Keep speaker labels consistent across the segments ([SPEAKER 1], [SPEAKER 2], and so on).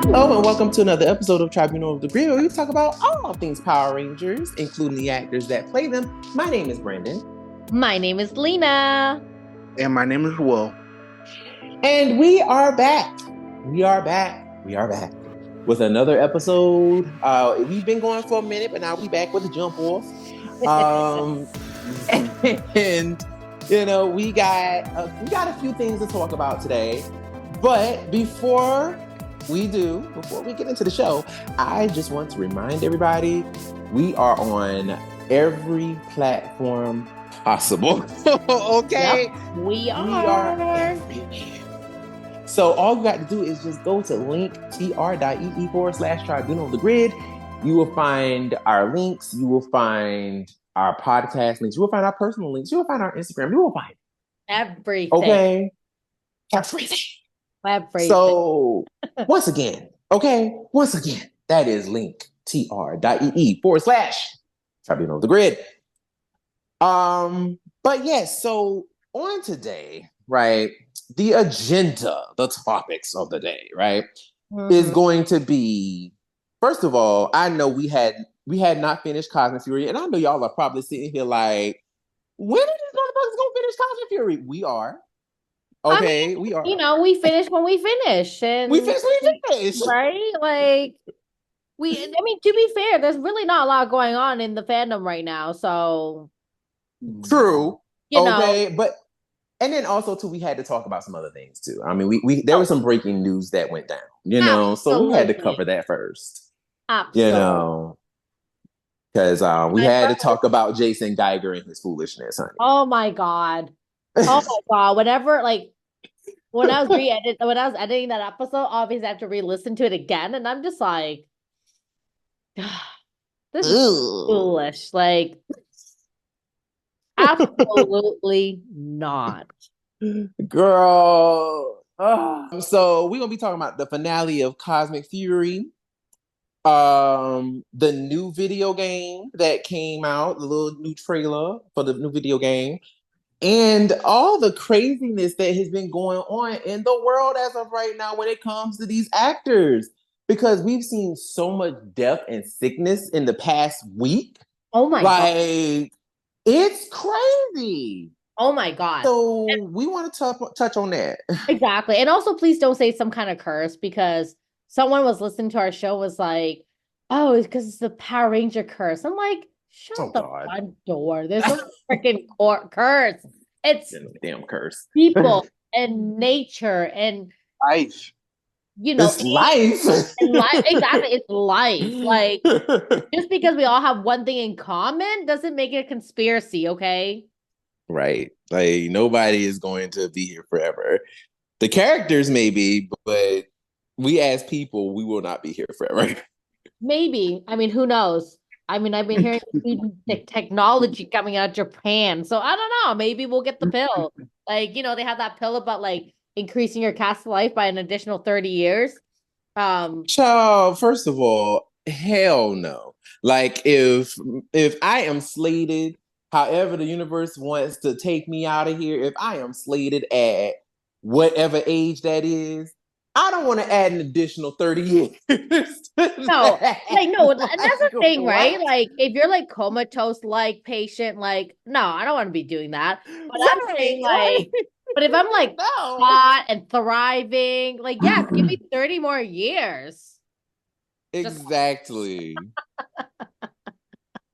[SPEAKER 1] Hello and welcome to another episode of Tribunal of the Grid, where we talk about all things Power Rangers, including the actors that play them. My name is Brandon.
[SPEAKER 2] My name is Lena.
[SPEAKER 3] And my name is Will.
[SPEAKER 1] And we are back. We are back with another episode. We've been going for a minute, but now we back with a jump off. And you know, we got a few things to talk about today. But before we get into the show, I just want to remind everybody we are on every platform possible. Okay?
[SPEAKER 2] Yep, we are.
[SPEAKER 1] We are everywhere. So all you got to do is just go to linktr.ee/Tribunal of the Grid. You will find our links. You will find our podcast links. You will find our personal links. You will find our Instagram. You will find
[SPEAKER 2] everything.
[SPEAKER 1] Okay? Everything. So once again, that is linktr.ee/Tribunal of the Grid. But yes, so on today, right, the agenda, the topics of the day, right, is going to be, first of all, I know we had not finished Cosmic Fury, and I know y'all are probably sitting here like, when are these motherfuckers gonna finish Cosmic Fury? We are. Okay,
[SPEAKER 2] I mean,
[SPEAKER 1] we are.
[SPEAKER 2] You know, we finish when we finish. And
[SPEAKER 1] we finish.
[SPEAKER 2] Right? Like, to be fair, there's really not a lot going on in the fandom right now. So
[SPEAKER 1] true.
[SPEAKER 2] You
[SPEAKER 1] know.
[SPEAKER 2] But
[SPEAKER 1] and then also too, we had to talk about some other things too. I mean, we there was some breaking news that went down, you know, so we had to cover that first.
[SPEAKER 2] Absolutely.
[SPEAKER 1] You know, because we had to talk about Jason Geiger and his foolishness, honey.
[SPEAKER 2] Oh my god. Whenever, like, when I was editing that episode, obviously I have to re-listen to it again, and I'm just like, this is foolish. Like, absolutely not.
[SPEAKER 1] Girl. So we're gonna be talking about the finale of Cosmic Fury. The new video game that came out, the little new trailer for the new video game. And all the craziness that has been going on in the world as of right now when it comes to these actors. Because we've seen so much death and sickness in the past week.
[SPEAKER 2] Oh my
[SPEAKER 1] God. It's crazy.
[SPEAKER 2] Oh my God.
[SPEAKER 1] So we want to touch on that.
[SPEAKER 2] Exactly. And also, please don't say some kind of curse, because someone was listening to our show was like, oh, it's because it's the Power Ranger curse. I'm like, shut the front door. There's no freaking curse. It's
[SPEAKER 1] damn curse.
[SPEAKER 2] People and nature and
[SPEAKER 3] life.
[SPEAKER 2] You know,
[SPEAKER 1] it's life.
[SPEAKER 2] Exactly, it's life. Like, just because we all have one thing in common doesn't make it a conspiracy, okay?
[SPEAKER 1] Right. Like, nobody is going to be here forever. The characters maybe, but we as people, we will not be here forever.
[SPEAKER 2] Maybe. I mean, who knows? I mean, I've been hearing technology coming out of Japan. So I don't know. Maybe we'll get the pill. Like, you know, they have that pill about like increasing your cast life by an additional 30 years.
[SPEAKER 1] Child, first of all, hell no. Like, if I am slated, however the universe wants to take me out of here, if I am slated at whatever age that is, I don't want to add an additional 30 years.
[SPEAKER 2] No, and that's the thing, right? Like, if you're like comatose, like patient, like, no, I don't want to be doing that. But I'm saying, like, but if I'm like hot and thriving, like, yeah, give me 30 more years.
[SPEAKER 1] Exactly.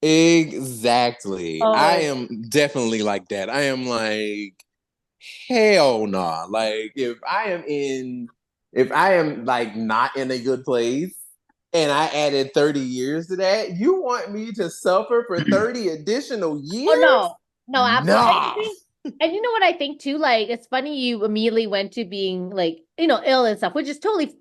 [SPEAKER 1] Exactly.
[SPEAKER 2] Oh,
[SPEAKER 1] I am definitely like that. I am like, hell nah. Like, if I am like not in a good place and I added 30 years to that, you want me to suffer for 30 additional years?
[SPEAKER 2] Oh, no, absolutely. Nah. And you know what I think too? Like, it's funny you immediately went to being like, you know, ill and stuff, which is totally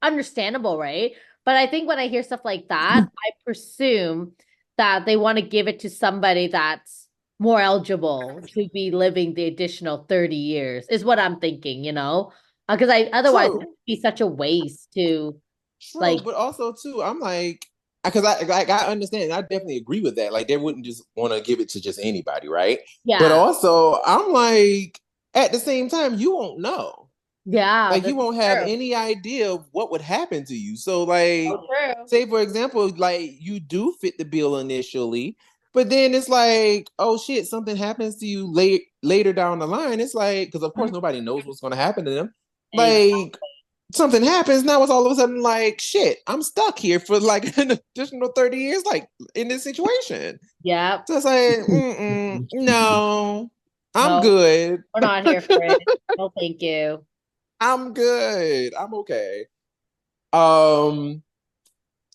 [SPEAKER 2] understandable, right? But I think when I hear stuff like that, I presume that they want to give it to somebody that's more eligible to be living the additional 30 years, is what I'm thinking, you know? Because otherwise it'd be such a waste to
[SPEAKER 1] like. But also too, I'm like, because I understand, I definitely agree with that. Like, they wouldn't just want to give it to just anybody, right?
[SPEAKER 2] Yeah.
[SPEAKER 1] But also, I'm like, at the same time, you won't know.
[SPEAKER 2] Yeah,
[SPEAKER 1] Like, you
[SPEAKER 2] that's
[SPEAKER 1] won't have
[SPEAKER 2] true.
[SPEAKER 1] any idea of what would happen to you. So, like,
[SPEAKER 2] So true.
[SPEAKER 1] say for example, like you do fit the bill initially, but then it's like, oh shit, something happens to you later down the line. It's like, because of course nobody knows what's going to happen to them.
[SPEAKER 2] Exactly.
[SPEAKER 1] Like, something happens now, it's all of a sudden like, shit, I'm stuck here for like an additional 30 years, like in this situation.
[SPEAKER 2] Yep.
[SPEAKER 1] So it's like, no, I'm
[SPEAKER 2] No,
[SPEAKER 1] good.
[SPEAKER 2] we're not here for it. No, thank you.
[SPEAKER 1] I'm good. I'm okay. Um,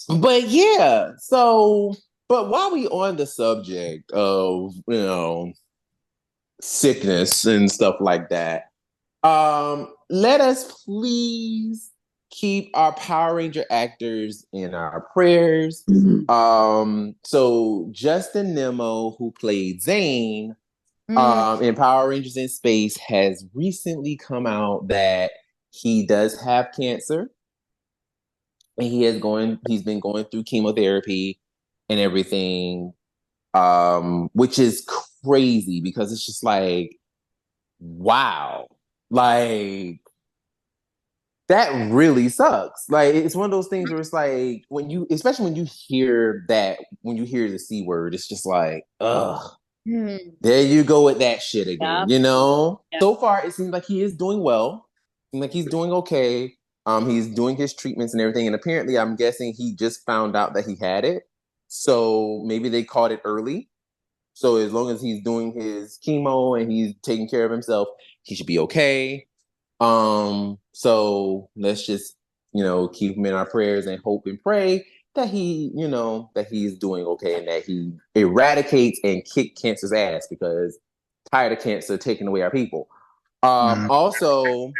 [SPEAKER 1] but yeah, so but while we on the subject of, sickness and stuff like that, let us please keep our Power Ranger actors in our prayers. So Justin Nemo, who played Zane, in Power Rangers in Space, has recently come out that he does have cancer, and he's been going through chemotherapy and everything, which is crazy because it's just like, wow, like that really sucks. Like, it's one of those things where it's like, especially when you hear the C word, it's just like, ugh, there you go with that shit again.
[SPEAKER 2] Yep. Yep.
[SPEAKER 1] So far it seems like he is doing well. Seems like he's doing okay. He's doing his treatments and everything, and apparently, I'm guessing he just found out that he had it. So maybe they caught it early. So as long as he's doing his chemo and he's taking care of himself, he should be okay. So let's just, keep him in our prayers and hope and pray that that he's doing okay and that he eradicates and kick cancer's ass, because tired of cancer taking away our people. Also,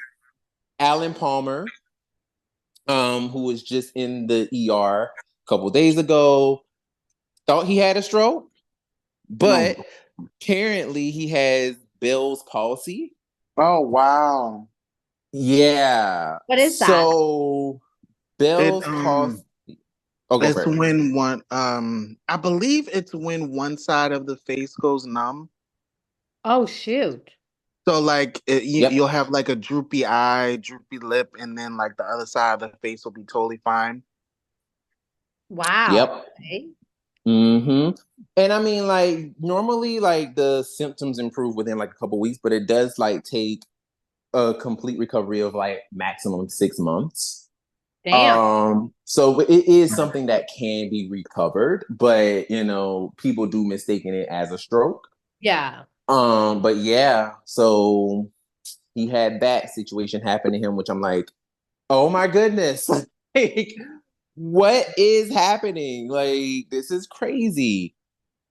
[SPEAKER 1] Alan Palmer, who was just in the ER a couple days ago, thought he had a stroke, but apparently he has Bell's palsy.
[SPEAKER 3] Oh wow.
[SPEAKER 1] Yeah.
[SPEAKER 2] What is that?
[SPEAKER 1] So
[SPEAKER 3] It
[SPEAKER 1] Bell's palsy. Oh, go for
[SPEAKER 3] it's
[SPEAKER 1] it.
[SPEAKER 3] when one I believe it's when one side of the face goes numb.
[SPEAKER 2] Oh, shoot.
[SPEAKER 3] So like
[SPEAKER 1] Yep.
[SPEAKER 3] you'll have like a droopy eye, droopy lip, and then like the other side of the face will be totally fine.
[SPEAKER 2] Wow.
[SPEAKER 1] Yep.
[SPEAKER 2] Okay.
[SPEAKER 1] Mm-hmm. And I mean, like, normally, like, the symptoms improve within like a couple weeks, but it does like take a complete recovery of like maximum 6 months.
[SPEAKER 2] Damn.
[SPEAKER 1] So it is something that can be recovered, but people do mistaken it as a stroke.
[SPEAKER 2] Yeah.
[SPEAKER 1] But yeah, so he had that situation happen to him, which I'm like, oh my goodness, like, what is happening? Like, this is crazy.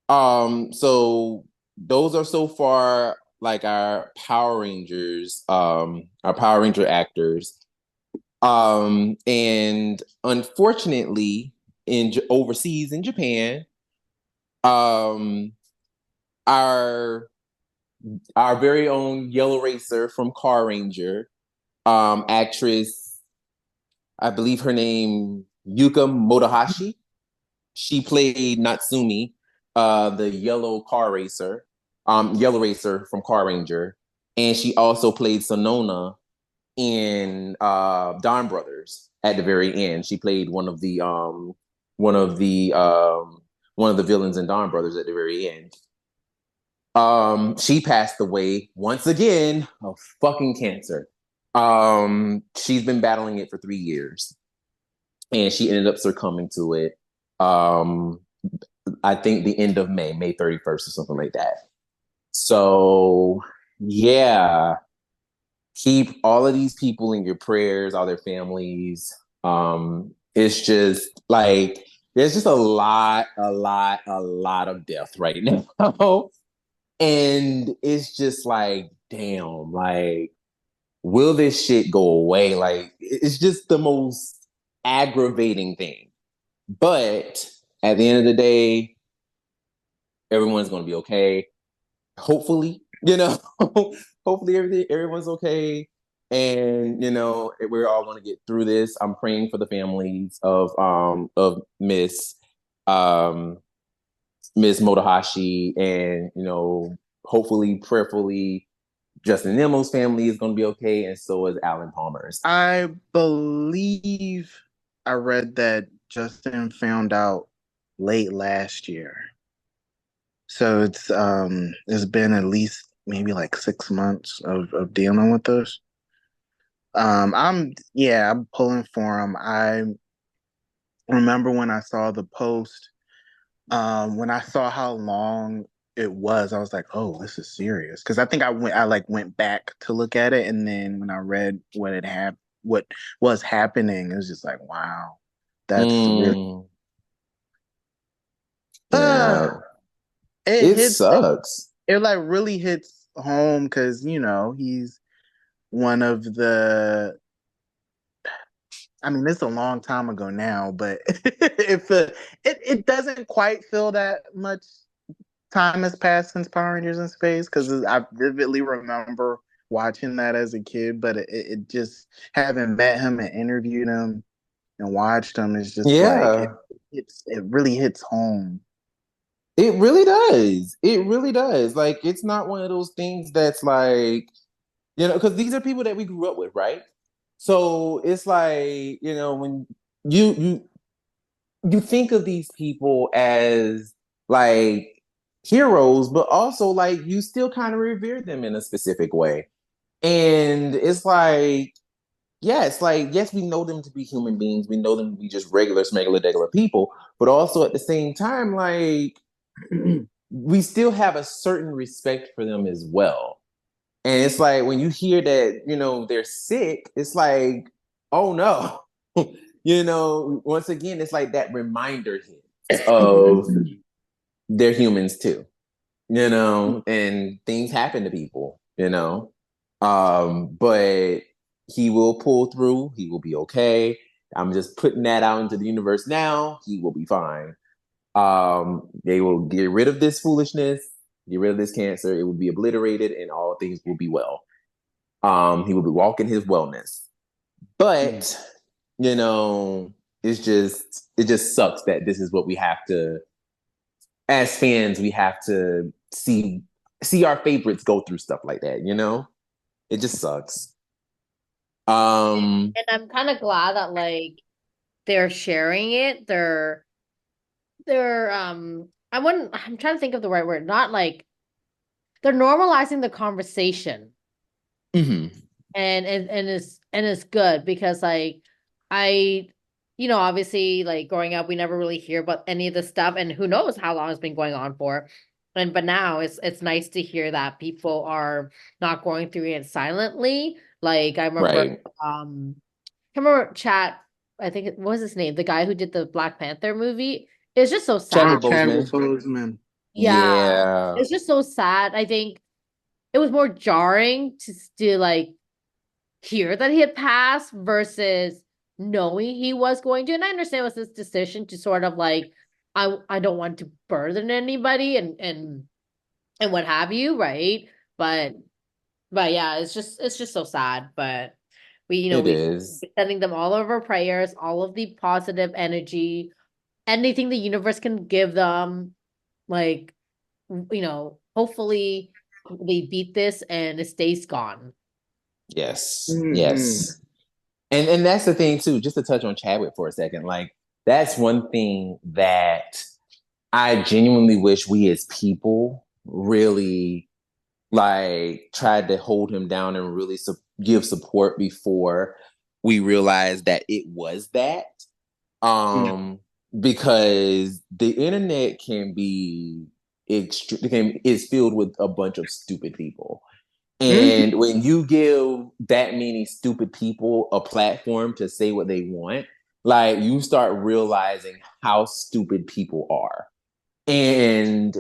[SPEAKER 1] So those are so far like our Power Rangers, our Power Ranger actors. And unfortunately, overseas in Japan, um, our our very own Yellow Racer from Car Ranger, actress, I believe her name Yuka Motohashi. She played Natsumi, the Yellow Racer from Car Ranger, and she also played Sonona in Don Brothers. At the very end, she played one of the one of the villains in Don Brothers at the very end. She passed away once again of fucking cancer. She's been battling it for 3 years, and she ended up succumbing to it. Um, I think the end of May 31st or something like that. So yeah, keep all of these people in your prayers, all their families. It's just like there's just a lot of death right now. And it's just like, damn, like, will this shit go away? Like, it's just the most aggravating thing. But at the end of the day, everyone's going to be okay. Hopefully, hopefully everyone's okay. And, we're all going to get through this. I'm praying for the families of um, Miss Motohashi, and, hopefully, prayerfully, Justin Nemo's family is going to be okay, and so is Alan Palmer's.
[SPEAKER 3] I believe I read that Justin found out late last year. So it's been at least maybe like 6 months of dealing with this. I'm pulling for him. I remember when I saw the post, when I saw how long it was, I was like, oh, this is serious. Because I think I went back to look at it, and then when I read what was happening, it was just like, wow, that's really
[SPEAKER 1] Yeah.
[SPEAKER 3] it
[SPEAKER 1] It
[SPEAKER 3] hits
[SPEAKER 1] sucks.
[SPEAKER 3] it like really hits home because he's one of the. I mean, it's a long time ago now, but it doesn't quite feel that much time has passed since Power Rangers in Space, because I vividly remember watching that as a kid, but it just, having met him and interviewed him and watched him, is just like
[SPEAKER 1] Yeah.
[SPEAKER 3] it really hits home.
[SPEAKER 1] It really does. It really does. Like, it's not one of those things that's like, because these are people that we grew up with, right? So it's like, when you you think of these people as like heroes, but also like you still kind of revere them in a specific way. And it's like, yes, we know them to be human beings. We know them to be just regular, smegular, degular people. But also at the same time, like, we still have a certain respect for them as well. And it's like when you hear that, they're sick, it's like, oh no. Once again, it's like that reminder hit of they're humans too, and things happen to people. But he will pull through. He will be okay. I'm just putting that out into the universe now. He will be fine. They will get rid of this foolishness, get rid of this cancer. It will be obliterated, and all things will be well. He will be walking his wellness. But it just sucks that this is what we have to, as fans, we have to see our favorites go through stuff like that. It just sucks.
[SPEAKER 2] And I'm kind of glad that like they're sharing it. I'm trying to think of the right word. Not like they're normalizing the conversation.
[SPEAKER 1] Mm-hmm.
[SPEAKER 2] And it's good because like I obviously like growing up we never really hear about any of this stuff, and who knows how long it's been going on for. But now it's nice to hear that people are not going through it silently. Like I remember
[SPEAKER 1] Right.
[SPEAKER 2] I remember I think what was his name? The guy who did the Black Panther movie. It's just so sad.
[SPEAKER 1] Chadwick
[SPEAKER 3] Chadwick Boseman.
[SPEAKER 1] Yeah.
[SPEAKER 2] It's just so sad. I think it was more jarring to like hear that he had passed versus knowing he was going to. And I understand it was his decision to sort of like, I don't want to burden anybody and what have you, right? But yeah, it's just so sad. But we sending them all of our prayers, all of the positive energy, anything the universe can give them. Like, hopefully they beat this and it stays gone.
[SPEAKER 1] Yes.
[SPEAKER 3] Mm-hmm.
[SPEAKER 1] Yes. And that's the thing too, just to touch on Chadwick for a second, like that's one thing that I genuinely wish we as people really like tried to hold him down and really give support before we realized that it was that. Because the internet can be is filled with a bunch of stupid people. And when you give that many stupid people a platform to say what they want, like you start realizing how stupid people are. And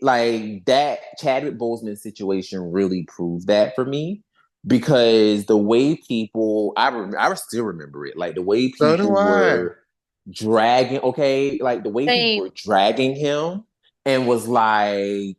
[SPEAKER 1] like that Chadwick Boseman situation really proved that for me, because the way people, I still remember it, like the way people were dragging, like the way people were dragging him and was like,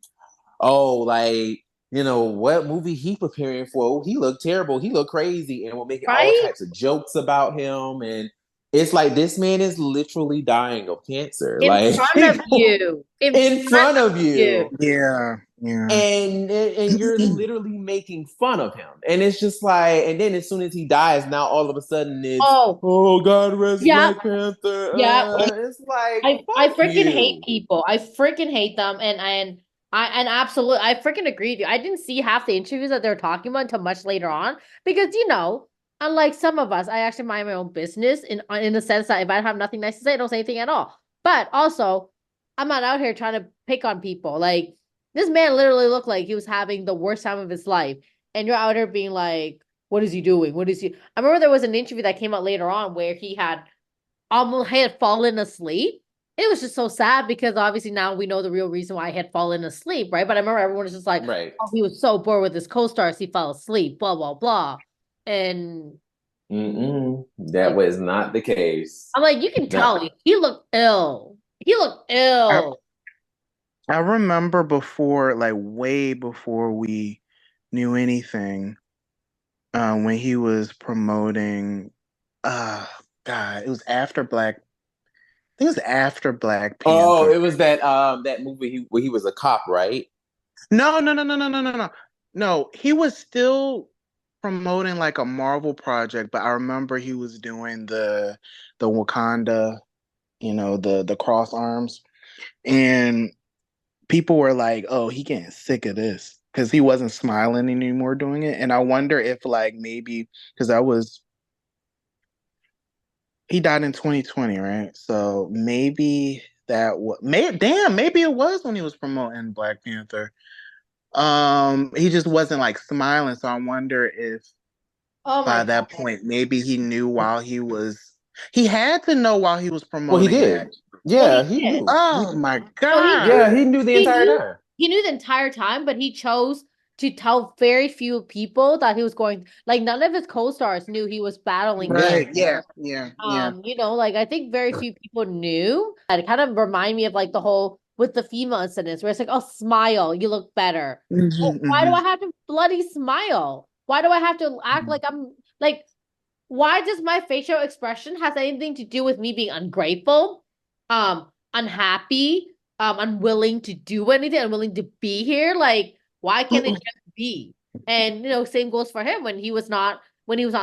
[SPEAKER 1] oh, like, what movie he preparing for? Oh, he looked terrible. He looked crazy. And we're making all types of jokes about him. And it's like, this man is literally dying of cancer.
[SPEAKER 2] In
[SPEAKER 1] like
[SPEAKER 2] front of you.
[SPEAKER 1] In front of you.
[SPEAKER 3] Yeah. Yeah.
[SPEAKER 1] And you're literally making fun of him. And it's just like, and then as soon as he dies, now all of a sudden it's, oh God rest
[SPEAKER 2] yeah,
[SPEAKER 1] Black Panther.
[SPEAKER 2] yeah.
[SPEAKER 1] It's like,
[SPEAKER 2] I
[SPEAKER 1] fuck
[SPEAKER 2] freaking hate
[SPEAKER 1] you.
[SPEAKER 2] people. I freaking hate them, and absolutely, I freaking agree with you. I didn't see half the interviews that they're talking about until much later on because unlike some of us, I actually mind my own business in the sense that if I have nothing nice to say, I don't say anything at all. But also, I'm not out here trying to pick on people. Like this man literally looked like he was having the worst time of his life, and you're out here being like, "What is he doing? What is he?" I remember there was an interview that came out later on where he had fallen asleep. It was just so sad because obviously now we know the real reason why he had fallen asleep, right? But I remember everyone was just like,
[SPEAKER 1] Right.
[SPEAKER 2] oh, he was so bored with his co-stars, he fell asleep, blah, blah, blah. And
[SPEAKER 1] that was not the case.
[SPEAKER 2] I'm like, you can tell he looked ill. He looked ill.
[SPEAKER 3] I remember before, like way before we knew anything, when he was promoting, God, it was after Black. I think it was after Black
[SPEAKER 1] Oh,
[SPEAKER 3] Panther.
[SPEAKER 1] it was that movie where he was a cop, right?
[SPEAKER 3] No, no, no, no, no, no, no, no. No, he was still promoting like a Marvel project, but I remember he was doing the Wakanda, the cross arms, and people were like, "Oh, he getting sick of this," because he wasn't smiling anymore doing it. And I wonder if like maybe because he died in 2020, right? So maybe maybe it was when he was promoting Black Panther. He just wasn't like smiling. So I wonder if
[SPEAKER 2] Oh my
[SPEAKER 3] by
[SPEAKER 2] God.
[SPEAKER 3] that point, maybe he had to know while he was
[SPEAKER 1] Well, he
[SPEAKER 3] promoting that.
[SPEAKER 1] did.
[SPEAKER 2] Well,
[SPEAKER 1] Yeah,
[SPEAKER 2] he
[SPEAKER 1] he
[SPEAKER 2] did.
[SPEAKER 1] knew.
[SPEAKER 3] Oh my
[SPEAKER 2] No, he
[SPEAKER 3] God.
[SPEAKER 1] Yeah,
[SPEAKER 2] knew.
[SPEAKER 1] he knew the
[SPEAKER 2] He
[SPEAKER 1] entire
[SPEAKER 2] knew.
[SPEAKER 1] time.
[SPEAKER 2] He knew the entire time, but he chose to tell very few people that he was going. Like none of his co-stars knew he was battling
[SPEAKER 1] Yeah.
[SPEAKER 3] Right. Yeah.
[SPEAKER 2] cancer.
[SPEAKER 3] Yeah. Yeah.
[SPEAKER 2] Like I think very few people knew. And it kind of remind me of like the whole with the female incidents where it's like, oh, smile, you look better. Well, why do I have to bloody smile? Why do I have to act like I'm like? Why does my facial expression has anything to do with me being ungrateful, unhappy, unwilling to do anything, unwilling to be here? Like, why can't it just be? And same goes for him when he was not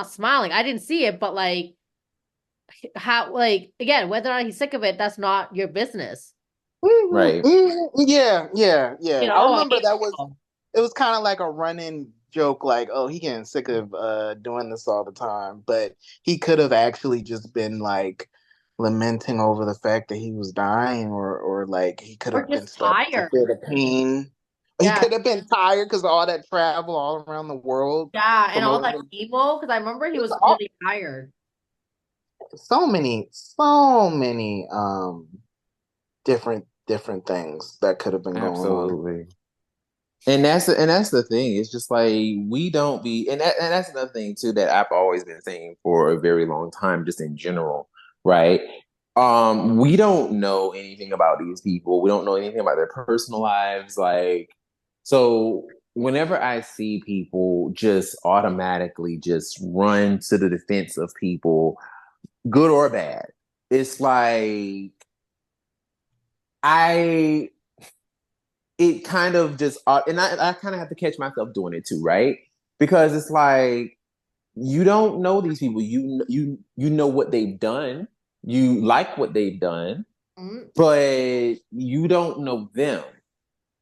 [SPEAKER 2] smiling. I didn't see it, but like how like again, whether or not he's sick of it, that's not your business.
[SPEAKER 1] Right.
[SPEAKER 3] Yeah, yeah, yeah. I
[SPEAKER 2] I
[SPEAKER 3] remember
[SPEAKER 2] hate people.
[SPEAKER 3] it was kind of like a running joke, like, oh, he getting sick of doing this all the time. But he could have actually just been like lamenting over the fact that he was dying, or like he could
[SPEAKER 2] Or
[SPEAKER 3] have been
[SPEAKER 2] just
[SPEAKER 3] starting to
[SPEAKER 2] tired.
[SPEAKER 3] feel the pain. He
[SPEAKER 2] Yeah.
[SPEAKER 3] could have been tired because of all that travel all around the world
[SPEAKER 2] Yeah, and all that
[SPEAKER 3] promoting.
[SPEAKER 2] chemo, because I remember he
[SPEAKER 3] It was
[SPEAKER 2] was
[SPEAKER 3] all,
[SPEAKER 2] really tired.
[SPEAKER 3] so many different things that could have been going on.
[SPEAKER 1] Absolutely. And that's the thing. It's just like we don't be and that's another thing too that I've always been saying for a very long time, just in general, right? We don't know anything about these people. We don't know anything about their personal lives. Like, so whenever I see people just automatically just run to the defense of people, good or bad, it's like I it kind of just and I kind of have to catch myself doing it too, right? Because it's like you don't know these people. You know what they've done. You like what they've done,
[SPEAKER 2] Mm.
[SPEAKER 1] but you don't know them.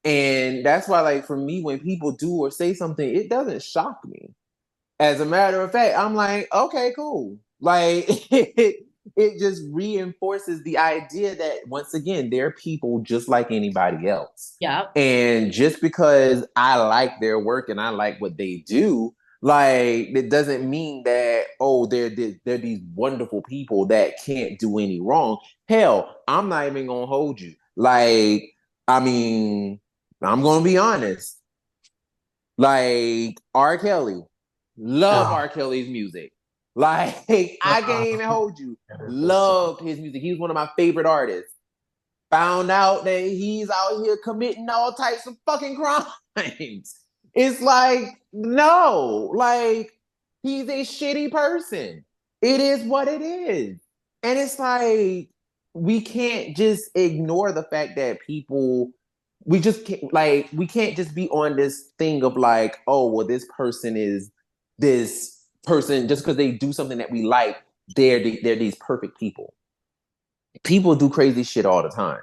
[SPEAKER 1] And that's why, like, for me, when people do or say something, it doesn't shock me. As a matter of fact, I'm like, okay, cool. Like it just reinforces the idea that once again, they're people just like anybody else.
[SPEAKER 2] Yeah.
[SPEAKER 1] And just because I like their work and I like what they do, like it doesn't mean that they're these wonderful people that can't do any wrong. Hell, I'm not even gonna hold you. Like, I mean, I'm gonna be honest. Like R. Kelly, love
[SPEAKER 3] Oh.
[SPEAKER 1] R. Kelly's music. Like I can't even hold you. Loved his music. He was one of my favorite artists. Found out that he's out here committing all types of fucking crimes. It's like, no, like he's a shitty person. It is what it is. And it's like we can't just ignore the fact that people we just can't, like, we can't just be on this thing of like, oh, well, this person is this person just because they do something that we like. They're these perfect people. People do crazy shit all the time,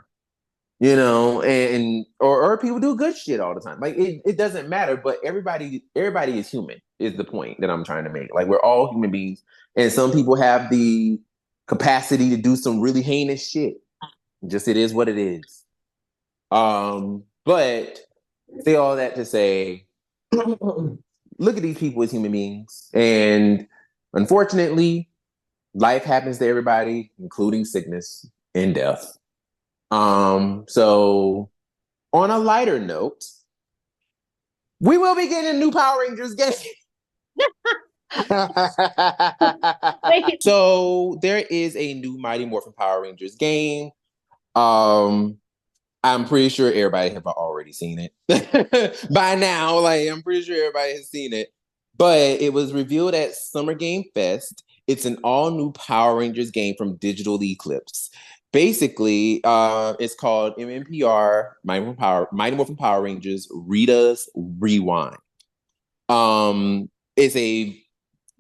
[SPEAKER 1] you know, and or people do good shit all the time. Like it doesn't matter, but everybody is human is the point that I'm trying to make. Like we're all human beings, and some people have the capacity to do some really heinous shit. Just it is what it is. But say all that to say, look at these people as human beings, and unfortunately, life happens to everybody, including sickness and death. So on a lighter note, we will be getting a new Power Rangers game.
[SPEAKER 2] Wait.
[SPEAKER 1] So there is a new Mighty Morphin Power Rangers game. I'm pretty sure everybody have already seen it by now. Like I'm pretty sure everybody has seen it. But it was revealed at Summer Game Fest. It's an all new Power Rangers game from Digital Eclipse. Basically, it's called MMPR, Mighty Morphin Power Rangers Rita's Rewind. It's a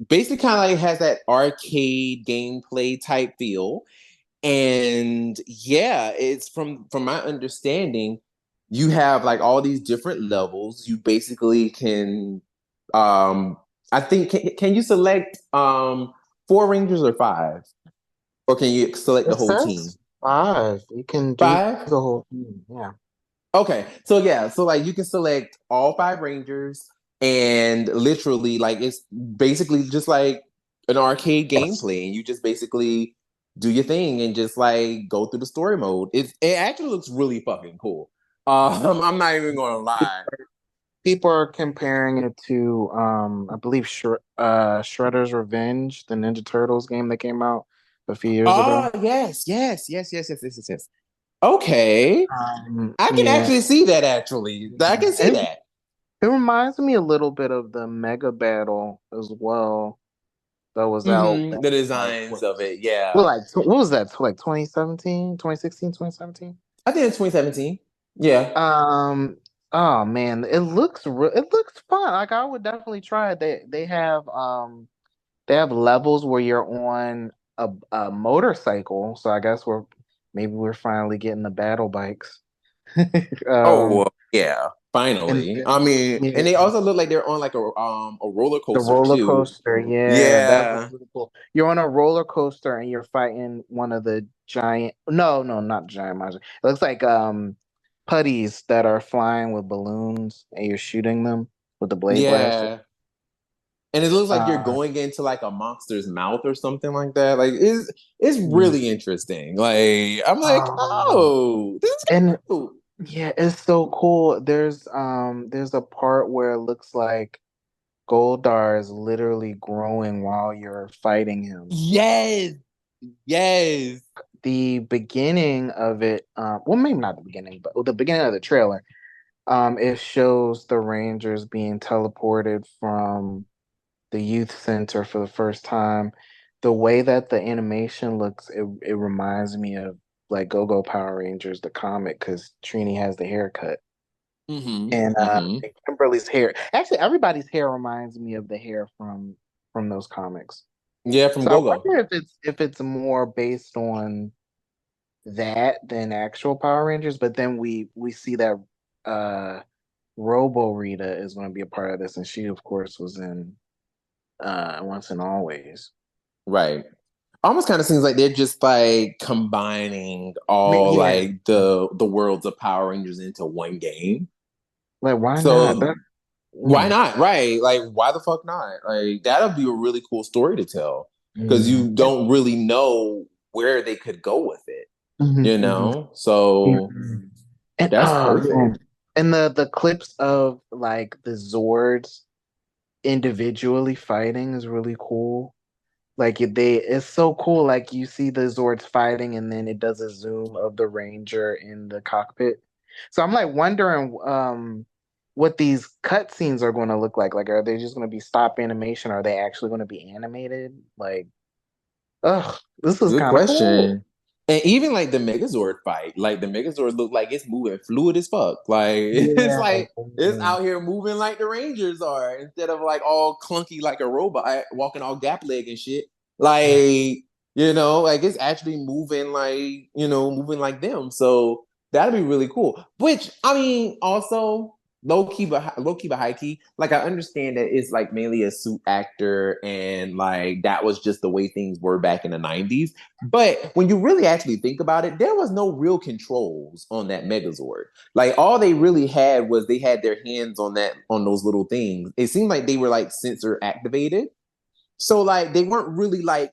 [SPEAKER 1] basically kind of like has that arcade gameplay type feel. And yeah, it's from my understanding, you have like all these different levels. You basically can I think can you select four rangers or five? Or can you select the
[SPEAKER 3] It
[SPEAKER 1] whole team?
[SPEAKER 3] says 5. You can do
[SPEAKER 1] Five?
[SPEAKER 3] the whole thing. Yeah.
[SPEAKER 1] Okay. So yeah, so like you can select all five rangers and literally like it's basically just like an arcade gameplay and you just basically do your thing and just like go through the story mode. It actually looks really fucking cool. I'm not even gonna lie.
[SPEAKER 3] People are comparing it to I believe Shredder's Revenge, the Ninja Turtles game that came out a few years
[SPEAKER 1] Oh
[SPEAKER 3] ago.
[SPEAKER 1] yes. Okay. I can
[SPEAKER 3] Yeah.
[SPEAKER 1] actually see that actually. I can see
[SPEAKER 3] It,
[SPEAKER 1] that.
[SPEAKER 3] it reminds me a little bit of the Mega Battle as well. That was out back
[SPEAKER 1] The
[SPEAKER 3] in like
[SPEAKER 1] designs of it, yeah.
[SPEAKER 3] what was that? Like 2017, 2016, 2017?
[SPEAKER 1] I think it's 2017. Yeah.
[SPEAKER 3] Oh man, it looks fun. Like I would definitely try it. They have levels where you're on a motorcycle. So I guess we're finally getting the battle bikes.
[SPEAKER 1] Oh,
[SPEAKER 3] um
[SPEAKER 1] well, yeah.
[SPEAKER 3] and
[SPEAKER 1] Finally. I
[SPEAKER 3] then
[SPEAKER 1] mean,
[SPEAKER 3] yeah,
[SPEAKER 1] and they also look like they're on like a roller
[SPEAKER 3] the
[SPEAKER 1] coaster
[SPEAKER 3] roller
[SPEAKER 1] too.
[SPEAKER 3] coaster, yeah, that was
[SPEAKER 1] Yeah.
[SPEAKER 3] really cool. You're on a roller coaster and you're fighting one of the giant, no, not giant monsters. It looks like putties that are flying with balloons and you're shooting them with the blade blaster.
[SPEAKER 1] Yeah. And it looks like you're
[SPEAKER 3] Uh,
[SPEAKER 1] going into like a monster's mouth or something like that. Like it's
[SPEAKER 3] mm,
[SPEAKER 1] really interesting. Like I'm like,
[SPEAKER 3] um,
[SPEAKER 1] oh, this is
[SPEAKER 3] and
[SPEAKER 1] cool.
[SPEAKER 3] yeah, it's so cool. There's a part where it looks like Goldar is literally growing while you're fighting him.
[SPEAKER 1] Yes. Yes.
[SPEAKER 3] The beginning of it, well, maybe not the beginning, but the beginning of the trailer, it shows the Rangers being teleported from the youth center for the first time. The way that the animation looks, it reminds me of like Go-Go Power Rangers, the comic, because Trini has the haircut. And
[SPEAKER 1] Mm-hmm.
[SPEAKER 3] Kimberly's hair. Actually, everybody's hair reminds me of the hair from those comics.
[SPEAKER 1] Yeah, from
[SPEAKER 3] So I
[SPEAKER 1] Gogo.
[SPEAKER 3] wonder if it's more based on that than actual Power Rangers. But then we see that uh Robo Rita is going to be a part of this, and she of course was in Once and Always.
[SPEAKER 1] Right. Almost kind of seems like they're just like combining all
[SPEAKER 3] Yeah,
[SPEAKER 1] like the worlds of Power Rangers into one game.
[SPEAKER 3] like why not?
[SPEAKER 1] So why
[SPEAKER 3] Mm,
[SPEAKER 1] not? Right. Like why the fuck not? Like that'll be a really cool story to tell. Because
[SPEAKER 3] mm,
[SPEAKER 1] you don't really know where they could go with it,
[SPEAKER 3] mhm,
[SPEAKER 1] you
[SPEAKER 3] mhm,
[SPEAKER 1] know? So
[SPEAKER 3] mhm. And
[SPEAKER 1] that's
[SPEAKER 3] oh
[SPEAKER 1] perfect.
[SPEAKER 3] man, and the clips of like the Zords individually fighting is really cool. Like it's so cool. Like you see the Zords fighting, and then it does a zoom of the Ranger in the cockpit. So I'm like wondering, what these cutscenes are going to look like. Like, are they just going to be stop animation? Are they actually going to be animated? Like, ugh, this is
[SPEAKER 1] Good
[SPEAKER 3] kind of cool.
[SPEAKER 1] question. And even like the Megazord fight, like the Megazord look like it's moving fluid as fuck. Like it's
[SPEAKER 3] Yeah.
[SPEAKER 1] like it's out here moving like the Rangers are instead of like all clunky like a robot walking all gap leg and shit. Like, like it's actually moving like, moving like them. So that'd be really cool. Which I mean, also low key but high key. Like I understand that it's like mainly a suit actor and like that was just the way things were back in the 90s. But when you really actually think about it, there was no real controls on that Megazord. Like all they really had was they had their hands on those little things. It seemed like they were like sensor activated. So like they weren't really like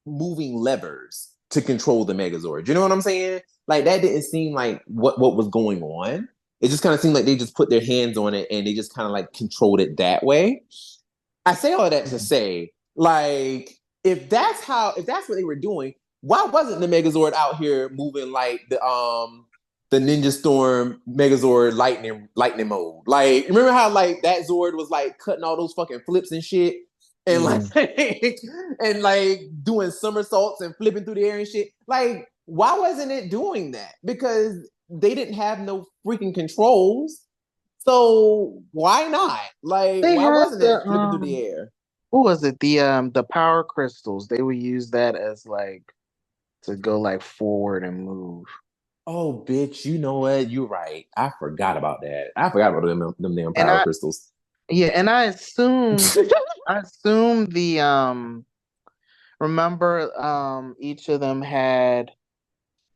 [SPEAKER 1] moving levers to control the Megazord. You know what I'm saying? Like that didn't seem like what was going on. It just kind of seemed like they just put their hands on it and they just kind of like controlled it that way. I say all that to say, like, if that's what they were doing, why wasn't the Megazord out here moving like the Ninja Storm Megazord lightning mode? Like, remember how like that Zord was like cutting all those fucking flips and shit? And like and like doing somersaults and flipping through the air and shit. Like, why wasn't it doing that? Because they didn't have no freaking controls. So why not? Like,
[SPEAKER 3] They
[SPEAKER 1] why
[SPEAKER 3] had
[SPEAKER 1] wasn't
[SPEAKER 3] the
[SPEAKER 1] it flipping through the air?
[SPEAKER 3] what was it? The power crystals. They would use that as like to go like forward and move.
[SPEAKER 1] Oh, bitch, you know what? You're right. I forgot about that. I forgot about them damn
[SPEAKER 3] And
[SPEAKER 1] power crystals.
[SPEAKER 3] and I assumed the remember each of them had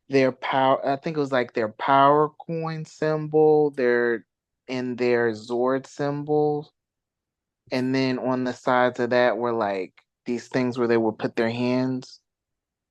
[SPEAKER 3] their power. I think it was like their power coin symbol, their Zord symbols, and then on the sides of that were like these things where they would put their hands.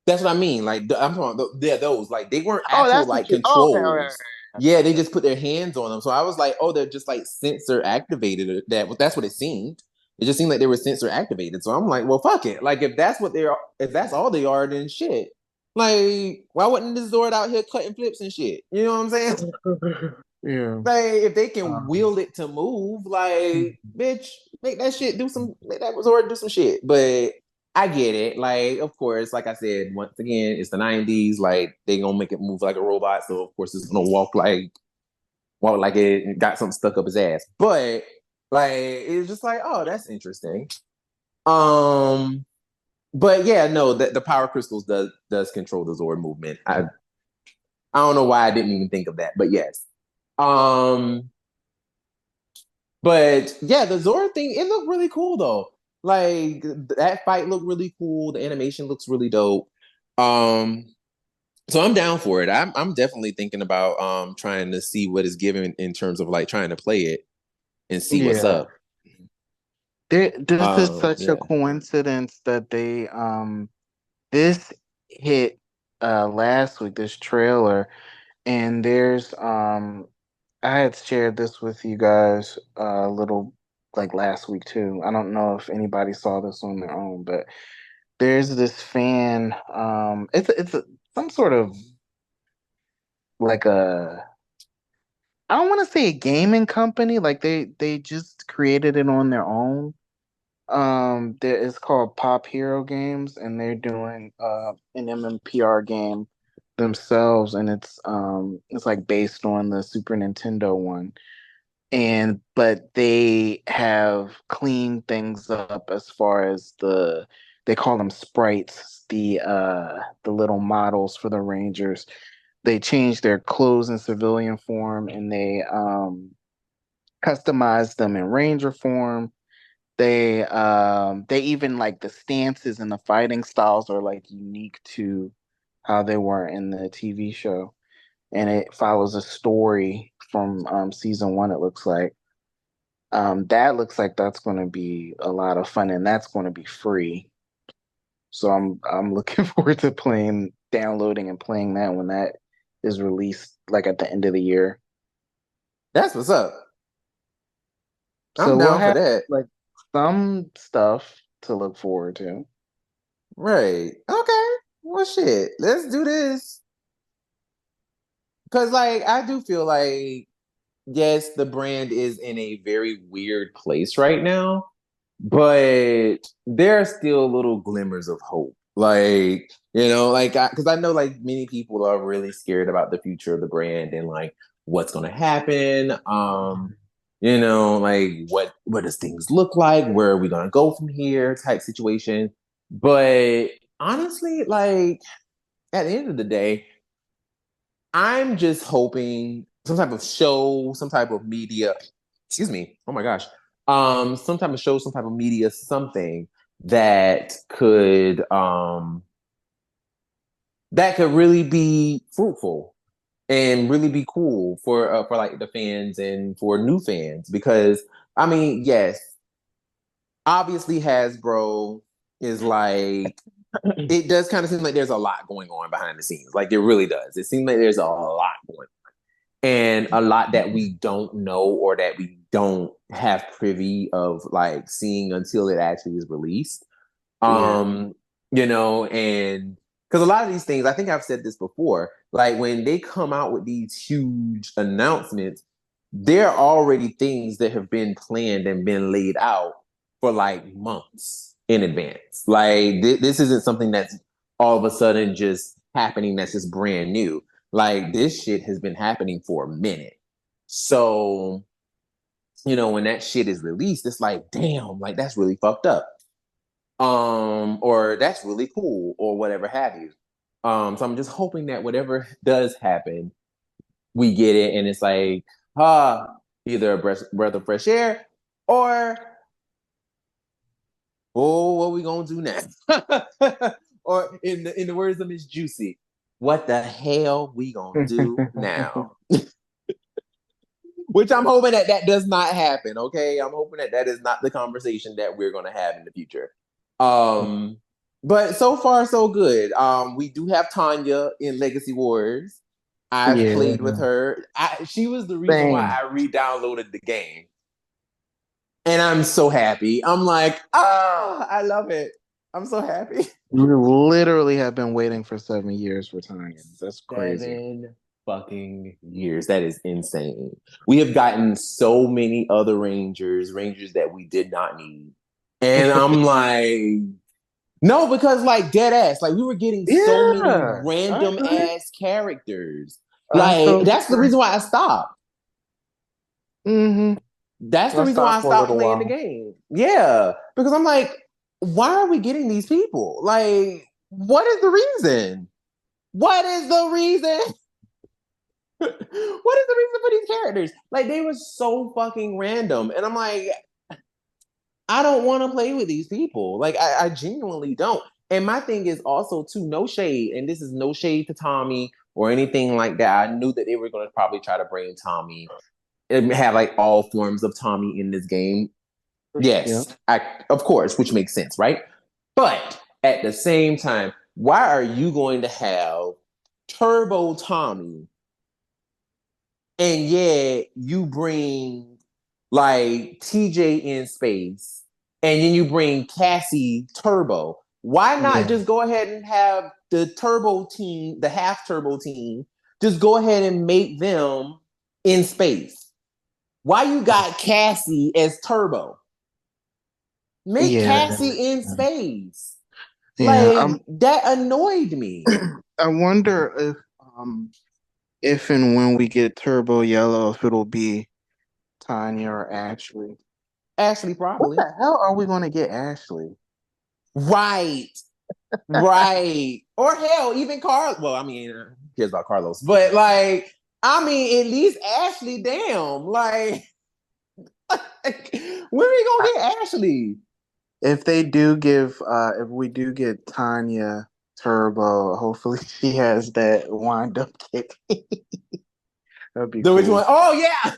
[SPEAKER 1] That's what I mean. Like, I'm talking about, yeah, those. Like, they weren't
[SPEAKER 3] Oh,
[SPEAKER 1] actual,
[SPEAKER 3] that's
[SPEAKER 1] like,
[SPEAKER 3] what you. Oh, okay, okay, okay.
[SPEAKER 1] controls. Yeah, they just put their hands on them. So I was like, oh, they're just, like, sensor activated. That's what it seemed. It just seemed like they were sensor activated. So I'm like, well, fuck it. Like, if that's what they are, if that's all they are, then shit. Like, why wasn't this Zord out here cutting flips and shit? You know what I'm saying?
[SPEAKER 3] Yeah.
[SPEAKER 1] Like, if they can
[SPEAKER 3] Um,
[SPEAKER 1] wield it to move, like, bitch, make that Zord do some shit. But I get it. Like, of course, like I said, once again, it's the 90s. Like, they gonna make it move like a robot. So, of course, it's gonna walk like it got something stuck up his ass. But, like, it's just like, oh, that's interesting. Um, but yeah, no, the power crystals does control the Zord movement. I don't know why I didn't even think of that, but yes. Um, But yeah, the Zora thing, it looked really cool though. Like that fight looked really cool. The animation looks really dope. Um, so I'm down for it. I'm definitely thinking about trying to see what is given in terms of like trying to play it and see what's
[SPEAKER 3] yeah.
[SPEAKER 1] up.
[SPEAKER 3] This is such a
[SPEAKER 1] Yeah.
[SPEAKER 3] coincidence that they this hit last week, this trailer, and there's I had shared this with you guys a little like last week too. I don't know if anybody saw this on their own, but there's this fan some sort of like a I don't want to say a gaming company, like they just created it on their own. There it's called Pop Hero Games, and they're doing an MMPR game themselves, and it's like based on the Super Nintendo one. And but they have cleaned things up as far as they call them sprites, the little models for the Rangers. They changed their clothes in civilian form, and they customized them in Ranger form. They even like the stances and the fighting styles are like unique to how they were in the TV show. And it follows a story from season one, it looks like. That looks like that's gonna be a lot of fun, and that's gonna be free. So I'm looking forward to downloading and playing that when that is released like at the end of the year.
[SPEAKER 1] That's what's up. I'm
[SPEAKER 3] So we'll
[SPEAKER 1] down for
[SPEAKER 3] have
[SPEAKER 1] that.
[SPEAKER 3] like some stuff to look forward to.
[SPEAKER 1] Right. Okay. Well shit. Let's do this. Cause like I do feel like yes, the brand is in a very weird place right now, but there are still little glimmers of hope. Like You know, like, because I know like many people are really scared about the future of the brand and like what's going to happen. You know, like what does things look like? Where are we going to go from here? Type situation. But honestly, like at the end of the day, I'm just hoping some type of show, some type of media. Excuse me. Oh my gosh. Some type of show, some type of media, something that could really be fruitful and really be cool for like the fans and for new fans because I mean, yes, obviously Hasbro is like it does kind of seem like there's a lot going on behind the scenes. Like it really does. It seems like there's a lot going on and a lot that we don't know or that we don't have privy of like seeing until it actually is released.
[SPEAKER 3] Yeah.
[SPEAKER 1] You know, and because a lot of these things, I think I've said this before, like when they come out with these huge announcements, there are already things that have been planned and been laid out for like months in advance. Like this isn't something that's all of a sudden just happening that's just brand new. Like this shit has been happening for a minute. So, you know, when that shit is released, it's like, damn, like that's really fucked up or that's really cool, or whatever have you. So I'm just hoping that whatever does happen, we get it, and it's like, either a breath of fresh air, or oh, what we gonna do next? Or in the words of Miss Juicy, what the hell we gonna do now? Which I'm hoping that that does not happen. Okay, I'm hoping that that is not the conversation that we're gonna have in the future. Um, but so far so good. We do have Tanya in Legacy Wars. I've
[SPEAKER 3] Yeah.
[SPEAKER 1] played with her. She was the reason why
[SPEAKER 3] Same.
[SPEAKER 1] I re-downloaded the game, and I'm so happy. I'm like, I love it. I'm so happy.
[SPEAKER 3] We literally have been waiting for 7 years for Tanyans. That's crazy.
[SPEAKER 1] 7 fucking years. That is insane. We have gotten so many other Rangers that we did not need. And I'm like, no, because like dead ass, like we were getting so many
[SPEAKER 3] Yeah, I
[SPEAKER 1] random
[SPEAKER 3] agree.
[SPEAKER 1] ass characters.
[SPEAKER 3] I
[SPEAKER 1] Like
[SPEAKER 3] totally
[SPEAKER 1] that's the
[SPEAKER 3] agree.
[SPEAKER 1] reason why I stopped.
[SPEAKER 3] Mm-hmm.
[SPEAKER 1] That's the
[SPEAKER 3] I
[SPEAKER 1] reason why I
[SPEAKER 3] stopped for a
[SPEAKER 1] stopped
[SPEAKER 3] little
[SPEAKER 1] playing the
[SPEAKER 3] while.
[SPEAKER 1] game. Yeah, because I'm like, why are we getting these people? Like, what is the reason? What is the reason? What is the reason for these characters? Like they were so fucking random, and I'm like, I don't want to play with these people. Like I genuinely don't. And my thing is also too, no shade, and this is no shade to Tommy or anything like that. I knew that they were going to probably try to bring Tommy and have like all forms of Tommy in this game.
[SPEAKER 3] Yeah.
[SPEAKER 1] Yes, of course, which makes sense, right? But at the same time, why are you going to have Turbo Tommy and yeah, you bring like TJ in space, and then you bring Cassie Turbo. Why not
[SPEAKER 3] Yeah.
[SPEAKER 1] just go ahead and have the Turbo team, the half Turbo team, just go ahead and make them in space? Why you got Cassie as Turbo? Make
[SPEAKER 3] Yeah.
[SPEAKER 1] Cassie in space.
[SPEAKER 3] Yeah.
[SPEAKER 1] Like that annoyed me.
[SPEAKER 3] I wonder if and when we get Turbo Yellow, if it'll be Tanya or Ashley.
[SPEAKER 1] Ashley
[SPEAKER 3] What
[SPEAKER 1] probably.
[SPEAKER 3] the hell are we gonna get Ashley?
[SPEAKER 1] Right. Right. Or hell, even Carl. Well, I mean, who cares about Carlos? But like, I mean, at least Ashley, damn. Like, when are we gonna get Ashley?
[SPEAKER 3] If they do give if we do get Tanya Turbo, hopefully she has that wind up kick. That'd be
[SPEAKER 1] The which
[SPEAKER 3] cool.
[SPEAKER 1] one? Oh yeah.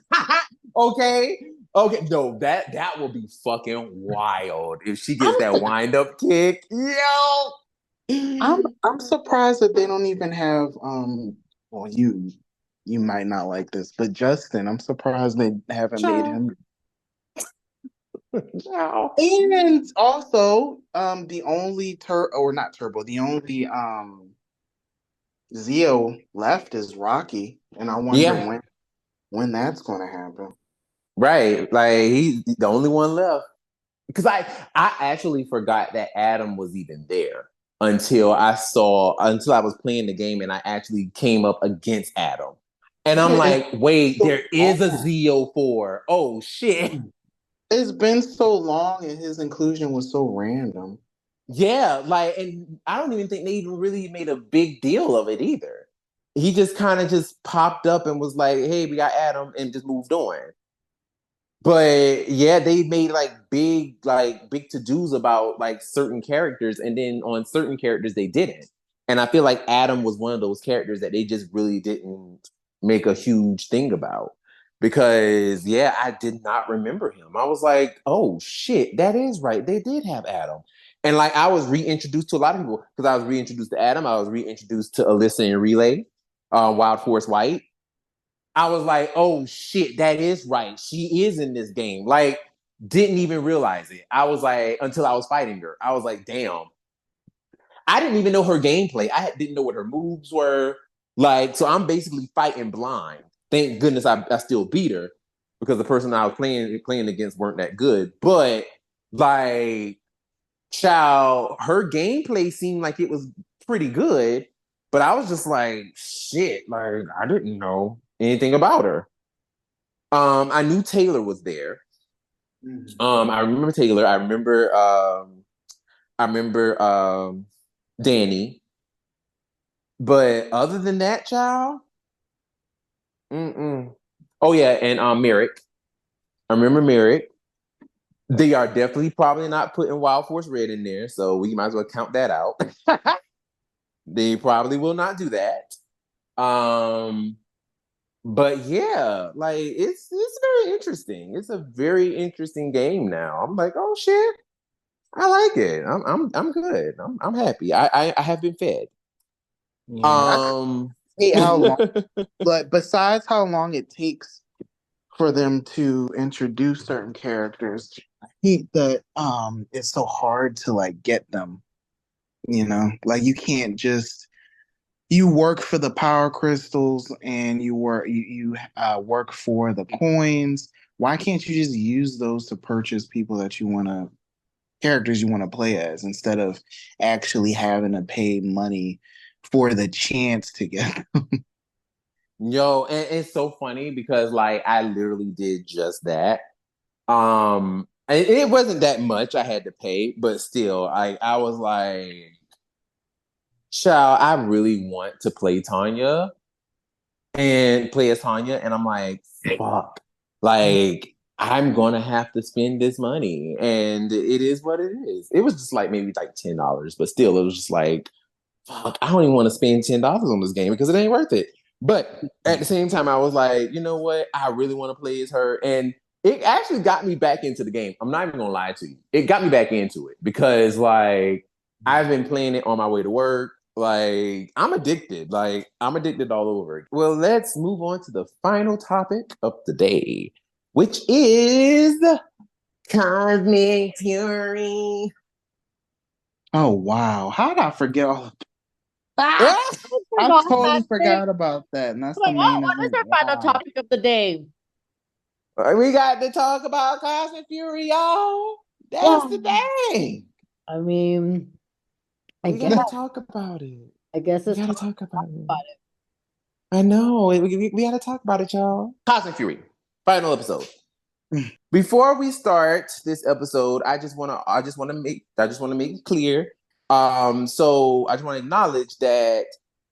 [SPEAKER 1] Okay. Okay. No, that will be fucking wild if she gets
[SPEAKER 3] I'm
[SPEAKER 1] that wind up kick. Yo.
[SPEAKER 3] I'm surprised that they don't even have well you might not like this, but Justin, I'm surprised they haven't made
[SPEAKER 1] Ciao.
[SPEAKER 3] him.
[SPEAKER 1] Ciao.
[SPEAKER 3] And also the only not turbo, the only Zio left is Rocky, and I wonder
[SPEAKER 1] Yeah.
[SPEAKER 3] when that's going to happen.
[SPEAKER 1] Right. Like he's the only one left. Because I actually forgot that Adam was even there. until I was playing the game and I actually came up against Adam. And I'm like, wait, there is a Z04. Oh shit.
[SPEAKER 3] It's been so long and his inclusion was so random.
[SPEAKER 1] Yeah, like, and I don't even think they even really made a big deal of it either. He just kind of just popped up and was like, hey, we got Adam, and just moved on. But yeah, they made like big to-dos about like certain characters, and then on certain characters they didn't. And I feel like Adam was one of those characters that they just really didn't make a huge thing about. Because yeah, I did not remember him. I was like, oh shit, that is right. They did have Adam. And like I was reintroduced to a lot of people because I was reintroduced to Adam. I was reintroduced to Alyssa and Relay, Wild Force White. I was like, oh shit, that is right. She is in this game. Like, didn't even realize it. I was like, until I was fighting her. I was like, damn. I didn't even know her gameplay. Didn't know what her moves were. Like, so I'm basically fighting blind. Thank goodness I still beat her because the person I was playing against weren't that good. But like, child, her gameplay seemed like it was pretty good. But I was just like, shit, like I didn't know anything about her. I knew Taylor was there. I remember Taylor. I remember Danny. But other than that, child, mm-mm. Oh yeah, and Merrick. I remember Merrick. They are definitely probably not putting Wild Force Red in there, so we might as well count that out. They probably will not do that. But yeah, like it's very interesting. It's a very interesting game now. I'm like, oh shit, I like it. I'm good. I'm happy. I have been fed.
[SPEAKER 3] Yeah, I hate how long, but besides how long it takes for them to introduce certain characters, I hate that it's so hard to like get them. You know, like you can't just you work for the power crystals and you work for the coins. Why can't you just use those to purchase people that you want to characters you want to play as instead of actually having to pay money for the chance to get them?
[SPEAKER 1] Yo, and it's so funny because like I literally did just that. And it wasn't that much I had to pay, but still, I was like, child, I really want to play Tanya and play as Tanya, and I'm like, fuck, like I'm gonna have to spend this money, and it is what it is. It was just like maybe like $10, but still, it was just like, fuck, I don't even want to spend $10 on this game because it ain't worth it. But at the same time, I was like, you know what? I really want to play as her. And it actually got me back into the game. I'm not even gonna lie to you. It got me back into it because like I've been playing it on my way to work. Like I'm addicted. Like I'm addicted all over. Well, let's move on to the final topic of the day, which is Cosmic Fury.
[SPEAKER 3] Oh wow. How did I forget all of
[SPEAKER 2] Ah,
[SPEAKER 3] I totally forgot about that. And that's the
[SPEAKER 2] like,
[SPEAKER 3] main
[SPEAKER 2] what is
[SPEAKER 3] event.
[SPEAKER 2] our final
[SPEAKER 3] Wow.
[SPEAKER 2] topic of the day?
[SPEAKER 1] We got to talk about Cosmic Fury, y'all. That's the thing.
[SPEAKER 2] I mean,
[SPEAKER 1] We gotta talk about it.
[SPEAKER 2] I guess
[SPEAKER 1] We
[SPEAKER 2] it's
[SPEAKER 1] gotta talk about it. I know. We gotta talk about it, y'all. Cosmic Fury, final episode. Before we start this episode, I just wanna make it clear. So I just want to acknowledge that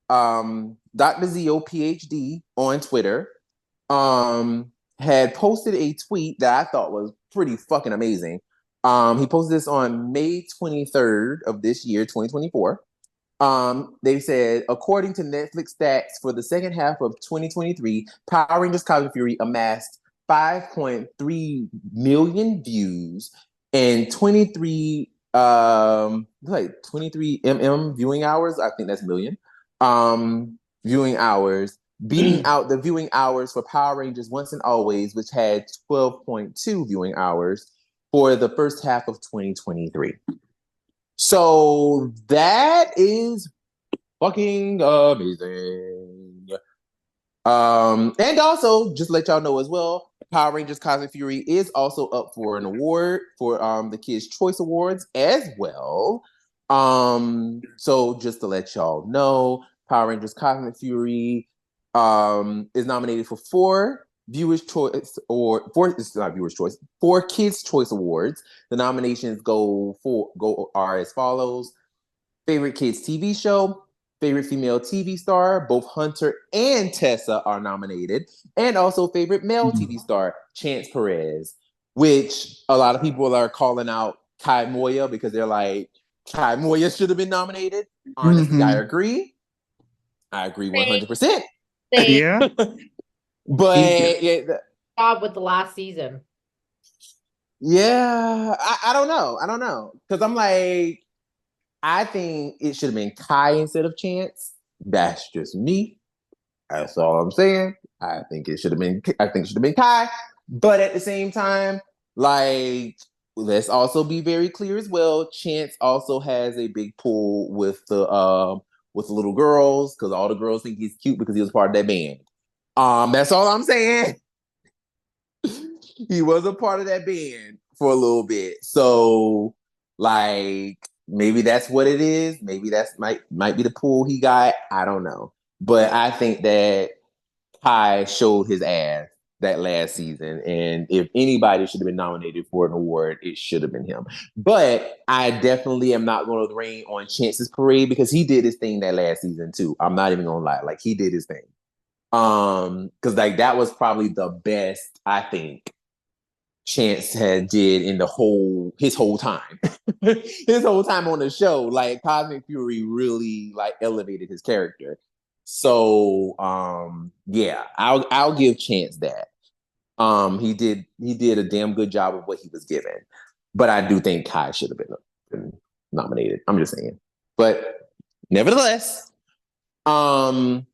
[SPEAKER 1] Dr. Zio PhD on Twitter had posted a tweet that I thought was pretty fucking amazing. He posted this on May 23rd of this year, 2024. They said, according to Netflix stats for the second half of 2023, Power Rangers Cosmic Fury amassed 5.3 million views and 23 viewing hours. I think that's million viewing hours, beating out the viewing hours for Power Rangers Once and Always, which had 12.2 viewing hours for the first half of 2023. So that is fucking amazing. And also, just let y'all know as well, Power Rangers Cosmic Fury is also up for an award for the Kids' Choice Awards as well. So just to let y'all know, Power Rangers Cosmic Fury is nominated for four viewers choice or four, it's not viewers choice, four kids choice awards. The nominations are as follows: favorite kids TV show, favorite female TV star, both Hunter and Tessa are nominated, and also favorite male TV star, Chance Perez, which a lot of people are calling out Kai Moya because they're like, Kai Moya should have been nominated. Honestly, I agree. I agree 100%.
[SPEAKER 3] Yeah.
[SPEAKER 1] But yeah,
[SPEAKER 2] job with the last season.
[SPEAKER 1] Yeah, I don't know. I don't know. Because I'm like, I think it should have been Kai instead of Chance. That's just me. That's all I'm saying. I think it should have been Kai. But at the same time, like, let's also be very clear as well. Chance also has a big pull with the little girls, because all the girls think he's cute because he was part of that band. That's all I'm saying. He was a part of that band for a little bit. So, like, maybe that's what it is. Maybe that's might be the pool he got. I don't know. But I think that Kai showed his ass that last season. And if anybody should have been nominated for an award, it should have been him. But I definitely am not going to rain on Chance's parade because he did his thing that last season too. I'm not even gonna lie. Like, he did his thing. Because like that was probably the best, I think, Chance had did in his whole time. His whole time on the show. Like, Cosmic Fury really like elevated his character. So yeah, I'll give Chance that. He did a damn good job of what he was given. But I do think Kai should have been nominated. I'm just saying. But nevertheless, now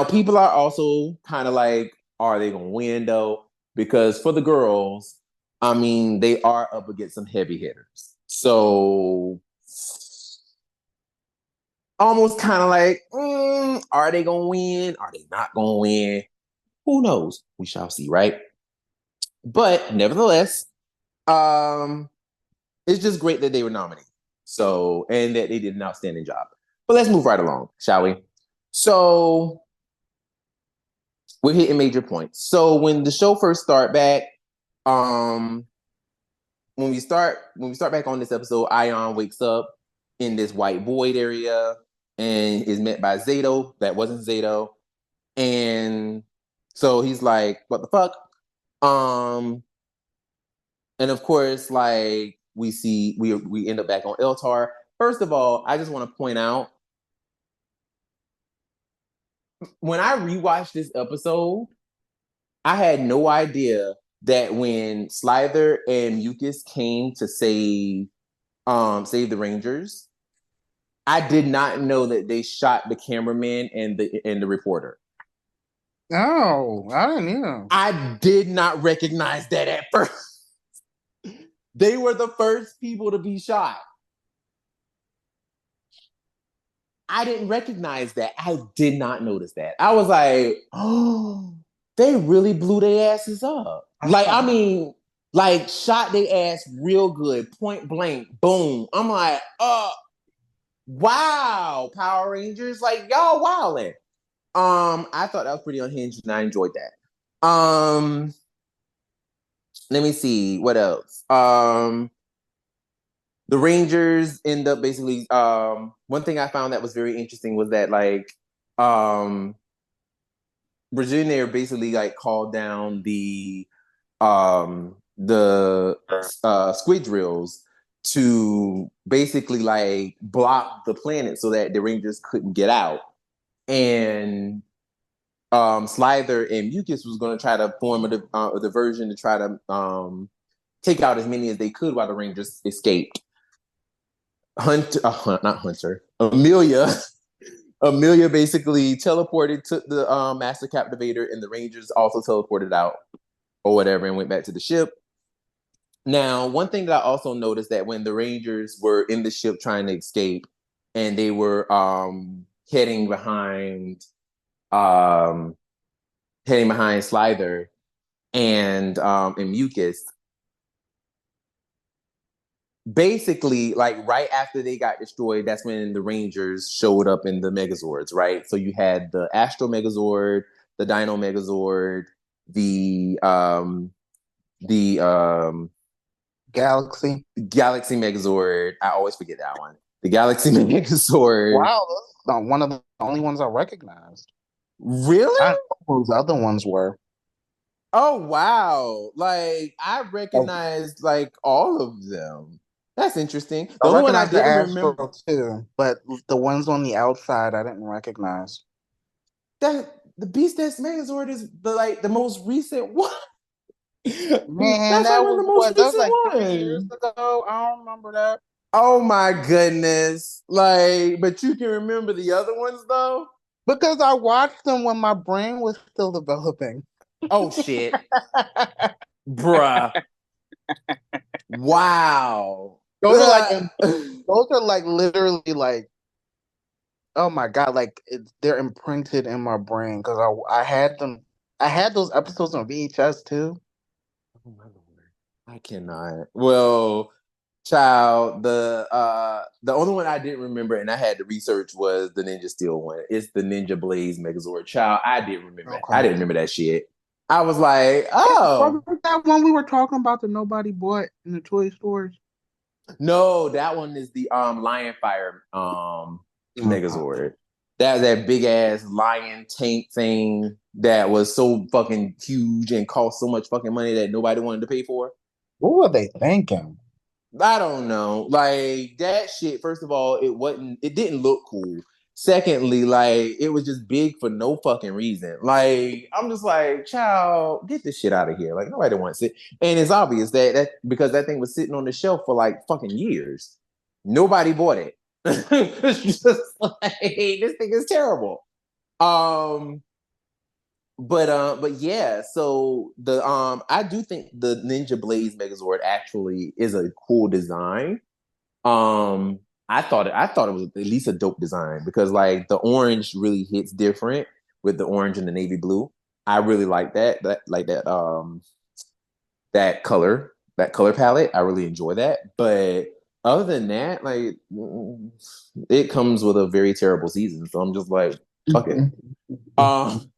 [SPEAKER 1] people are also kind of like, are they gonna win though? Because for the girls, I mean, they are up against some heavy hitters. So almost kind of like, are they gonna win? Are they not gonna win? Who knows? We shall see, right? But nevertheless, um, it's just great that they were nominated. So, and that they did an outstanding job. But let's move right along, shall we? So we're hitting major points. So when the show first start back, um, when we start back on this episode, Ion wakes up in this white void area and is met by Zato. That wasn't Zato. And so he's like, what the fuck? And of course, like we end up back on Eltar. First of all, I just want to point out, when I rewatched this episode, I had no idea that when Slither and Mucus came to save the Rangers, I did not know that they shot the cameraman and the reporter.
[SPEAKER 3] Oh, I didn't know.
[SPEAKER 1] I did not recognize that at first. They were the first people to be shot. I didn't recognize that. I did not notice that. I was like, oh, they really blew their asses up. Like, I mean, like, shot their ass real good, point blank, boom. I'm like, wow, Power Rangers, like, y'all wildin'. I thought that was pretty unhinged, and I enjoyed that. Let me see what else. The Rangers end up basically. One thing I found that was very interesting was that like, Virginia basically like called down the squid drills to basically like block the planet so that the Rangers couldn't get out. And Slither and Mucus was going to try to form a diversion to try to take out as many as they could while the Rangers escaped. Not Hunter, Amelia. Amelia basically teleported to the Master Captivator, and the Rangers also teleported out or whatever and went back to the ship. Now, one thing that I also noticed that when the Rangers were in the ship trying to escape, and they were heading behind Slither and Mucus, basically, like right after they got destroyed, that's when the Rangers showed up in the Megazords, right? So you had the Astro Megazord, the Dino Megazord, the Galaxy Megazord. I always forget that one. The Galaxy Megazord.
[SPEAKER 3] Wow, that's one of the only ones I recognized.
[SPEAKER 1] Really?
[SPEAKER 3] I don't know those other ones were.
[SPEAKER 1] Oh wow! Like I recognized like all of them. That's interesting. The
[SPEAKER 3] I
[SPEAKER 1] only one I
[SPEAKER 3] recognized the
[SPEAKER 1] didn't remember
[SPEAKER 3] Astro too, but the ones on the outside I didn't recognize.
[SPEAKER 1] that the Beast X Megazord is the most recent one.
[SPEAKER 3] Man,
[SPEAKER 1] That's like
[SPEAKER 3] that
[SPEAKER 1] one of
[SPEAKER 3] was
[SPEAKER 1] the most
[SPEAKER 3] what? That was
[SPEAKER 1] recent
[SPEAKER 3] like 3 years
[SPEAKER 1] ones.
[SPEAKER 3] ago. I don't remember that.
[SPEAKER 1] Oh my goodness! Like, but you can remember the other ones though.
[SPEAKER 3] Because I watched them when my brain was still developing.
[SPEAKER 1] Oh shit, bruh! Wow.
[SPEAKER 3] Those are like those are like literally like, oh my god, like they're imprinted in my brain because I had them. I had those episodes on VHS too.
[SPEAKER 1] Oh my lord. I cannot. Well, child, the only one I didn't remember and I had to research was the Ninja Steel one. It's the Ninja Blaze Megazord. Child, I didn't remember it. I
[SPEAKER 3] Okay.
[SPEAKER 1] didn't remember that shit. I was like, oh
[SPEAKER 3] Wasn't that one we were talking about that nobody bought in the toy stores?
[SPEAKER 1] no, that one is the Lion Fire
[SPEAKER 3] Okay.
[SPEAKER 1] Megazord. That big ass lion tank thing that was so fucking huge and cost so much fucking money that nobody wanted to pay for.
[SPEAKER 3] What were they thinking?
[SPEAKER 1] I don't know. Like that shit, first of all, it didn't look cool. Secondly, like it was just big for no fucking reason. Like I'm just like, child, get this shit out of here. Like nobody wants it. And it's obvious that because that thing was sitting on the shelf for like fucking years. Nobody bought it. It's just like this thing is terrible. Um but yeah, so the I do think the Ninja Blaze Megazord actually is a cool design. Um I thought it was at least a dope design because like the orange really hits different with the orange and the navy blue. I really like that color palette. I really enjoy that. But other than that, like it comes with a very terrible season. So I'm just like, fuck it. Um,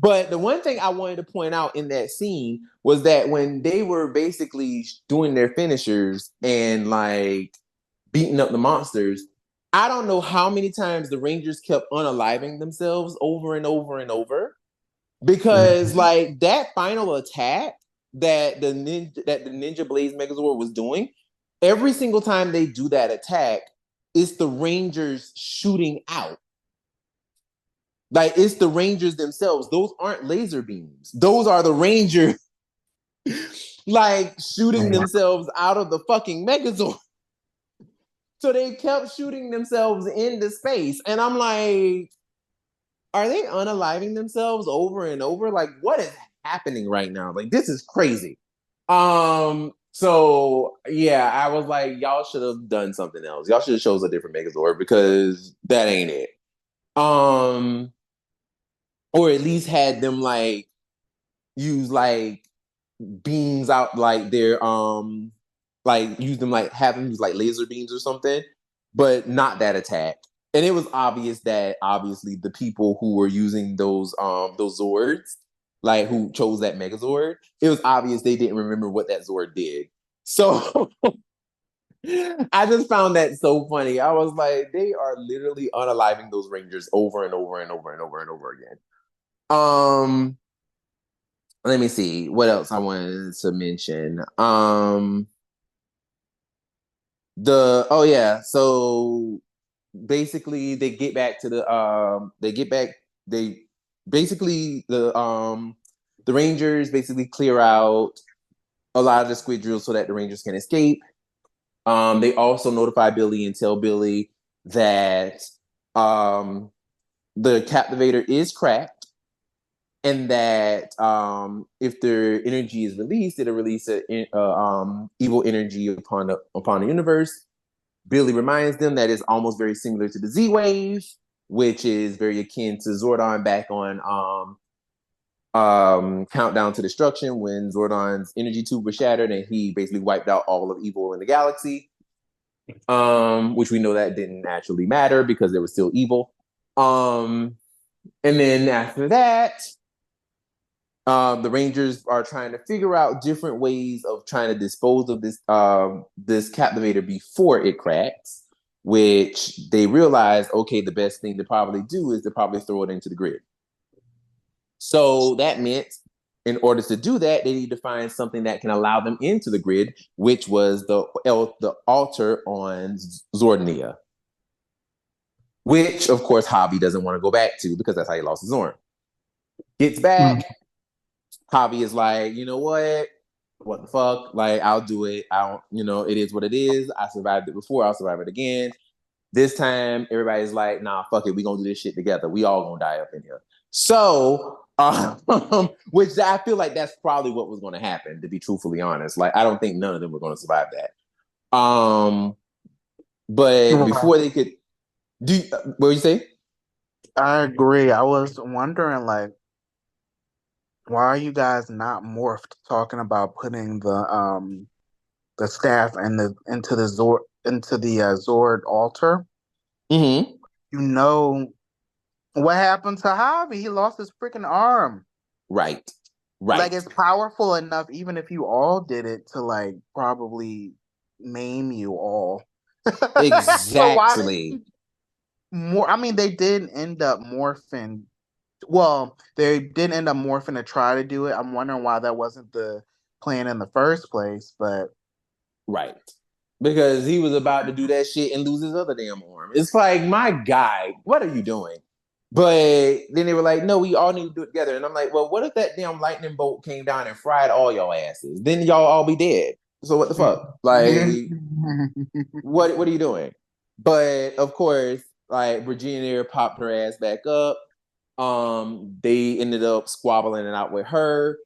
[SPEAKER 1] but the one thing I wanted to point out in that scene was that when they were basically doing their finishers and like beating up the monsters, I don't know how many times the Rangers kept unaliving themselves over and over and over because like that final attack that the Ninja Blaze Megazord was doing, every single time they do that attack, it's the Rangers shooting out. Like it's the Rangers themselves. Those aren't laser beams. Those are the Rangers like shooting themselves out of the fucking Megazord. So they kept shooting themselves into space. And I'm like, are they unaliving themselves over and over? Like, what is happening right now? Like, this is crazy. So yeah, I was like, y'all should have done something else. Y'all should have chose a different Megazord because that ain't it. Um, or at least had them like use like beams out like their like use them like have them use like laser beams or something, but not that attack. And it was obvious that obviously the people who were using those Zords, like who chose that Megazord, it was obvious they didn't remember what that Zord did. So I just found that so funny. I was like, they are literally unaliving those Rangers over and over and over and over and over again. Um, let me see what else I wanted to mention. The oh yeah, so basically they basically the Rangers basically clear out a lot of the squid drills so that the Rangers can escape. They also notify Billy and tell Billy that the captivator is cracked and that if their energy is released, it'll release evil energy upon the universe. Billy reminds them that it's almost very similar to the Z Wave, which is very akin to Zordon back on countdown to destruction when Zordon's energy tube was shattered and he basically wiped out all of evil in the galaxy. Which we know that didn't actually matter because they were still evil. And then after that, the Rangers are trying to figure out different ways of trying to dispose of this captivator before it cracks, which they realize, okay, the best thing to probably do is to probably throw it into the grid. So that meant in order to do that, they need to find something that can allow them into the grid, which was the altar on Zornia, which, of course, Javi doesn't want to go back to because that's how he lost his arm. Gets back. Javi is like, you know what? What the fuck? Like, I'll do it. I don't, it is what it is. I survived it before. I'll survive it again. This time, everybody's like, nah, fuck it. We gonna do this shit together. We all gonna die up in here. So, which I feel like that's probably what was gonna happen, to be truthfully honest. Like, I don't think none of them were gonna survive that. But before they could what would you say?
[SPEAKER 3] I agree. I was wondering, like, why are you guys not morphed talking about putting the staff and into the Zord altar?
[SPEAKER 1] Mm-hmm.
[SPEAKER 3] You know what happened to Javi? He lost his freaking arm.
[SPEAKER 1] Right.
[SPEAKER 3] Like, it's powerful enough, even if you all did it, to like probably maim you all.
[SPEAKER 1] Exactly.
[SPEAKER 3] I mean, they did end up morphing. Well, they did end up morphing to try to do it. I'm wondering why that wasn't the plan in the first place, but
[SPEAKER 1] right. Because he was about to do that shit and lose his other damn arm. It's like, my guy, what are you doing? But then they were like, no, we all need to do it together. And I'm like, well, what if that damn lightning bolt came down and fried all y'all asses? Then y'all all be dead. So what the fuck? Like, what are you doing? But of course, like, Virginia popped her ass back up. They ended up squabbling it out with her.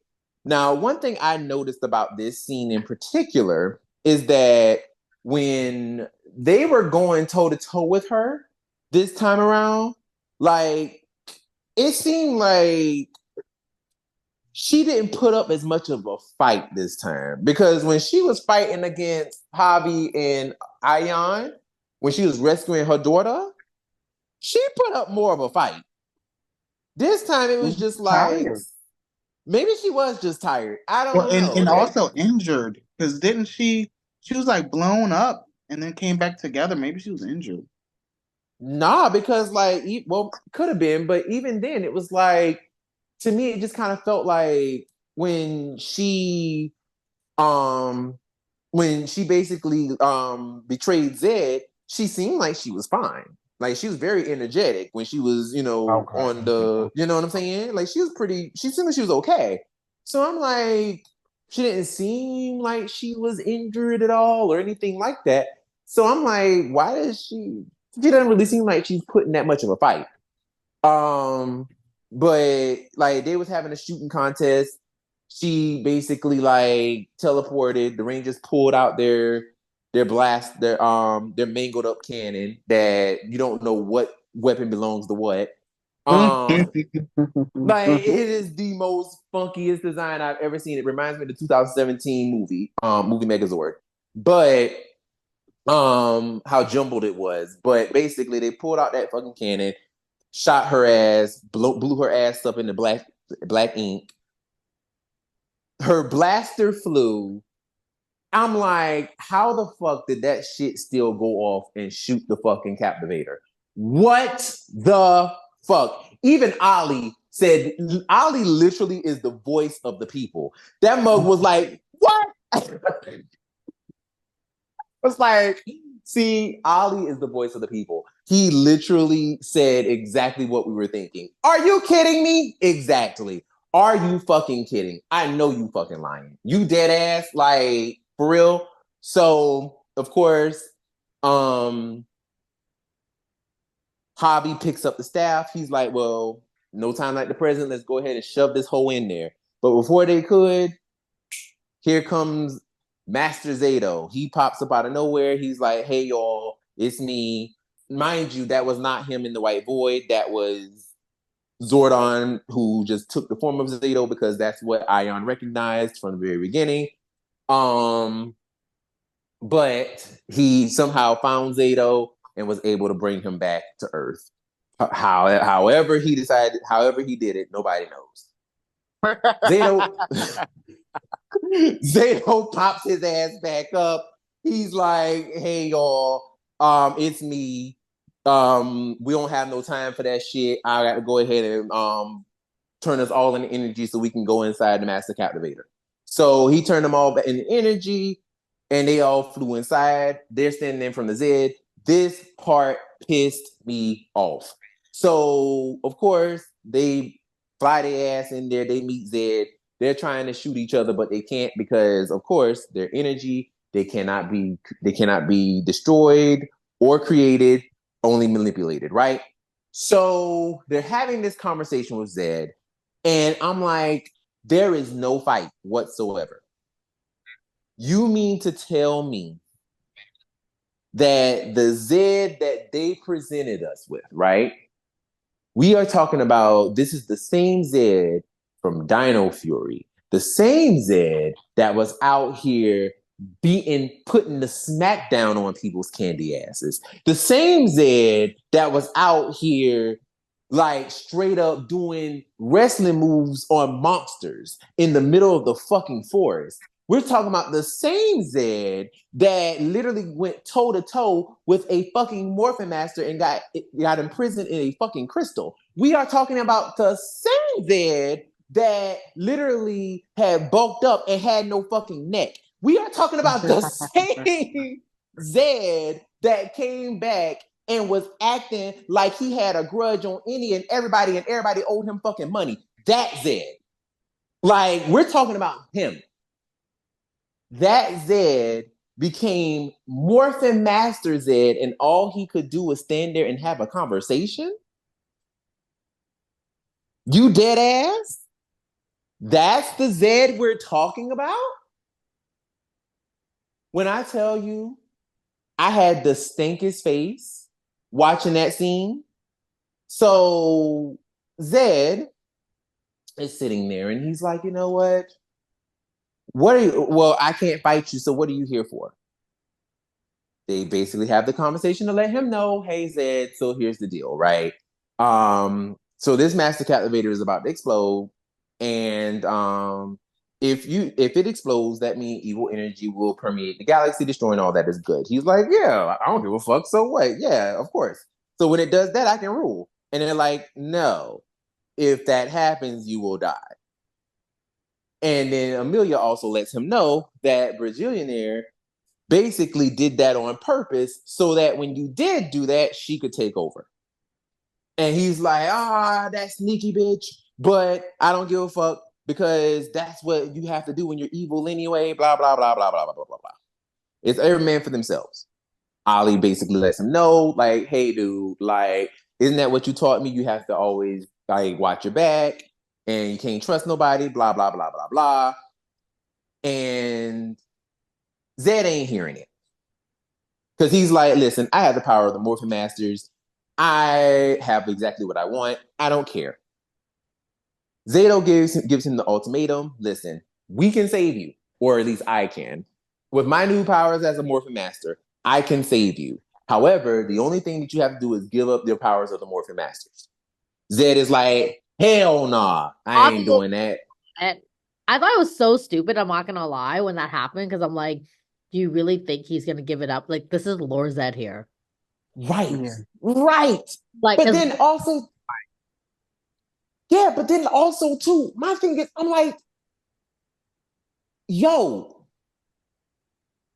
[SPEAKER 1] Now, one thing I noticed about this scene in particular is that when they were going toe to toe with her this time around, like, it seemed like she didn't put up as much of a fight this time, because when she was fighting against Javi and Ayan, when she was rescuing her daughter, she put up more of a fight. This time it was just like,
[SPEAKER 3] tired.
[SPEAKER 1] maybe she was just tired. I don't know.
[SPEAKER 3] And also injured, because didn't she was like blown up and then came back together. Maybe she was injured.
[SPEAKER 1] Nah, because like, well, could have been, but even then, it was like, to me, it just kind of felt like when she basically betrayed Zed, she seemed like she was fine. Like, she was very energetic when she was, on the, you know what I'm saying? Like, she seemed like she was okay. So I'm like, she didn't seem like she was injured at all or anything like that. So I'm like, why does she doesn't really seem like she's putting that much of a fight. But like, they was having a shooting contest. She basically like teleported. The Rangers pulled out their mangled up cannon that you don't know what weapon belongs to what. Like, it is the most funkiest design I've ever seen. It reminds me of the 2017 movie Megazord. But how jumbled it was. But basically they pulled out that fucking cannon, shot her ass, blew her ass up into black ink. Her blaster flew. I'm like, how the fuck did that shit still go off and shoot the fucking captivator? What the fuck? Even Ali said, Ali literally is the voice of the people. That mug was like, what? It's like, see, Ali is the voice of the people. He literally said exactly what we were thinking. Are you kidding me? Exactly. Are you fucking kidding? I know you fucking lying. You dead ass, like, for real. So, of course, Hobby picks up the staff. He's like, well, no time like the present. Let's go ahead and shove this hoe in there. But before they could, here comes Master Zato. He pops up out of nowhere. He's like, hey, y'all, it's me. Mind you, that was not him in the white void. That was Zordon, who just took the form of Zato because that's what Ion recognized from the very beginning. But he somehow found Zato and was able to bring him back to Earth. However he decided, however he did it, nobody knows. Zato Zato pops his ass back up. He's like, "Hey y'all, it's me. We don't have no time for that shit. I got to go ahead and turn us all into energy so we can go inside the Master Captivator." So he turned them all into energy, and they all flew inside. They're standing in from the Zed. This part pissed me off. So of course they fly their ass in there. They meet Zed. They're trying to shoot each other, but they can't because, of course, their energy they cannot be destroyed or created, only manipulated, right? So they're having this conversation with Zed, and I'm like, there is no fight whatsoever. You mean to tell me that the Zed that they presented us with, right? We are talking about this is the same Zed from Dino Fury, the same Zed that was out here putting the smackdown on people's candy asses, the same Zed that was out here like straight up doing wrestling moves on monsters in the middle of the fucking forest. We're talking about the same Zed that literally went toe to toe with a fucking Morphin Master and got imprisoned in a fucking crystal. We are talking about the same Zed that literally had bulked up and had no fucking neck. We are talking about the same Zed that came back and was acting like he had a grudge on any and everybody owed him fucking money. That Zed. Like, we're talking about him. That Zed became Morphin Master Zed, and all he could do was stand there and have a conversation? You dead ass? That's the Zed we're talking about? When I tell you, I had the stinkest face watching that scene. So Zed is sitting there and he's like, you know what? Well, I can't fight you, so what are you here for? They basically have the conversation to let him know, hey Zed, so here's the deal, right? So this Master Captivator is about to explode, and if it explodes, that means evil energy will permeate the galaxy, destroying all that is good. He's like, yeah, I don't give a fuck, so what? Yeah, of course. So when it does that, I can rule. And they're like, no, if that happens, you will die. And then Amelia also lets him know that Brazilianaire basically did that on purpose so that when you did do that, she could take over. And he's like, that sneaky bitch, but I don't give a fuck because that's what you have to do when you're evil anyway, blah, blah, blah, blah, blah, blah, blah, blah, blah. It's every man for themselves. Ollie basically lets him know, like, hey, dude, like, isn't that what you taught me? You have to always, like, watch your back and you can't trust nobody, blah, blah, blah, blah, blah. And Zed ain't hearing it. Because he's like, listen, I have the power of the Morphin Masters. I have exactly what I want. I don't care. Zato gives him the ultimatum. Listen, we can save you, or at least I can. With my new powers as a Morphin Master, I can save you. However, the only thing that you have to do is give up your powers of the Morphin Masters. Zed is like, hell nah, I ain't doing that.
[SPEAKER 2] I thought it was so stupid, I'm not gonna lie, when that happened, because I'm like, do you really think he's gonna give it up? Like, this is Lord Zed here.
[SPEAKER 1] Right. Yeah. Right.
[SPEAKER 2] Like,
[SPEAKER 1] but then also, yeah, but then also too, my thing is, I'm like, yo,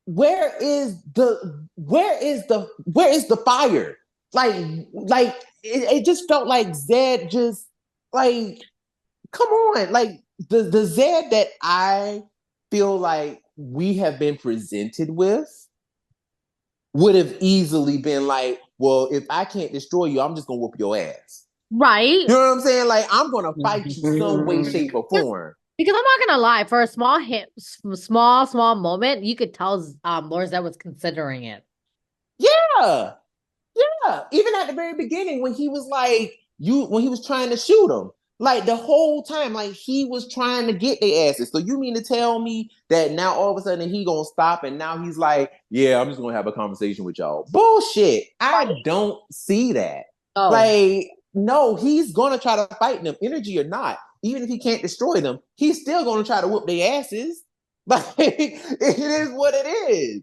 [SPEAKER 1] where is the fire? Like it just felt like Zed just like, come on, like the Zed that I feel like we have been presented with would have easily been like, well, if I can't destroy you, I'm just gonna whoop your ass.
[SPEAKER 2] Right.
[SPEAKER 1] You know what I'm saying? Like, I'm gonna fight you some way, shape, or form.
[SPEAKER 2] Because I'm not gonna lie, for a small moment, you could tell Lord Zed was considering it.
[SPEAKER 1] Yeah. Even at the very beginning when he was like, when he was trying to shoot him. Like the whole time, like he was trying to get their asses. So you mean to tell me that now all of a sudden he gonna stop and now he's like, yeah, I'm just gonna have a conversation with y'all. Bullshit. I don't see that.
[SPEAKER 2] Oh.
[SPEAKER 1] Like, no, he's gonna try to fight them, energy or not. Even if he can't destroy them, he's still gonna try to whoop their asses. Like, it is what it is.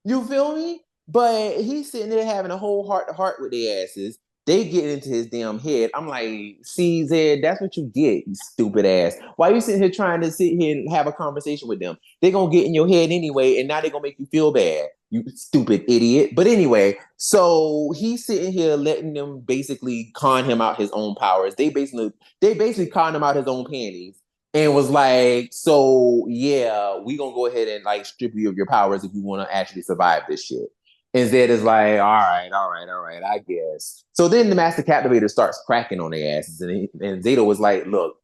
[SPEAKER 1] You feel me? But he's sitting there having a whole heart to heart with their asses. They get into his damn head. I'm like, see, Zed, that's what you get, you stupid ass. Why you sitting here trying to sit here and have a conversation with them? They're going to get in your head anyway, and now they're going to make you feel bad, you stupid idiot. But anyway, so he's sitting here letting them basically con him out his own powers. They basically con him out his own panties and was like, so yeah, we going to go ahead and like strip you of your powers if you want to actually survive this shit. And Zed is like, all right, I guess. So then the Master Captivator starts cracking on their asses. And Zeta was like, look,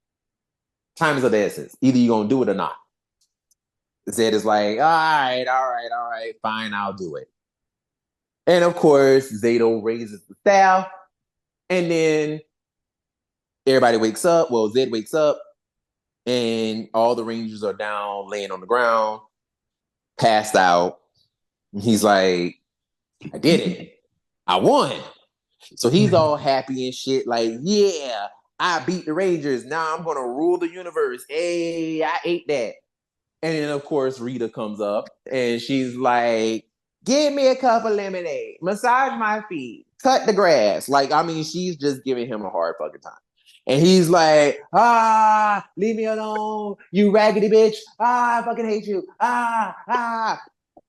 [SPEAKER 1] time is of the essence. Either you're going to do it or not. Zed is like, all right, fine, I'll do it. And of course, Zeta raises the staff. And then everybody wakes up. Well, Zed wakes up. And all the Rangers are down, laying on the ground, passed out. And he's like, I did it. I won. So he's all happy and shit. Like, yeah, I beat the Rangers. Now I'm going to rule the universe. Hey, I ate that. And then, of course, Rita comes up and she's like, give me a cup of lemonade. Massage my feet. Cut the grass. Like, I mean, she's just giving him a hard fucking time. And he's like, leave me alone. You raggedy bitch. I fucking hate you.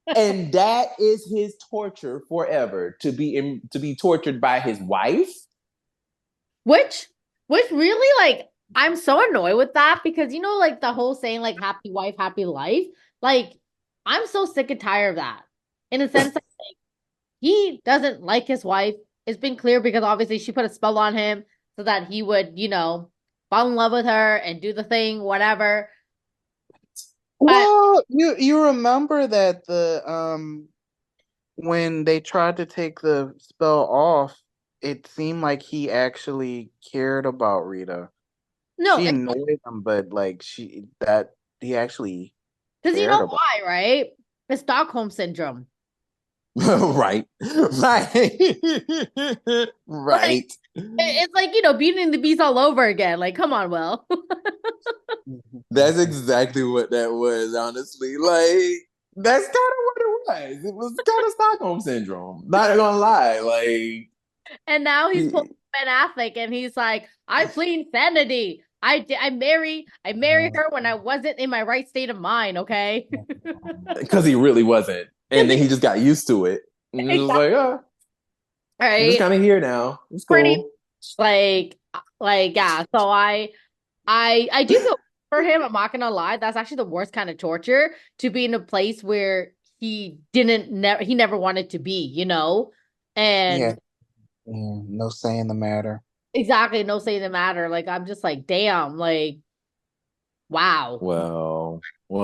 [SPEAKER 1] And that is his torture forever, to be tortured by his wife.
[SPEAKER 2] Which really, like, I'm so annoyed with that because, you know, like the whole saying, like, happy wife, happy life. Like, I'm so sick and tired of that. In a sense that, like, he doesn't like his wife. It's been clear because obviously she put a spell on him so that he would, you know, fall in love with her and do the thing, whatever.
[SPEAKER 3] Well, you remember that when they tried to take the spell off, it seemed like he actually cared about Rita.
[SPEAKER 2] No,
[SPEAKER 3] she annoyed him, but like he actually
[SPEAKER 2] because you
[SPEAKER 3] cared
[SPEAKER 2] know
[SPEAKER 3] about.
[SPEAKER 2] why, right? It's Stockholm syndrome.
[SPEAKER 1] Right. Right.
[SPEAKER 2] Like,
[SPEAKER 1] Right.
[SPEAKER 2] it's like, you know, beating the beast all over again. Like, come on, Will.
[SPEAKER 1] That's exactly what that was, honestly. Like, that's kind of what it was. It was kind of Stockholm syndrome. Not gonna lie. Like,
[SPEAKER 2] And now he's pulling Ben Affleck and he's like, I plead insanity. I marry her when I wasn't in my right state of mind, okay?
[SPEAKER 1] because he really wasn't. And then he just got used to it. And it was like, oh, I'm just
[SPEAKER 2] Right.
[SPEAKER 1] kind of here now. It's
[SPEAKER 2] Pretty
[SPEAKER 1] cool.
[SPEAKER 2] like yeah. So I do feel for him, I'm not gonna lie. That's actually the worst kind of torture, to be in a place where he never wanted to be, you know? And
[SPEAKER 3] No saying the matter.
[SPEAKER 2] exactly, no say the matter. Like, I'm just like, damn, like, wow.
[SPEAKER 1] Well,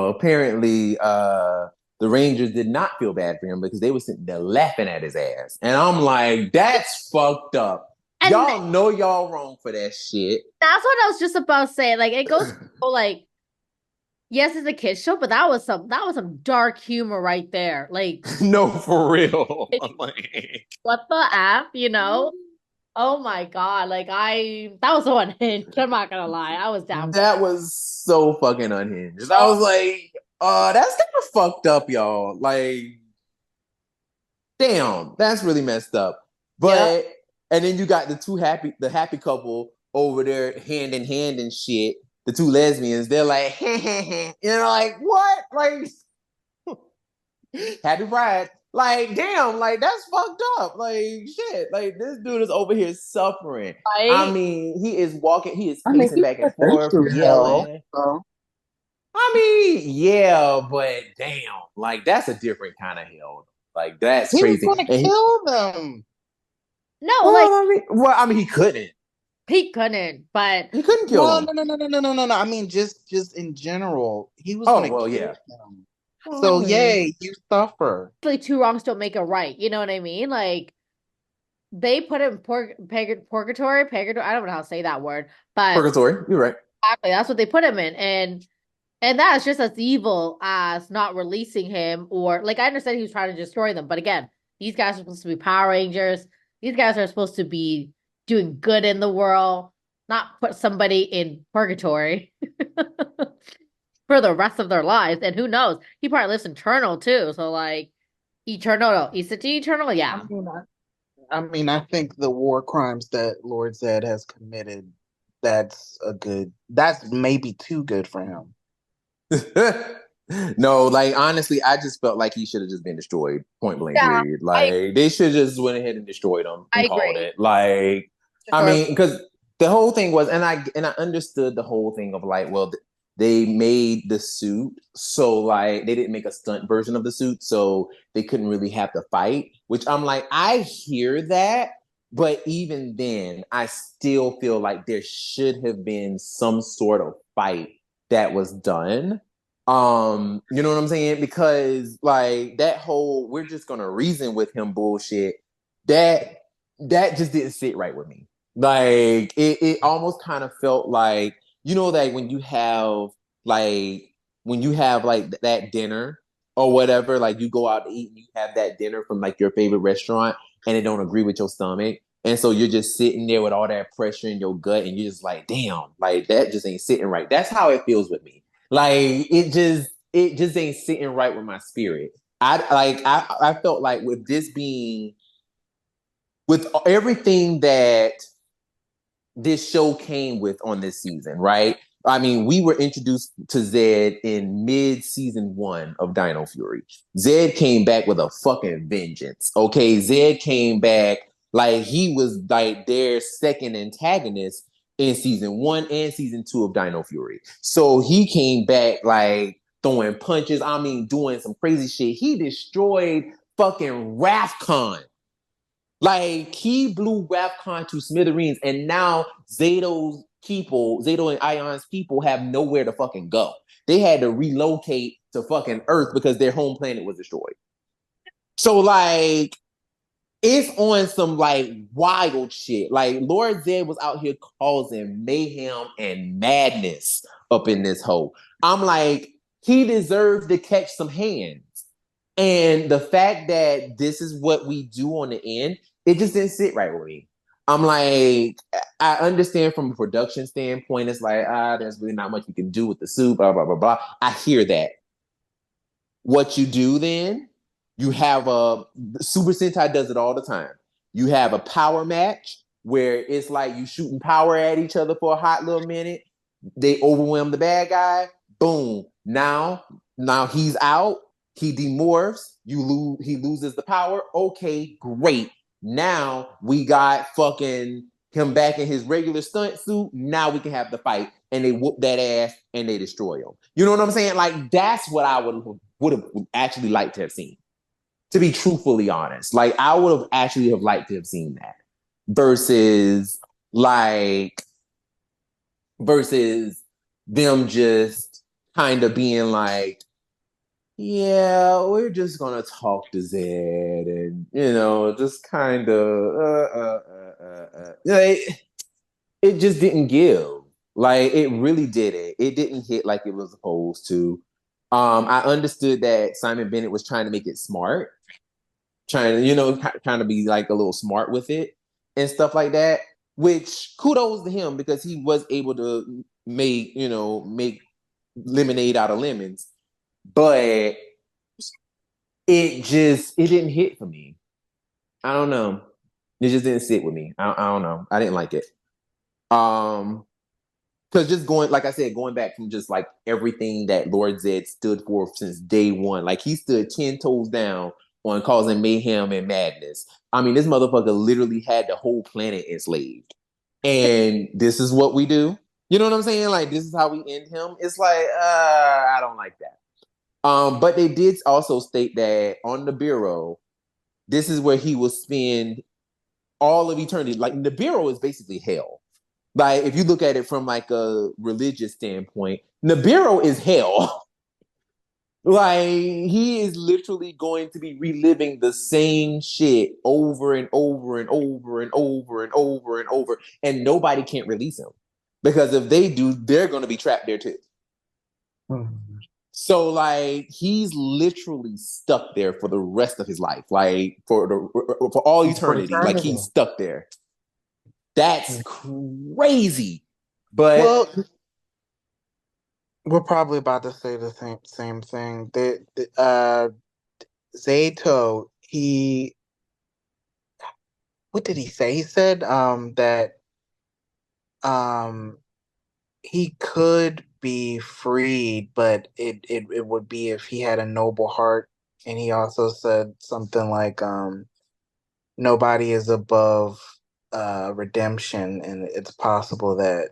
[SPEAKER 1] apparently, the Rangers did not feel bad for him because they were sitting there laughing at his ass. And I'm like, that's fucked up.
[SPEAKER 2] And
[SPEAKER 1] y'all know y'all wrong for that shit.
[SPEAKER 2] That's what I was just about to say. Like, it goes like, yes, it's a kid's show, but that was some dark humor right there. Like,
[SPEAKER 1] no, for real. I'm like,
[SPEAKER 2] what the F, you know? Oh my God. Like, that was so unhinged. I'm not gonna lie. I was down.
[SPEAKER 1] That was so fucking unhinged. I was like, that's kind of fucked up, y'all. Like, damn, that's really messed up. But and then you got the happy couple over there hand in hand and shit. The two lesbians, they're like, you know, like what? Like, happy pride. Like, damn, like that's fucked up. Like, shit. Like, this dude is over here suffering.
[SPEAKER 2] Right?
[SPEAKER 1] I mean, he is pacing back and forth, yelling.
[SPEAKER 3] So.
[SPEAKER 1] I mean, yeah, but damn, like that's a different kind of hell. Like that's crazy.
[SPEAKER 3] He was gonna kill them.
[SPEAKER 2] No,
[SPEAKER 1] I mean, he couldn't.
[SPEAKER 2] He couldn't, but
[SPEAKER 1] he couldn't kill them.
[SPEAKER 3] No. I mean, just in general, he was.
[SPEAKER 1] Kill them.
[SPEAKER 3] So yay, you suffer.
[SPEAKER 2] Like, two wrongs don't make a right. You know what I mean? Like, they put him purgatory. I don't know how to say that word, but
[SPEAKER 1] Purgatory. You're right.
[SPEAKER 2] exactly that's what they put him in, and that's just as evil as not releasing him, or like I understand he was trying to destroy them, but again, these guys are supposed to be Power Rangers. These guys are supposed to be doing good in the world, not put somebody in purgatory for the rest of their lives. And who knows? He probably lives eternal too. So like eternal, is it eternal? Yeah.
[SPEAKER 3] I think the war crimes that Lord Zed has committed, that's maybe too good for him.
[SPEAKER 1] No, like honestly, I just felt like he should have just been destroyed, point blank,
[SPEAKER 2] Yeah,
[SPEAKER 1] period. Like they should just went ahead and destroyed him
[SPEAKER 2] I
[SPEAKER 1] and called
[SPEAKER 2] agree.
[SPEAKER 1] it. Like, I
[SPEAKER 2] Sure.
[SPEAKER 1] mean, because the whole thing was, and I understood the whole thing of like, well, they made the suit, so like they didn't make a stunt version of the suit, so they couldn't really have to fight. Which I'm like, I hear that, but even then, I still feel like there should have been some sort of fight that was done. You know what I'm saying? Because like that whole we're just gonna reason with him bullshit, that that just didn't sit right with me. Like it almost kind of felt like, you know, that like when you have like that dinner or whatever, like you go out to eat and you have that dinner from like your favorite restaurant and it don't agree with your stomach. And so you're just sitting there with all that pressure in your gut and you're just like, damn, like that just ain't sitting right. That's how it feels with me. Like it just ain't sitting right with my spirit. I felt like with this being with everything that this show came with on this season, right? I mean, we were introduced to Zed in mid-season 1 of Dino Fury. Zed came back with a fucking vengeance. Okay, Zed came back like he was like their second antagonist in season 1 and season 2 of Dino Fury. So he came back like throwing punches. I mean, doing some crazy shit. He destroyed fucking Rafcon. Like he blew Rapcon to smithereens, and now Zato and Ion's people have nowhere to fucking go. They had to relocate to fucking Earth because their home planet was destroyed. So like it's on some like wild shit. Like Lord Zed was out here causing mayhem and madness up in this hole. I'm like, he deserved to catch some hands. And the fact that this is what we do on the end, it just didn't sit right with me. I'm like, I understand from a production standpoint, it's like, there's really not much we can do with the suit, blah, blah, blah, blah. I hear that. What you do then, you have a Super Sentai does it all the time. You have a power match where it's like you shooting power at each other for a hot little minute. They overwhelm the bad guy. Boom. Now he's out. He demorphs. He loses the power. Okay, great. Now we got fucking him back in his regular stunt suit. Now we can have the fight, and they whoop that ass and they destroy him. You know what I'm saying? Like that's what I would have actually liked to have seen. To be truthfully honest, like I would have actually have liked to have seen that versus like versus them just kind of being like, yeah, we're just gonna talk to Zed, and just kind of, it just didn't give. Like it really didn't. It didn't hit like it was supposed to. I understood that Simon Bennett was trying to make it smart, trying to, kind of be like a little smart with it and stuff like that. Which kudos to him because he was able to make lemonade out of lemons, but it didn't hit for me. I don't know. It just didn't sit with me. I don't know. I didn't like it. Because just going, like I said, going back from just like everything that Lord Zed stood for since day one, like he stood 10 toes down on causing mayhem and madness. I mean, this motherfucker literally had the whole planet enslaved. And this is what we do. You know what I'm saying? Like, this is how we end him. It's like, I don't like that. But they did also state that on the Bureau, this is where he will spend all of eternity. Like, the Bureau is basically hell. Like, if you look at it from like a religious standpoint, Nibiru is hell. Like, he is literally going to be reliving the same shit over and over and over and over and over and over, and nobody can't release him. Because if they do, they're going to be trapped there too.
[SPEAKER 3] Mhm.
[SPEAKER 1] So, like, he's literally stuck there for the rest of his life, like for all
[SPEAKER 3] For
[SPEAKER 1] eternity. Like,
[SPEAKER 3] eternity.
[SPEAKER 1] he's stuck there. That's crazy. But
[SPEAKER 3] Well, we're probably about to say the same thing. Zato, what did he say? He said that um he could be freed, but it would be if he had a noble heart. And he also said something like nobody is above redemption, and it's possible that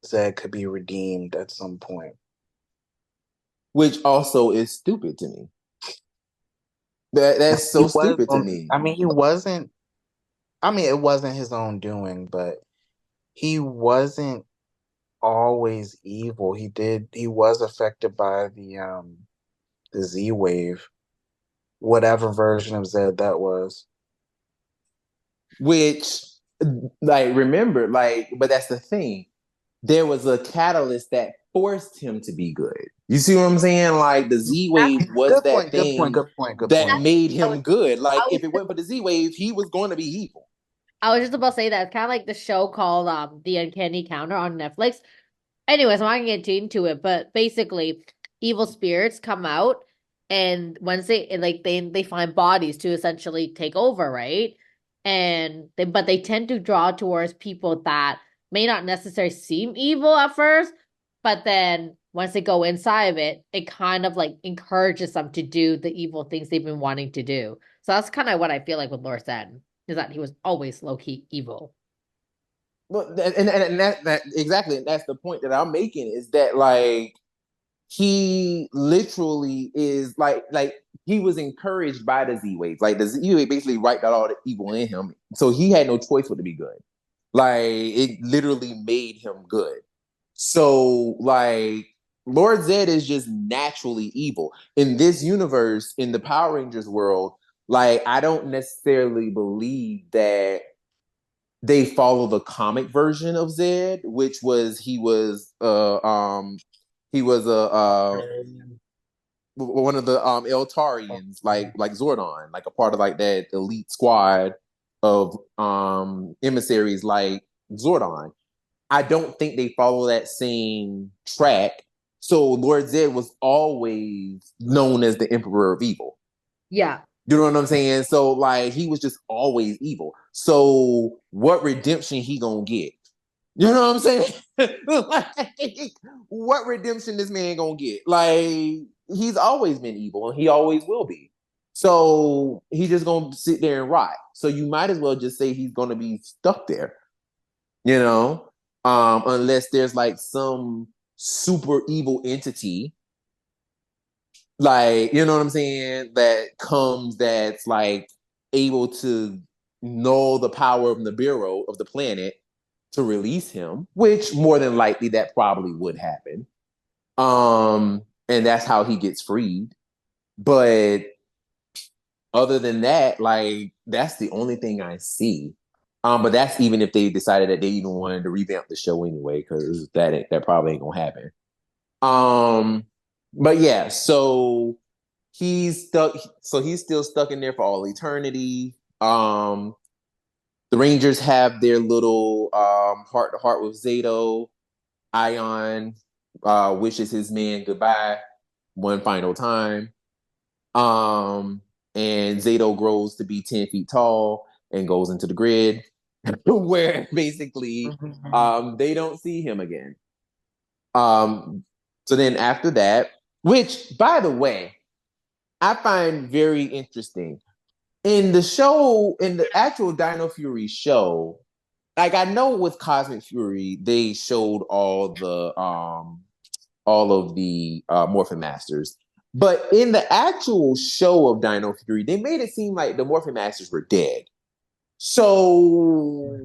[SPEAKER 3] Zed could be redeemed at some point.
[SPEAKER 1] which also is stupid to me. That's
[SPEAKER 3] He
[SPEAKER 1] so
[SPEAKER 3] was
[SPEAKER 1] stupid to me.
[SPEAKER 3] I mean, he wasn't I mean, it wasn't his own doing, but he wasn't always evil. He was affected by the Z wave, whatever version of Zed that was.
[SPEAKER 1] Which, like, remember, like, but that's the thing. There was a catalyst that forced him to be good. You see what I'm saying? Like, the Z Wave was
[SPEAKER 3] Good
[SPEAKER 1] that
[SPEAKER 3] point, good point,
[SPEAKER 1] thing
[SPEAKER 3] good point, good
[SPEAKER 1] that
[SPEAKER 3] point.
[SPEAKER 1] made
[SPEAKER 2] I was,
[SPEAKER 1] him good. Like,
[SPEAKER 2] I was
[SPEAKER 1] if it went for the Z Wave, he was going to be evil.
[SPEAKER 2] I was just about to say that it's kind of like the show called The Uncanny Counter on Netflix. Anyways, I'm not gonna get into it, but basically, evil spirits come out, and once they find bodies to essentially take over, right? But they tend to draw towards people that may not necessarily seem evil at first, but then once they go inside of it, it kind of like encourages them to do the evil things they've been wanting to do. So that's kind of what I feel like with Lord Sen, is that he was always low key evil.
[SPEAKER 1] Well, and that exactly, and that's the point that I'm making is that, like, he literally is like he was encouraged by the Z Wave. Like, the Z Wave basically wiped out all the evil in him, so he had no choice but to be good. Like, it literally made him good. So, like, Lord Zed is just naturally evil. In this universe, in the Power Rangers world, like, I don't necessarily believe that they follow the comic version of Zed, which was he was a one of the Eltarians, like Zordon, like a part of like that elite squad of emissaries like Zordon. I don't think they follow that same track. So Lord Zed was always known as the Emperor of Evil.
[SPEAKER 2] Yeah.
[SPEAKER 1] You know what I'm saying? So, like, he was just always evil. So what redemption he gonna get? You know what I'm saying? Like, what redemption this man gonna get? Like, he's always been evil and he always will be. So he just gonna sit there and rot. So you might as well just say he's gonna be stuck there, you know? Unless there's like some super evil entity, like, you know what I'm saying, that comes that's like able to know the power of the Bureau of the planet to release him, which more than likely that probably would happen. And that's how he gets freed. But other than that, like, that's the only thing I see. But that's even if they decided that they even wanted to revamp the show anyway, because that probably ain't gonna happen. Um, but yeah, so he's stuck. So he's still stuck in there for all eternity. The Rangers have their little heart to heart with Zato. Ion wishes his man goodbye one final time. Um, and Zato grows to be 10 feet tall and goes into the grid, where basically they don't see him again. Um, so then after that, which, by the way, I find very interesting. In the show, in the actual Dino Fury show, like, I know with Cosmic Fury, they showed all of the Morphin Masters. But in the actual show of Dino Fury, they made it seem like the Morphin Masters were dead. So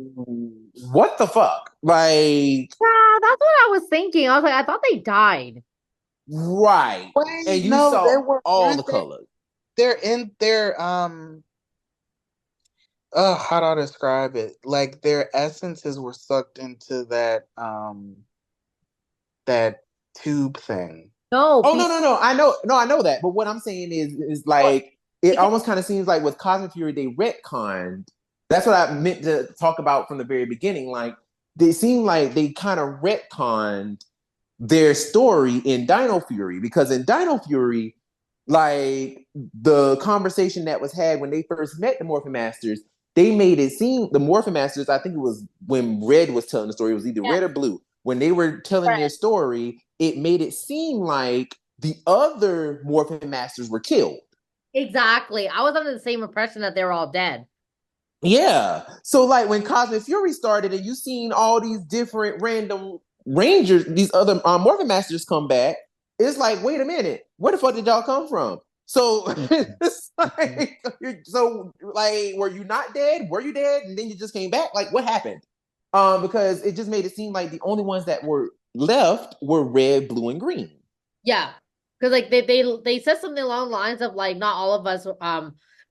[SPEAKER 1] what the fuck? Like,
[SPEAKER 2] Yeah, that's what I was thinking. I was like, I thought they died.
[SPEAKER 1] Right.
[SPEAKER 3] Wait,
[SPEAKER 1] And you
[SPEAKER 3] no,
[SPEAKER 1] saw all the colors.
[SPEAKER 3] they're in their how do I describe it? Like their essences were sucked into that tube thing.
[SPEAKER 2] No,
[SPEAKER 1] Oh no. I know that. But what I'm saying is like it
[SPEAKER 2] because
[SPEAKER 1] almost kind of seems like with Cosmic Fury they retconned. That's what I meant to talk about from the very beginning. Like they seem like they kind of retconned their story in Dino Fury, because in Dino Fury, like the conversation that was had when they first met the Morphin Masters, they made it seem the Morphin Masters, I think it was when Red was telling the story, it was either
[SPEAKER 2] yeah,
[SPEAKER 1] Red or Blue. When they were telling their
[SPEAKER 2] right.
[SPEAKER 1] story, it made it seem like the other Morphin Masters were killed.
[SPEAKER 2] Exactly. I was under the same impression that they were all dead.
[SPEAKER 1] Yeah. So like when Cosmic Fury started and you seen all these different random Rangers, these other Morphin Masters come back, it's like, wait a minute, where the fuck did y'all come from? So it's like, so like, were you not dead? Were you dead? And then you just came back? Like, what happened? Because it just made it seem like the only ones that were left were red, blue, and green.
[SPEAKER 2] Yeah. Because like they said something along the lines of like not all of us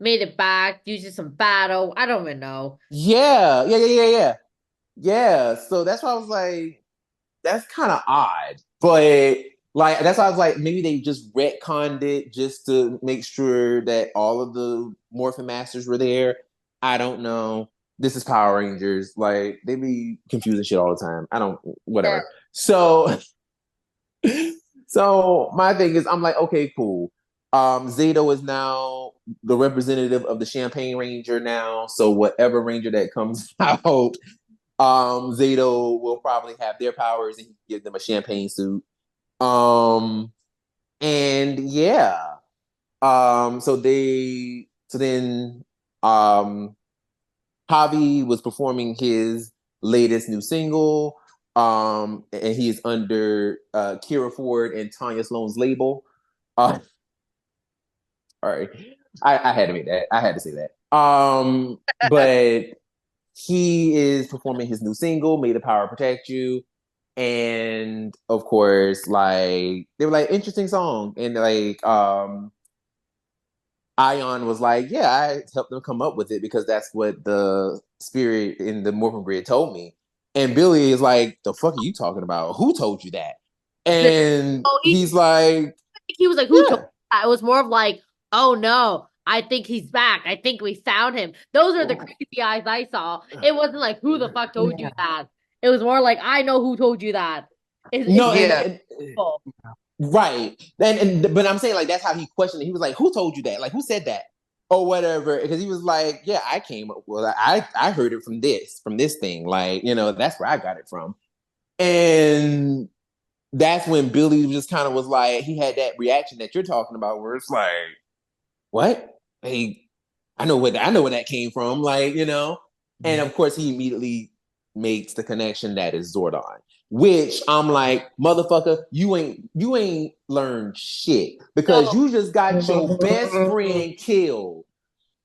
[SPEAKER 2] made it back due to some battle. I don't even know.
[SPEAKER 1] Yeah. So that's why I was like, that's kind of odd. But like that's why I was like, maybe they just retconned it just to make sure that all of the Morphin Masters were there. I don't know. This is Power Rangers. Like they be confusing shit all the time. I don't
[SPEAKER 2] Yeah.
[SPEAKER 1] whatever. So so my thing is I'm like, okay, cool. Zato is now the representative of the Champagne Ranger now. So whatever Ranger that comes out, Zato will probably have their powers and give them a champagne suit. Um, and yeah. So then Javi was performing his latest new single. And he is under Kira Ford and Tanya Sloan's label. All right. I had to make that. I had to say that. But he is performing his new single, May the Power Protect You. And of course, like they were like interesting song. And like Ion was like, yeah, I helped them come up with it because that's what the spirit in the Morphin Grid told me. And Billy is like, the fuck are you talking about? Who told you that? And
[SPEAKER 2] Oh,
[SPEAKER 1] he's like,
[SPEAKER 2] he was like, who told
[SPEAKER 1] yeah.
[SPEAKER 2] that? It was more of like, oh no, I think he's back. I think we found him. Those are the crazy eyes I saw. It wasn't like, who the fuck told you that? It was more like, I know who told you that.
[SPEAKER 1] No,
[SPEAKER 3] Yeah,
[SPEAKER 1] right. And but I'm saying like that's how he questioned it. He was like, "Who told you that? Like, who said that, or whatever?" Because he was like, "Yeah, I came up. Well, I heard it from this thing. Like, that's where I got it from." And that's when Billy just kind of was like, he had that reaction that you're talking about, where it's like, "What? Hey, I know where that came from." Like, and of course he immediately makes the connection that is Zordon. Which I'm like, motherfucker, you ain't learned shit because
[SPEAKER 2] No.
[SPEAKER 1] you just got your best friend killed,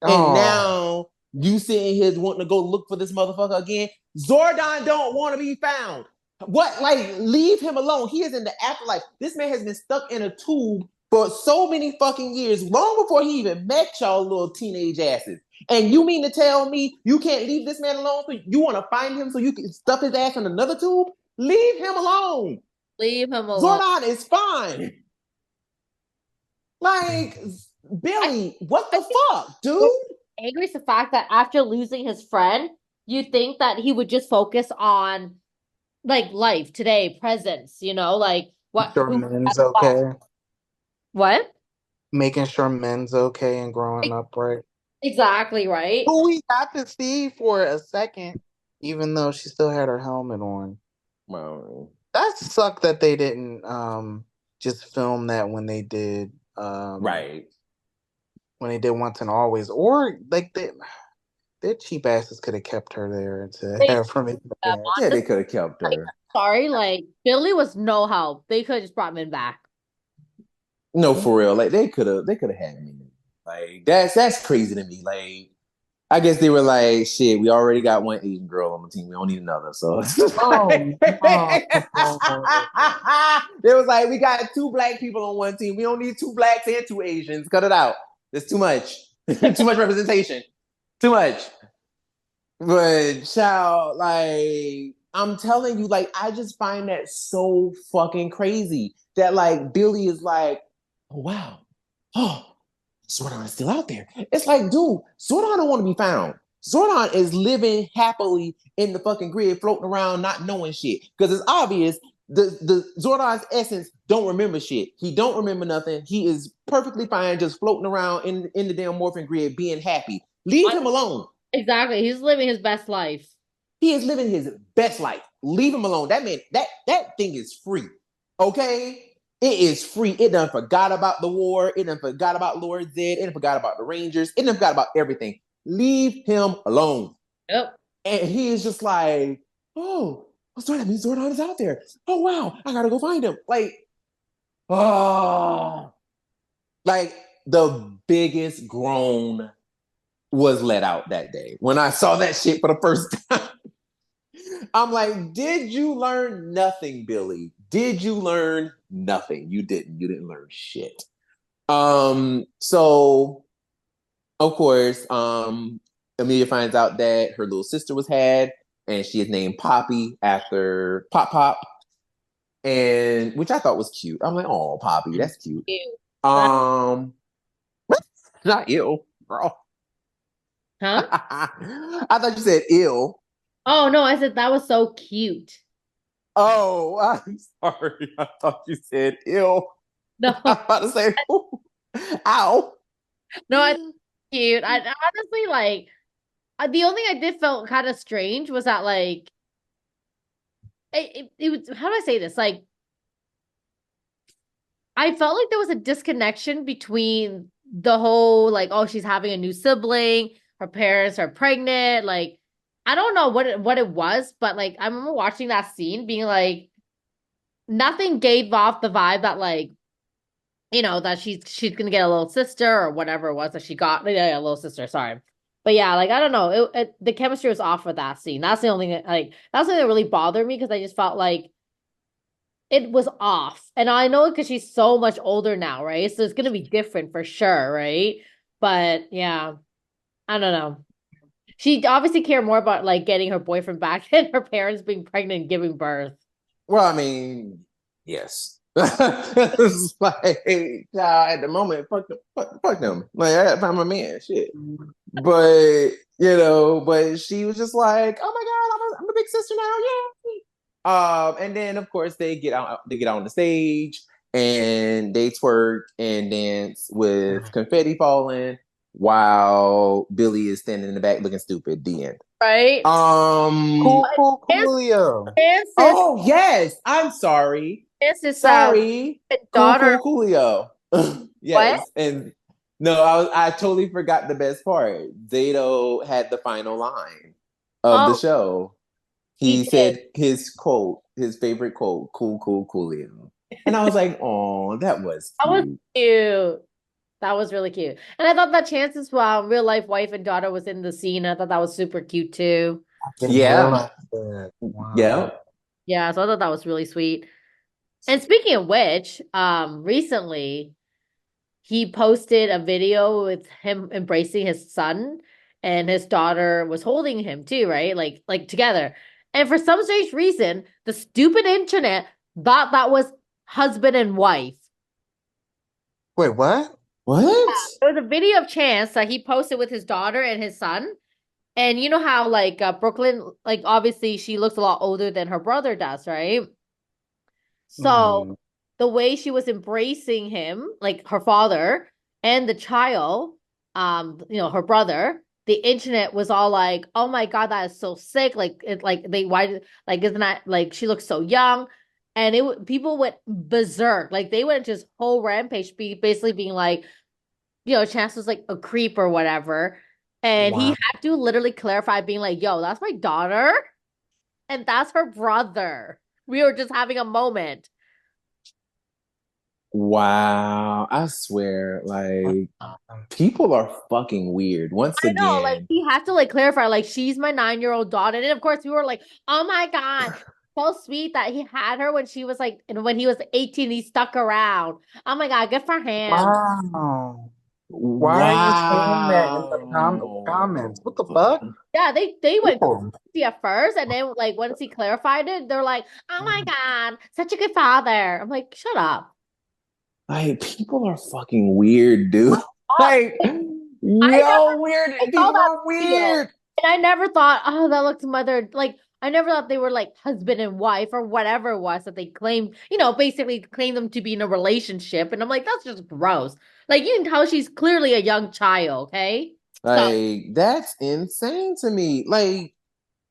[SPEAKER 1] and
[SPEAKER 3] oh,
[SPEAKER 1] now you sitting here wanting to go look for this motherfucker again. Zordon don't want to be found. What? Like, leave him alone. He is in the afterlife. This man has been stuck in a tube for so many fucking years, long before he even met y'all little teenage asses. And you mean to tell me you can't leave this man alone? So you want to find him so you can stuff his ass in another tube? Leave him alone.
[SPEAKER 2] Leave him alone.
[SPEAKER 1] Zordon is fine. Like, Billy, what the fuck, dude?
[SPEAKER 2] Angry is the fact that after losing his friend, you think that he would just focus on like life today, presence, like
[SPEAKER 3] sure men's okay.
[SPEAKER 2] what?
[SPEAKER 3] Making sure men's okay and growing up right.
[SPEAKER 2] Exactly, right?
[SPEAKER 3] Who we got to see for a second, even though she still had her helmet on.
[SPEAKER 1] Well,
[SPEAKER 3] That sucked that they didn't just film that
[SPEAKER 1] right.
[SPEAKER 3] when they did Once and Always, or like their cheap asses could have kept her there to
[SPEAKER 2] They
[SPEAKER 3] have her make the
[SPEAKER 1] Yeah,
[SPEAKER 2] honestly,
[SPEAKER 1] they could have kept
[SPEAKER 2] like,
[SPEAKER 1] her.
[SPEAKER 2] sorry, like Billy was no help. They could have just brought him back.
[SPEAKER 1] No, for real. Like they could have had me. Like that's crazy to me. Like I guess they were like, shit, we already got one Asian girl on the team. We don't need another. So
[SPEAKER 3] Oh no.
[SPEAKER 1] they was like, we got 2 black people on one team. We don't need 2 blacks and 2 Asians. Cut it out. There's too much. Too much representation. Too much. But child, like, I'm telling you, like, I just find that so fucking crazy that like Billy is like, oh wow, oh, Zordon is still out there. It's like, dude, Zordon don't want to be found. Zordon is living happily in the fucking grid, floating around, not knowing shit. Because it's obvious the Zordon's essence don't remember shit. He don't remember nothing. He is perfectly fine, just floating around in the damn morphin grid, being happy. Leave him alone.
[SPEAKER 2] Exactly. He's living his best life.
[SPEAKER 1] He is living his best life. Leave him alone. That man, that thing is free. Okay? It is free. It done forgot about the war. It done forgot about Lord Zed. It done forgot about the Rangers. It done forgot about everything. Leave him alone.
[SPEAKER 2] Yep.
[SPEAKER 1] And he is just like, oh, so that means Zordon is out there. Oh, wow. I gotta go find him. Like, oh. Like, the biggest groan was let out that day. When I saw that shit for the first time, I'm like, did you learn nothing, Billy? Did you learn nothing? You didn't. You didn't learn shit. So of course, Amelia finds out that her little sister was had, and she is named Poppy after Pop Pop, and which I thought was cute. I'm like, oh, Poppy, that's cute.
[SPEAKER 2] Ew.
[SPEAKER 1] Um, not ill, girl.
[SPEAKER 2] Huh?
[SPEAKER 1] I thought you said ill.
[SPEAKER 2] Oh no, I said that was so cute.
[SPEAKER 1] Oh, I'm sorry. I thought you said ill.
[SPEAKER 2] No,
[SPEAKER 1] I'm about to say, ooh, ow.
[SPEAKER 2] no, I cute. I honestly like the only thing I did felt kind of strange was that like it was how do I say this? Like I felt like there was a disconnection between the whole like, oh, she's having a new sibling, her parents are pregnant, like I don't know what it was, but like I remember watching that scene being like nothing gave off the vibe that like that she's gonna get a little sister or whatever it was that she got. Yeah, a little sister, sorry. But yeah, like I don't know, the chemistry was off for that scene. That's the only thing that's the thing that really bothered me because I just felt like it was off. And I know because she's so much older now, right? So it's gonna be different for sure, right? But yeah, I don't know. She obviously cared more about like getting her boyfriend back than her parents being pregnant and giving birth.
[SPEAKER 1] Well, I mean, yes. It's like, at the moment, fuck them. Like, I gotta find my man, shit. But but she was just like, oh my god, I'm a big sister now, yeah. And then of course they get out on the stage and they twerk and dance with confetti falling while Billy is standing in the back looking stupid. The end.
[SPEAKER 2] Right?
[SPEAKER 3] Coolio.
[SPEAKER 1] Oh yes, I'm sorry.
[SPEAKER 2] Francis,
[SPEAKER 1] Sorry,
[SPEAKER 2] daughter.
[SPEAKER 1] Coolio.
[SPEAKER 2] What?
[SPEAKER 1] Yes, and no, I totally forgot the best part. Zato had the final line of the
[SPEAKER 2] Oh,
[SPEAKER 1] show.
[SPEAKER 2] he
[SPEAKER 1] He
[SPEAKER 2] did.
[SPEAKER 1] said his favorite quote, Coolio. And I was like, oh, that was
[SPEAKER 2] That was
[SPEAKER 1] cute.
[SPEAKER 2] cute. That was really cute. And I thought that Chance's real life wife and daughter was in the scene. I thought that was super cute too.
[SPEAKER 3] I didn't
[SPEAKER 1] Yeah.
[SPEAKER 3] realize that.
[SPEAKER 1] Yeah.
[SPEAKER 3] Wow.
[SPEAKER 2] Yeah, so I thought that was really sweet. And speaking of which, recently he posted a video with him embracing his son and his daughter was holding him too, right? Like together. And for some strange reason, the stupid internet thought that was husband and wife.
[SPEAKER 3] Wait, what?
[SPEAKER 1] What?
[SPEAKER 2] There was a video of Chance that he posted with his daughter and his son. And you know how like Brooklyn, like obviously she looks a lot older than her brother does, right? So the way she was embracing him, like her father and the child, her brother, the internet was all like, "Oh my God, that is so sick!" Like it, like they why like isn't that like she looks so young, and people went berserk, like they went just whole rampage, basically being like, Chance was like a creep or whatever, and he
[SPEAKER 3] Wow.
[SPEAKER 2] had to literally clarify, being like, "Yo, that's my daughter, and that's her brother. We were just having a moment."
[SPEAKER 1] Wow. I swear, like, people are fucking weird. Once
[SPEAKER 2] I know, like
[SPEAKER 1] again.
[SPEAKER 2] he had to like clarify, like she's my 9-year-old daughter. And of course we were like, oh my God, so sweet that he had her when she was like, and when he was 18, he stuck around. Oh my God, good for him.
[SPEAKER 3] Wow. Why are you saying that in the comments? What the
[SPEAKER 1] Wow.
[SPEAKER 3] fuck?
[SPEAKER 2] Yeah, they went
[SPEAKER 3] People.
[SPEAKER 2] crazy at first, and then like once he clarified it, they're like, "Oh my God, such a good father." I'm like, "Shut up."
[SPEAKER 1] Like, people are fucking weird, dude.
[SPEAKER 2] Oh,
[SPEAKER 1] Like,
[SPEAKER 2] I never,
[SPEAKER 1] yo, weird.
[SPEAKER 2] I saw
[SPEAKER 1] People
[SPEAKER 2] that
[SPEAKER 1] are
[SPEAKER 2] video,
[SPEAKER 1] weird.
[SPEAKER 2] and I never thought, "Oh, that looks mother." Like, I never thought they were like husband and wife or whatever it was that they claimed. Basically claimed them to be in a relationship, and I'm like, that's just gross. Like, you can tell she's clearly a young child. Okay, so
[SPEAKER 1] Like, that's insane to me. Like,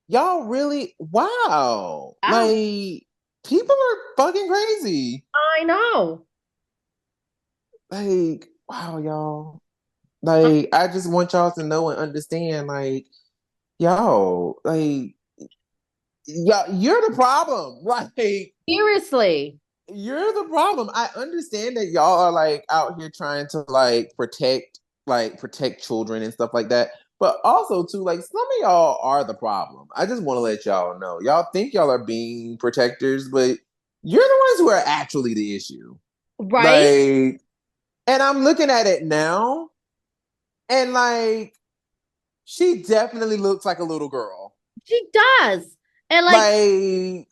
[SPEAKER 1] y'all really, wow.
[SPEAKER 2] yeah,
[SPEAKER 1] Like, people are fucking crazy.
[SPEAKER 2] I know.
[SPEAKER 1] Like, wow, y'all. Like, I just want y'all to know and understand, like, yo, like, y'all, you're the problem. Like,
[SPEAKER 2] Seriously.
[SPEAKER 1] you're the problem. I understand that y'all are like out here trying to protect children and stuff like that. But also too, like some of y'all are the problem. I just want to let y'all know. Y'all think y'all are being protectors, but you're the ones who are actually the issue.
[SPEAKER 2] Right?
[SPEAKER 1] Like, and I'm looking at it now, and like she definitely looks like a little girl.
[SPEAKER 2] She does. And
[SPEAKER 1] Like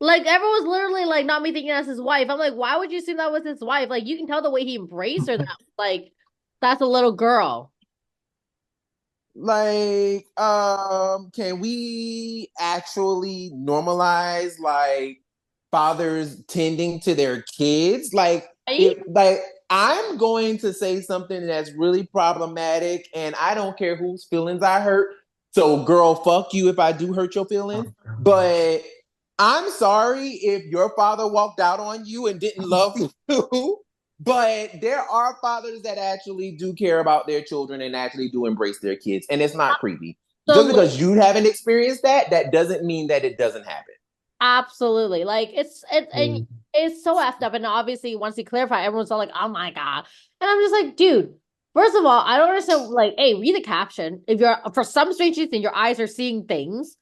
[SPEAKER 2] like everyone's literally like not me thinking that's his wife. I'm like, why would you assume that was his wife? Like you can tell the way he embraced her that like that's a little girl.
[SPEAKER 1] can we actually normalize like fathers tending to their kids? Like
[SPEAKER 2] Right?
[SPEAKER 1] if like I'm going to say something that's really problematic and I don't care whose feelings I hurt. So girl, fuck you if I do hurt your feelings. But I'm sorry if your father walked out on you and didn't love you. But there are fathers that actually do care about their children and actually do embrace their kids, and it's not creepy. Just
[SPEAKER 2] So
[SPEAKER 1] because you haven't experienced that, that doesn't mean that it doesn't happen.
[SPEAKER 2] absolutely. Like and
[SPEAKER 3] Mm.
[SPEAKER 2] it's so effed up. And obviously once he clarified, everyone's all like, oh my God. And I'm just like, dude, first of all, I don't understand like, hey, read the caption. If you're for some strange reason your eyes are seeing things.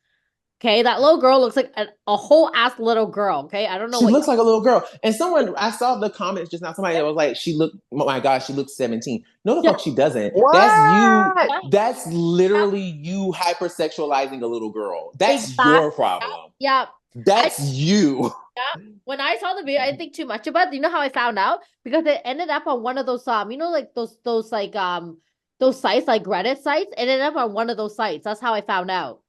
[SPEAKER 2] Okay, that little girl looks like a whole ass little girl. Okay, I don't know
[SPEAKER 1] She
[SPEAKER 2] what.
[SPEAKER 1] looks like a little girl. And someone, I saw the comments just now, somebody that was like, she looked, oh my God, she looks 17. No, the
[SPEAKER 2] Yeah,
[SPEAKER 1] fuck she doesn't. That's you.
[SPEAKER 3] What?
[SPEAKER 1] That's literally you hypersexualizing a little girl. That's
[SPEAKER 2] exactly.
[SPEAKER 1] your problem.
[SPEAKER 2] Yeah. I
[SPEAKER 1] That's you.
[SPEAKER 2] yeah. When I saw the video, I didn't think too much about it. You know how I found out? Because it ended up on one of those like those like those sites like Reddit sites. It ended up on one of those sites. That's how I found out.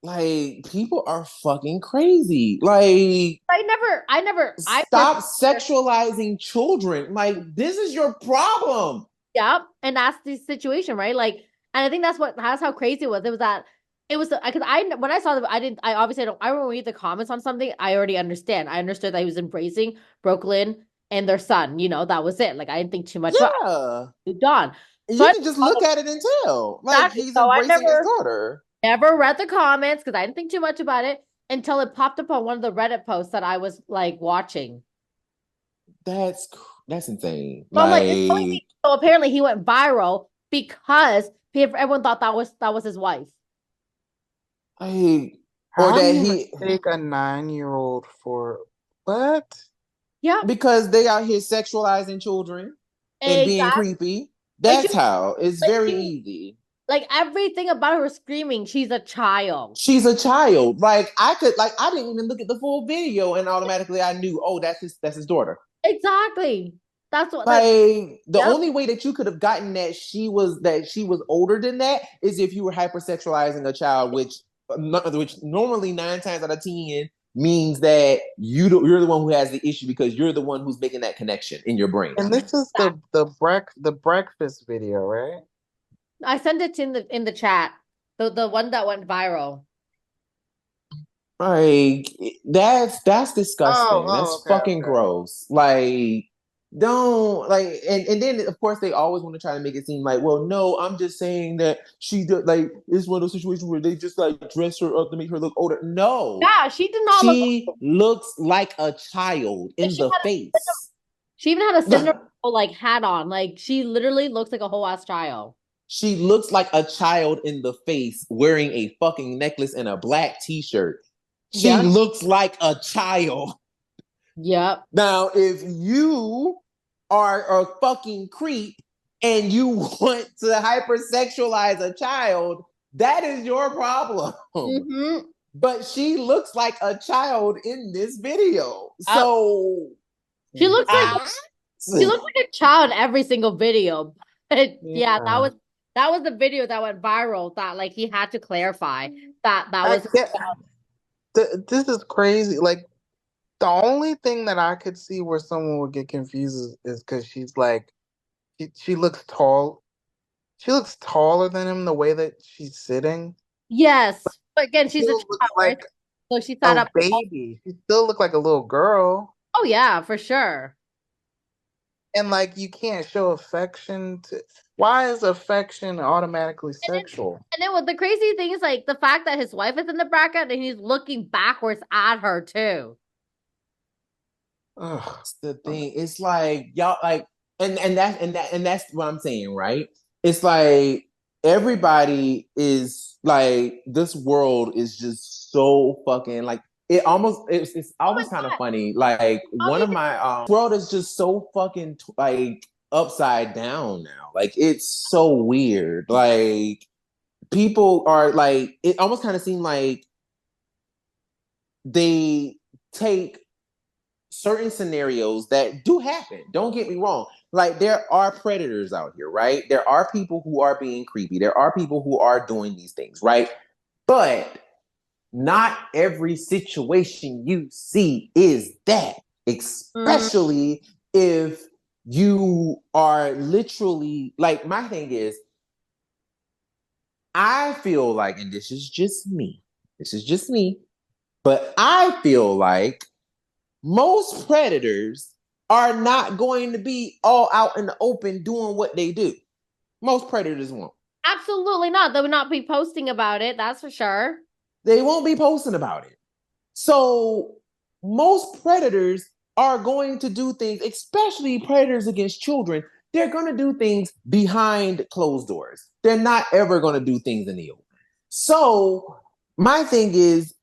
[SPEAKER 1] Like, people are fucking crazy. Like,
[SPEAKER 2] I
[SPEAKER 1] stop sexualizing children. Like, this is your problem.
[SPEAKER 2] yeah, and that's the situation, right? Like, and I think that's how crazy it was. It was that it was because I when I saw the I obviously don't I don't read the comments on something. I already understand. I understood that he was embracing Brooklyn and their son. That was it. Like I didn't think too much about
[SPEAKER 1] Yeah.
[SPEAKER 2] Dawn. So
[SPEAKER 1] You can just look at it and tell. Like, he's
[SPEAKER 2] so I
[SPEAKER 1] embracing his daughter.
[SPEAKER 2] never read the comments because I didn't think too much about it until it popped up on one of the Reddit posts that I was like watching.
[SPEAKER 1] That's that's insane.
[SPEAKER 2] So I'm like, it's funny.
[SPEAKER 1] Like,
[SPEAKER 2] So apparently he went viral because everyone thought that was his wife.
[SPEAKER 1] I or
[SPEAKER 3] How do
[SPEAKER 1] that
[SPEAKER 3] you
[SPEAKER 1] he
[SPEAKER 3] mistake a 9-year-old for what?
[SPEAKER 2] Yeah,
[SPEAKER 1] because they out here sexualizing children and being
[SPEAKER 2] exactly.
[SPEAKER 1] creepy.
[SPEAKER 2] Like she,
[SPEAKER 1] That's how. It's
[SPEAKER 2] like
[SPEAKER 1] very
[SPEAKER 2] she,
[SPEAKER 1] easy.
[SPEAKER 2] like everything about her was screaming. She's a child.
[SPEAKER 1] She's a child. Like I didn't even look at the full video and automatically I knew, oh, that's his daughter.
[SPEAKER 2] Exactly. That's what.
[SPEAKER 1] Like the
[SPEAKER 2] Yep.
[SPEAKER 1] only way that you could have gotten that she was older than that is if you were hypersexualizing a child, which normally 9 times out of 10 means that you're the one who has the issue because you're the one who's making that connection in your brain.
[SPEAKER 3] And this is the breakfast video, right?
[SPEAKER 2] I sent it in the chat. The one that went viral.
[SPEAKER 1] Like that's disgusting. That's
[SPEAKER 3] Okay,
[SPEAKER 1] fucking
[SPEAKER 3] okay.
[SPEAKER 1] gross. Like don't like and then of course they always want to try to make it seem like, well, no, I'm just saying that she did like it's one of those situations where they just like dress her up to make her look older. No,
[SPEAKER 2] Yeah, she did not look.
[SPEAKER 1] she looks like a child in
[SPEAKER 2] She
[SPEAKER 1] the
[SPEAKER 2] had
[SPEAKER 1] face.
[SPEAKER 2] She even had a Cinderella like hat on. Like she literally looks like a whole ass child.
[SPEAKER 1] She looks like a child in the face wearing a fucking necklace and a black t-shirt. She looks like a child.
[SPEAKER 2] Yep.
[SPEAKER 1] Now, if you are a fucking creep and you want to hypersexualize a child, that is your problem.
[SPEAKER 2] Mm-hmm.
[SPEAKER 1] But she looks like a child in this video. So
[SPEAKER 2] she looks like a child in every single video. Yeah, that was the video that went viral that like he had to clarify that was
[SPEAKER 3] this is crazy. Like the only thing that I could see where someone would get confused is because she's like she looks tall. She looks taller than him the way that she's sitting.
[SPEAKER 2] Yes. But again, she's a child,
[SPEAKER 3] like
[SPEAKER 2] right? So she sat up
[SPEAKER 3] baby. She still looked like a little girl.
[SPEAKER 2] Oh yeah, for sure.
[SPEAKER 3] And like you can't show affection to why is affection automatically sexual?
[SPEAKER 2] And then what the crazy thing is like the fact that his wife is in the bracket and he's looking backwards at her too.
[SPEAKER 1] That's the thing. It's like y'all like and that's what I'm saying, right? It's like everybody is like this world is just so fucking like it's almost kind of funny. Like one of my world is just so fucking like upside down now. Like it's so weird. Like people are like it almost kind of seemed like they take certain scenarios that do happen. Don't get me wrong. Like there are predators out here, right? There are people who are being creepy. There are people who are doing these things, right? But not every situation you see is that, especially if you are literally like my thing is I feel like, and this is just me, but I feel like most predators are not going to be all out in the open doing what they do. Most predators won't.
[SPEAKER 2] Absolutely not. They would not be posting about it. That's for sure.
[SPEAKER 1] They won't be posting about it. So most predators are going to do things, especially predators against children. They're going to do things behind closed doors. They're not ever going to do things in the open. So my thing is,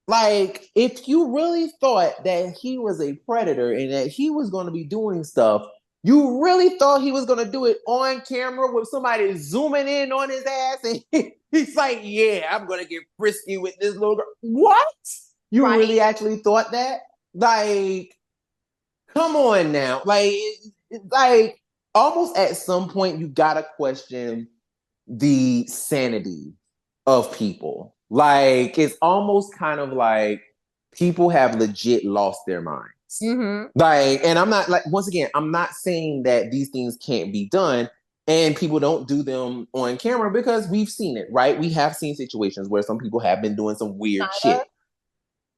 [SPEAKER 1] like, if you really thought that he was a predator and that he was going to be doing stuff, you really thought he was going to do it on camera with somebody zooming in on his ass and he's like, yeah, I'm going to get frisky with this little girl. What? You really actually thought that? Like, come on now. Like almost at some point you got to question the sanity of people. Like, it's almost kind of like people have legit lost their minds.
[SPEAKER 2] Mm-hmm.
[SPEAKER 1] Like, and I'm not like, once again, I'm not saying that these things can't be done and people don't do them on camera because we've seen it, right? We have seen situations where some people have been doing some weird shit.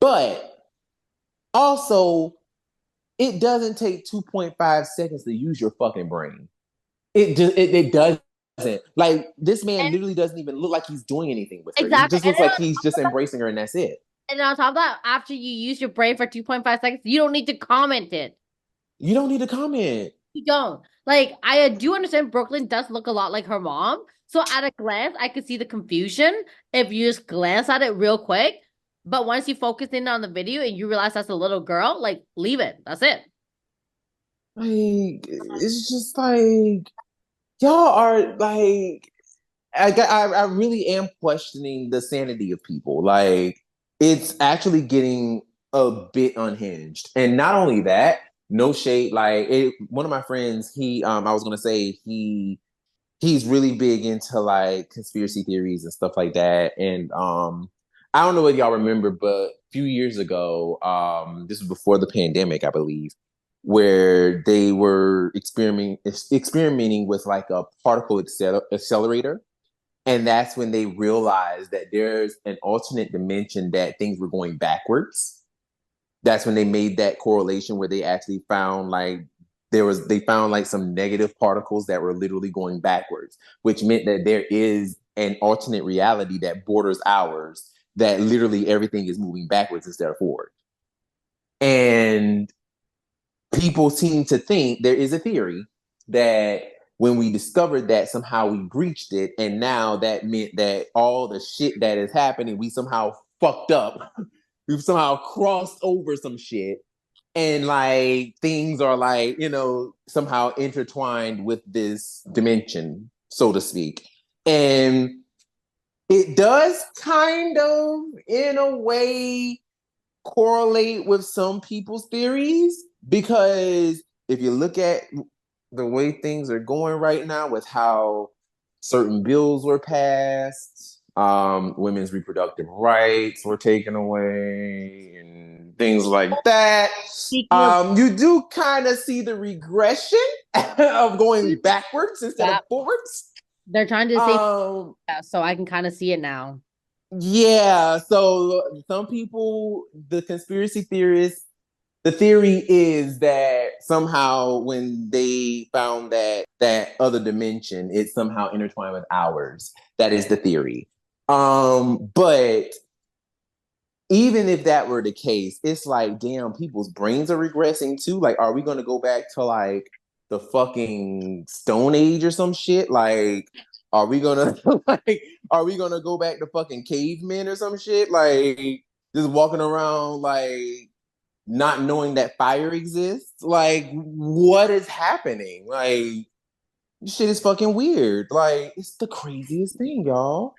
[SPEAKER 1] But also, it doesn't take 2.5 seconds to use your fucking brain. It does. Like this man literally doesn't even look like he's doing anything with her. Exactly. It just looks like he's just embracing her and that's it.
[SPEAKER 2] And on top of that, after you use your brain for 2.5 seconds, you don't need to comment it.
[SPEAKER 1] You don't need to comment.
[SPEAKER 2] You don't. Like, I do understand Brooklyn does look a lot like her mom. So at a glance, I could see the confusion if you just glance at it real quick. But once you focus in on the video and you realize that's a little girl, like, leave it. That's it.
[SPEAKER 1] Like, it's just like y'all are like, I really am questioning the sanity of people. Like, it's actually getting a bit unhinged. And not only that, no shade. Like, one of my friends, I was gonna say he's really big into like conspiracy theories and stuff like that. And I don't know if y'all remember, but a few years ago, this was before the pandemic, I believe, where they were experimenting with like a particle accelerator. And that's when they realized that there's an alternate dimension that things were going backwards. That's when they made that correlation where they actually found like they found like some negative particles that were literally going backwards, which meant that there is an alternate reality that borders ours, that literally everything is moving backwards instead of forward. And people seem to think there is a theory that when we discovered that somehow we breached it, and now that meant that all the shit that is happening, we somehow fucked up. We've somehow crossed over some shit. And like things are like, somehow intertwined with this dimension, so to speak. And it does kind of, in a way, correlate with some people's theories, because if you look at the way things are going right now with how certain bills were passed, women's reproductive rights were taken away, and things like that, you do kind of see the regression of going backwards instead of forwards.
[SPEAKER 2] They're trying to say, so I can kind of see it now.
[SPEAKER 1] Yeah, so some people, the conspiracy theorists, the theory is that somehow when they found that other dimension, it's somehow intertwined with ours. That is the theory. But even if that were the case, it's like, damn, people's brains are regressing too. Like, are we going to go back to like the fucking Stone Age or some shit? Like, are we gonna go back to fucking cavemen or some shit? Like, just walking around like not knowing that fire exists? Like, what is happening? Like, shit is fucking weird. Like, it's the craziest thing, y'all.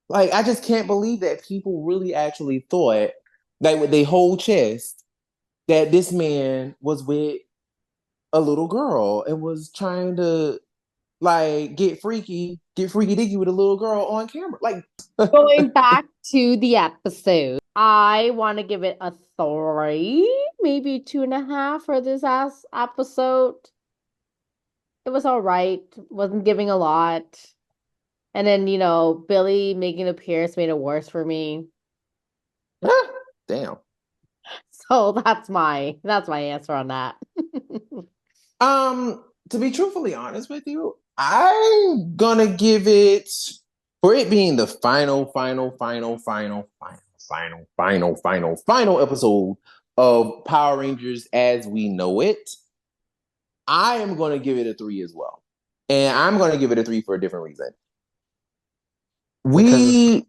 [SPEAKER 1] Like, I just can't believe that people really actually thought, like, with their whole chest, that this man was with a little girl and was trying to like get freaky dicky with a little girl on camera. Like,
[SPEAKER 2] going back to the episode, I want to give it a 3, maybe 2.5 for this episode. It was all right. Wasn't giving a lot. And then, Billy making an appearance made it worse for me.
[SPEAKER 1] Damn.
[SPEAKER 2] So that's my answer on that.
[SPEAKER 1] To be truthfully honest with you, I'm gonna give it, for it being the final episode of Power Rangers as we know it, I am gonna give it a 3 as well. And I'm gonna give it a 3 for a different reason.
[SPEAKER 3] I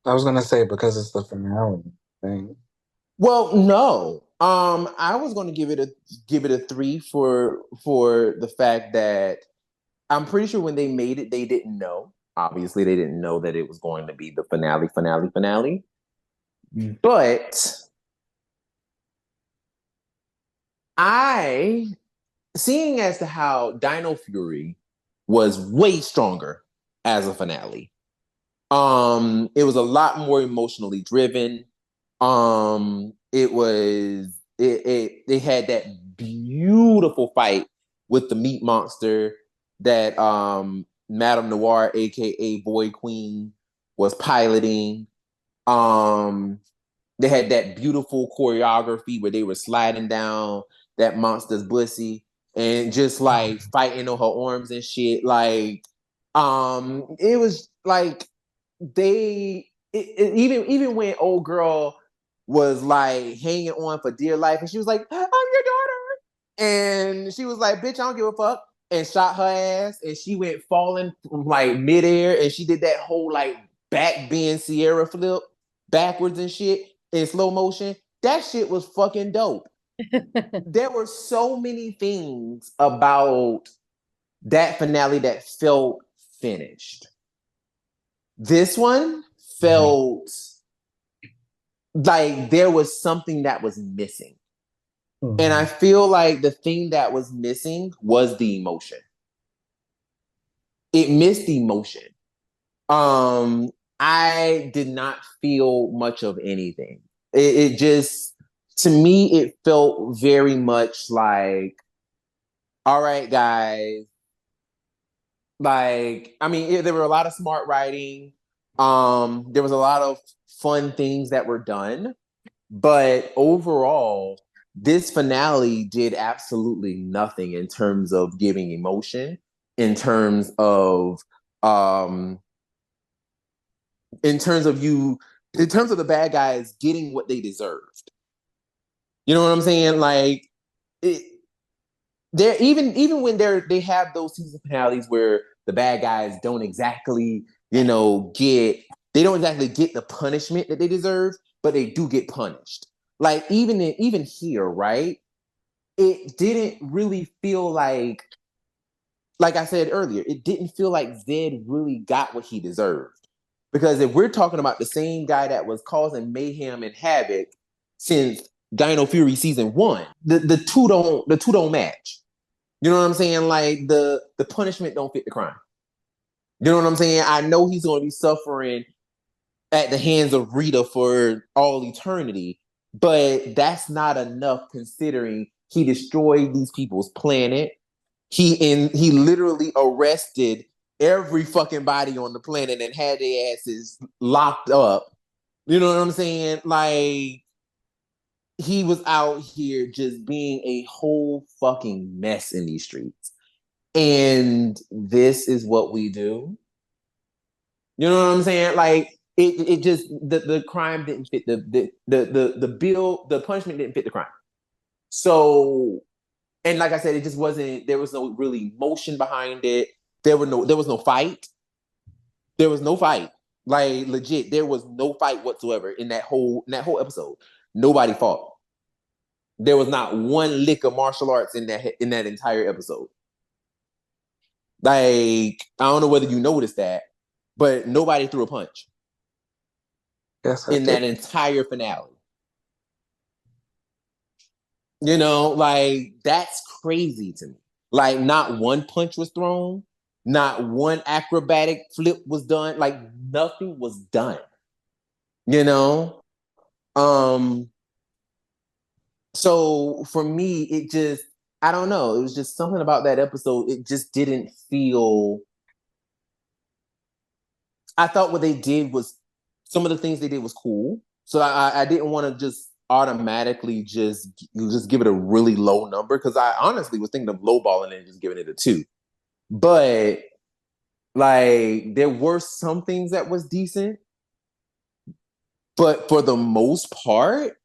[SPEAKER 3] was gonna say because it's the finale thing.
[SPEAKER 1] Well, no. I was going to give it a 3 for the fact that I'm pretty sure when they made it, they didn't know. Obviously, they didn't know that it was going to be the finale. Mm. But seeing as to how Dino Fury was way stronger as a finale. It was a lot more emotionally driven. They had that beautiful fight with the meat monster that Madame Noir, aka Boy Queen, was piloting. They had that beautiful choreography where they were sliding down that monster's pussy and just like fighting on her arms and shit. Like, it was like even when old girl was like hanging on for dear life and she was like, I'm your daughter. And she was like, bitch, I don't give a fuck. And shot her ass. And she went falling from like midair. And she did that whole like back bend Sierra flip backwards and shit in slow motion. That shit was fucking dope. There were so many things about that finale that felt finished. This one felt like there was something that was missing. Mm-hmm. And I feel like the thing that was missing was the emotion. It missed emotion. I did not feel much of anything. It just, to me, it felt very much like, all right, guys. Like, I mean, there were a lot of smart writing. There was a lot of fun things that were done. But overall, this finale did absolutely nothing in terms of giving emotion, in terms of the bad guys getting what they deserved. You know what I'm saying? Like it, they're even when they have those season finales where the bad guys don't exactly, they don't exactly get the punishment that they deserve, but they do get punished. Like even here, right? It didn't really feel like I said earlier, it didn't feel like Zed really got what he deserved. Because if we're talking about the same guy that was causing mayhem and havoc since Dino Fury season 1, the two don't match. You know what I'm saying? Like the punishment don't fit the crime. You know what I'm saying? I know he's going to be suffering at the hands of Rita for all eternity, but that's not enough considering he destroyed these people's planet. He literally arrested every fucking body on the planet and had their asses locked up. You know what I'm saying? Like he was out here just being a whole fucking mess in these streets. And this is what we do. You know what I'm saying? Like it just the crime didn't fit the bill, the punishment didn't fit the crime. So, and like I said, it just wasn't, there was no really motion behind it. There was no fight. There was no fight. Like legit, there was no fight whatsoever in that whole episode. Nobody fought. There was not one lick of martial arts in that entire episode. Like, I don't know whether you noticed that, but nobody threw a punch
[SPEAKER 3] Yes, I
[SPEAKER 1] in
[SPEAKER 3] did.
[SPEAKER 1] that entire finale. Like that's crazy to me. Like not one punch was thrown, not one acrobatic flip was done, like nothing was done. You know? Um so for me it just, I don't know, it was just something about that episode, it just didn't feel, I thought what they did was, some of the things they did was cool. So I didn't want to just automatically just give it a really low number, because I honestly was thinking of lowballing and just giving it a 2. But like there were some things that was decent, but for the most part,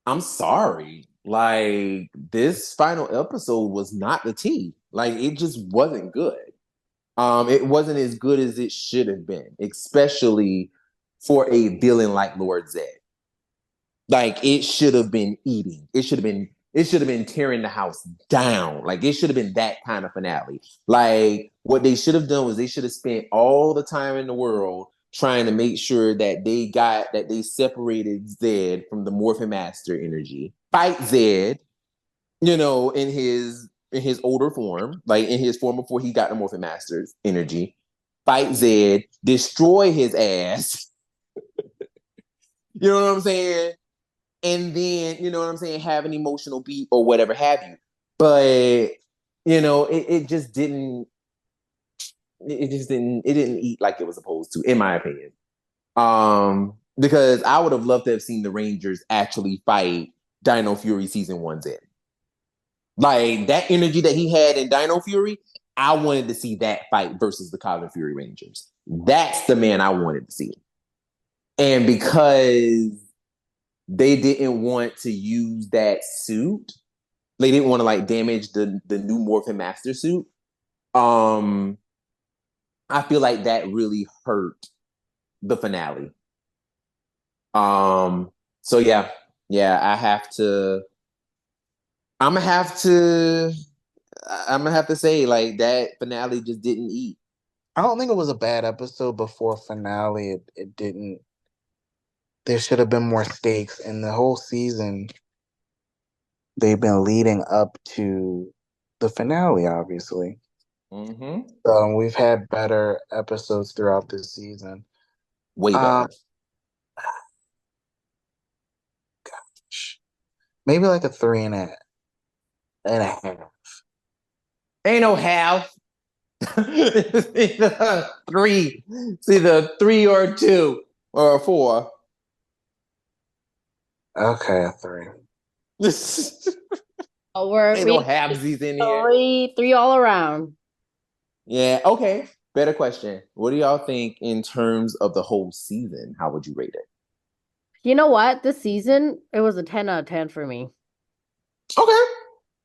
[SPEAKER 1] I'm sorry. Like this final episode was not the T. Like it just wasn't good. It wasn't as good as it should have been, especially for a villain like Lord Zed. Like it should have been eating. It should have been tearing the house down. Like it should have been that kind of finale. Like what they should have done was they should have spent all the time in the world trying to make sure that they separated Zed from the Morphin Master energy. Fight Zed, in his older form, like in his form before he got the Morphin Master's energy. Fight Zed, destroy his ass. You know what I'm saying? And then, you know what I'm saying, have an emotional beat or whatever have you. But, it just didn't, it didn't eat like it was supposed to, in my opinion. Because I would have loved to have seen the Rangers actually fight Dino Fury season 1's in. Like that energy that he had in Dino Fury, I wanted to see that fight versus the Cosmic Fury Rangers. That's the man I wanted to see. And because they didn't want to use that suit, they didn't want to like damage the new Morphin Master suit. I feel like that really hurt the finale. So yeah, I'm gonna have to I'm gonna have to say like that finale just didn't eat.
[SPEAKER 3] I don't think it was a bad episode before finale. It didn't. There should have been more stakes, and the whole season they've been leading up to the finale. Obviously, we've had better episodes throughout this season.
[SPEAKER 1] Way better.
[SPEAKER 3] Gosh, maybe like a 3.5.
[SPEAKER 1] Ain't no half. It's either 3. It's either 3 or 2 or 4.
[SPEAKER 3] Okay, a 3.
[SPEAKER 1] Ain't no halvesies in here.
[SPEAKER 2] Three all around.
[SPEAKER 1] Yeah, okay. Better question. What do y'all think in terms of the whole season? How would you rate it?
[SPEAKER 2] You know what? This season, it was a 10 out of 10 for me.
[SPEAKER 1] Okay.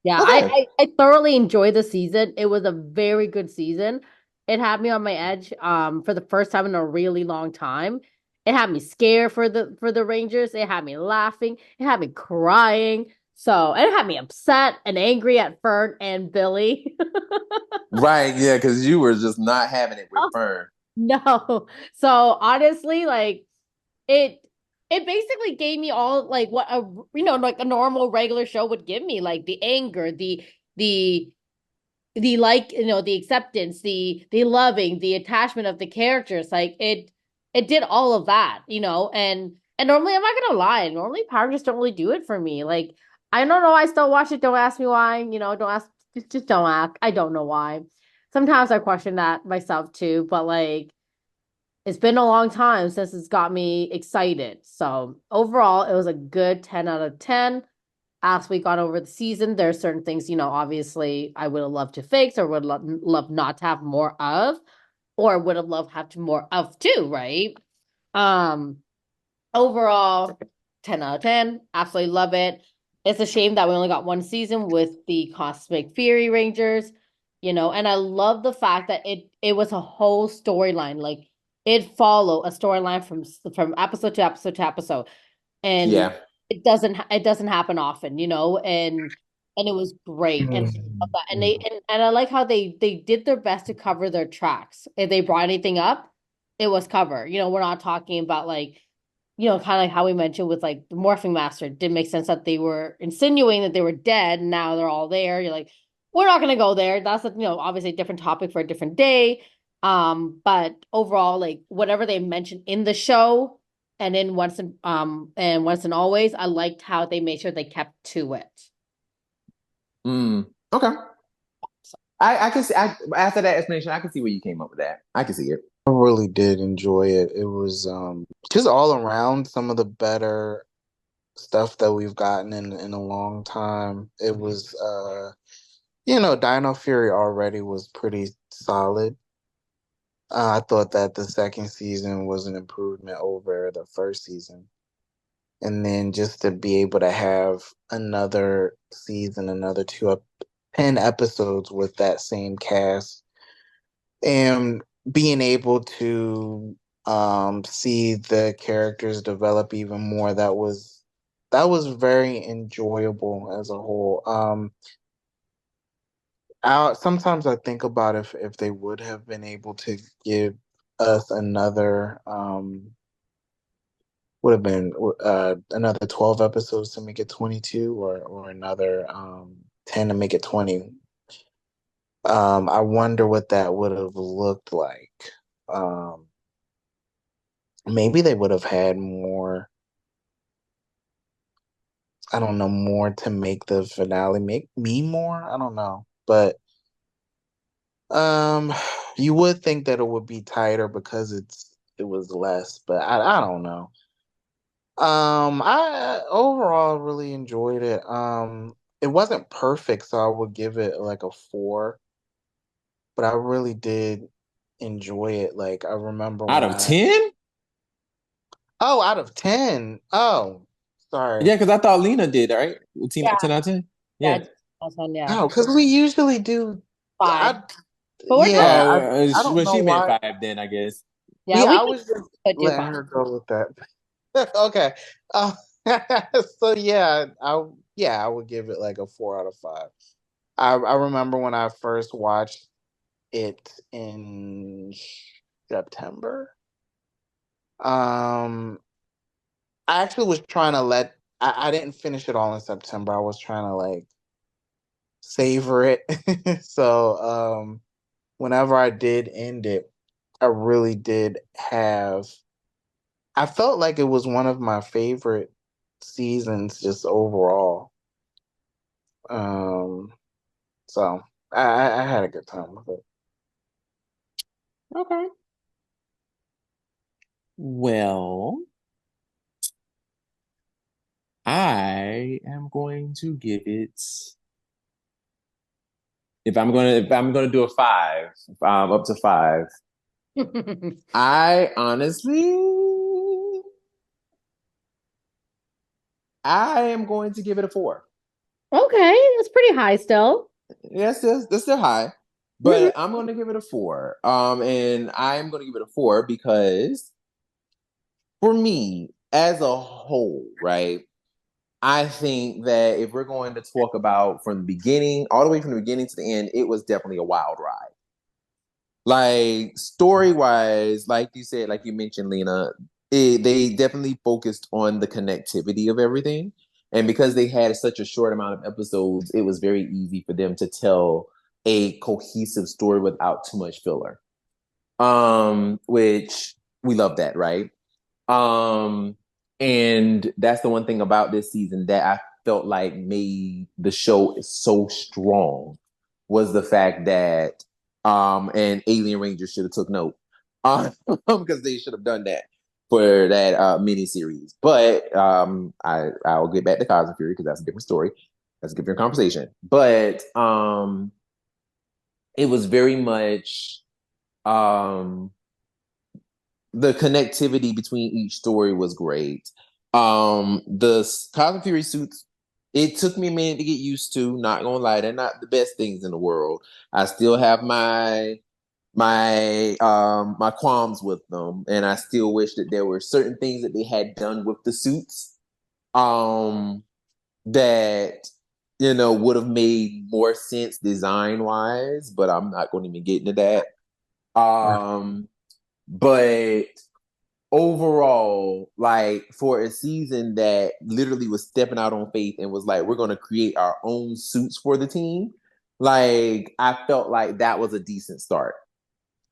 [SPEAKER 2] Yeah,
[SPEAKER 1] Okay.
[SPEAKER 2] I thoroughly enjoyed the season. It was a very good season. It had me on my edge for the first time in a really long time. It had me scared for the Rangers. It had me laughing. It had me crying. So it had me upset and angry at Fern and Billy.
[SPEAKER 1] Right, yeah, because you were just not having it with
[SPEAKER 2] Oh,
[SPEAKER 1] Fern.
[SPEAKER 2] no. So honestly, like it it basically gave me all like what a like a normal regular show would give me, like the anger, the the like the acceptance, the loving, the attachment of the characters. Like it did all of that, and normally I'm not gonna lie, normally Power just don't really do it for me. Like I don't know, I still watch it. Don't ask me why. Don't ask, just don't ask. I don't know why. Sometimes I question that myself too, but like it's been a long time since it's got me excited. So overall, it was a good 10 out of 10. As we got over the season, there are certain things, obviously I would have loved to fix or would love not to have more of, or would have loved to have more of too, right? Um, Overall, 10 out of 10. Absolutely love it. It's a shame that we only got one season with the Cosmic Fury Rangers, and I love the fact that it was a whole storyline. Like it followed a storyline from episode to episode to episode. And
[SPEAKER 1] Yeah.
[SPEAKER 2] it doesn't happen often, and it was great. And I love that. And I like how they did their best to cover their tracks. If they brought anything up, it was covered. We're not talking about like kind of like how we mentioned with like the Morphing Master. It didn't make sense that they were insinuating that they were dead. And now they're all there. You're like, we're not going to go there. That's obviously a different topic for a different day. But overall, like whatever they mentioned in the show and in Once and Always, I liked how they made sure they kept to it.
[SPEAKER 1] Okay. I can see after that explanation, I can see where you came up with that. I can see it.
[SPEAKER 3] I really did enjoy it. It was just all around some of the better stuff that we've gotten in a long time. It was Dino Fury already was pretty solid. I thought that the second season was an improvement over the first season. And then just to be able to have another season, another 10 episodes with that same cast, and being able to see the characters develop even more, that was very enjoyable as a whole. Sometimes I think about if they would have been able to give us would have been another 12 episodes to make it 22, or another 10 to make it 20. I wonder what that would have looked like. Um, Maybe they would have had more, I don't know, more to make the finale make me more. I don't know. But um you would think that it would be tighter because it was less, but I don't know. I overall really enjoyed it. It wasn't perfect, so I would give it like a 4, but I really did enjoy it. Like I remember
[SPEAKER 1] Out
[SPEAKER 3] when
[SPEAKER 1] of 10?
[SPEAKER 3] oh, out of 10. Oh, sorry.
[SPEAKER 1] Yeah, because I thought Lena did, right? 10,
[SPEAKER 2] Yeah,
[SPEAKER 1] 10 out of 10?
[SPEAKER 2] yeah,
[SPEAKER 1] Yeah.
[SPEAKER 2] that's one, yeah.
[SPEAKER 3] Oh, because we usually do.
[SPEAKER 2] Five.
[SPEAKER 3] I
[SPEAKER 2] But we're
[SPEAKER 1] Oh,
[SPEAKER 2] good.
[SPEAKER 3] Yeah, I don't
[SPEAKER 1] well,
[SPEAKER 3] know
[SPEAKER 1] she meant
[SPEAKER 3] why.
[SPEAKER 1] 5 then, I guess.
[SPEAKER 2] Yeah,
[SPEAKER 3] Yeah,
[SPEAKER 2] we
[SPEAKER 3] I
[SPEAKER 2] can
[SPEAKER 3] was just
[SPEAKER 2] do
[SPEAKER 3] letting
[SPEAKER 2] five.
[SPEAKER 3] her go with that. Okay. Uh, so yeah, I would give it like a 4 out of 5. I remember when I first watched it in September. Um, I actually was trying to I didn't finish it all in September. I was trying to like savor it. So whenever I did end it, I really did have I felt like it was one of my favorite seasons just overall. Um so I had a good time with it.
[SPEAKER 1] Okay. Well, I am going to give it, if I'm gonna do a 5, up to 5. I honestly I am going to give it a 4.
[SPEAKER 2] Okay, that's pretty high still.
[SPEAKER 1] Yes, that's still high,
[SPEAKER 2] Mhm.
[SPEAKER 1] but I'm going to give it a 4. And I'm going to give it a 4 because for me, as a whole, right? I think that if we're going to talk about from the beginning, all the way from the beginning to the end, it was definitely a wild ride. Like story wise, like you said, like you mentioned, Lena, they definitely focused on the connectivity of everything. And because they had such a short amount of episodes, it was very easy for them to tell a cohesive story without too much filler. Which we love that, right? Um, and that's the one thing about this season that I felt like made the show so strong was the fact that and Alien Rangers should have took note. Because they should have done that for that mini series. But I'll get back to Cosmic Fury because that's a different story. That's a different conversation. But it was very much um the connectivity between each story was great. The Cosmic Fury suits, it took me a minute to get used to. Not gonna lie, they're not the best things in the world. I still have my qualms with them, and I still wish that there were certain things that they had done with the suits um that would have made more sense design wise, but I'm not going to even get into that. But overall, like for a season that literally was stepping out on faith and was like, we're going to create our own suits for the team, like I felt like that was a decent start.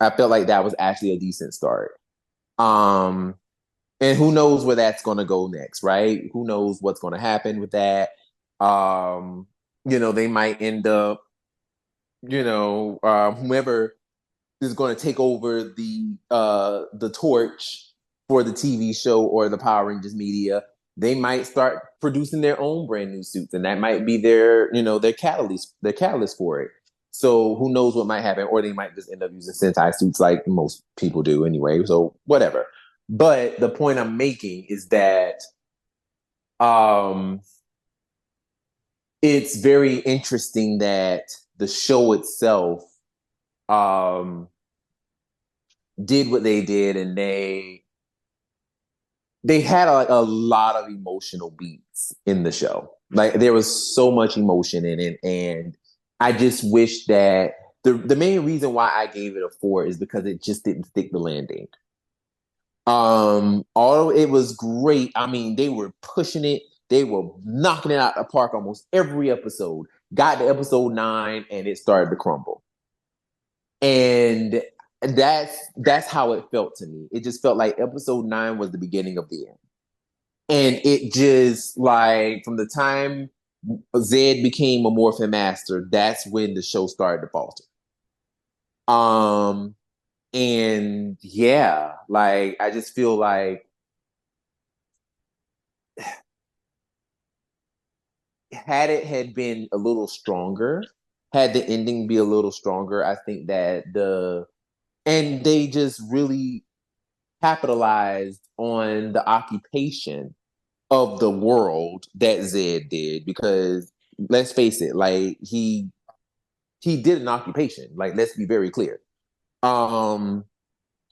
[SPEAKER 1] I felt like that was actually a decent start. Um, and who knows where that's going to go next, right? Who knows what's going to happen with that? Um, they might end up, whomever is going to take over the torch for the TV show or the Power Rangers media. They might start producing their own brand new suits, and that might be their catalyst for it. So who knows what might happen, or they might just end up using Sentai suits like most people do anyway. So whatever. But the point I'm making is that um, it's very interesting that the show itself um, did what they did, and they had a lot of emotional beats in the show. Like there was so much emotion in it, and I just wish that the main reason why I gave it a 4 is because it just didn't stick the landing. Although it was great, I mean, they were pushing it, they were knocking it out of the park almost every episode. Got to episode 9, and it started to crumble. And that's how it felt to me. It just felt like episode 9 was the beginning of the end. And it just like from the time Zed became a Morphin Master, that's when the show started to falter. Um and yeah, like I just feel like had it had been a little stronger, had the ending be a little stronger, I think that and they just really capitalized on the occupation of the world that Zed did, because let's face it, like he did an occupation. Like let's be very clear. Um,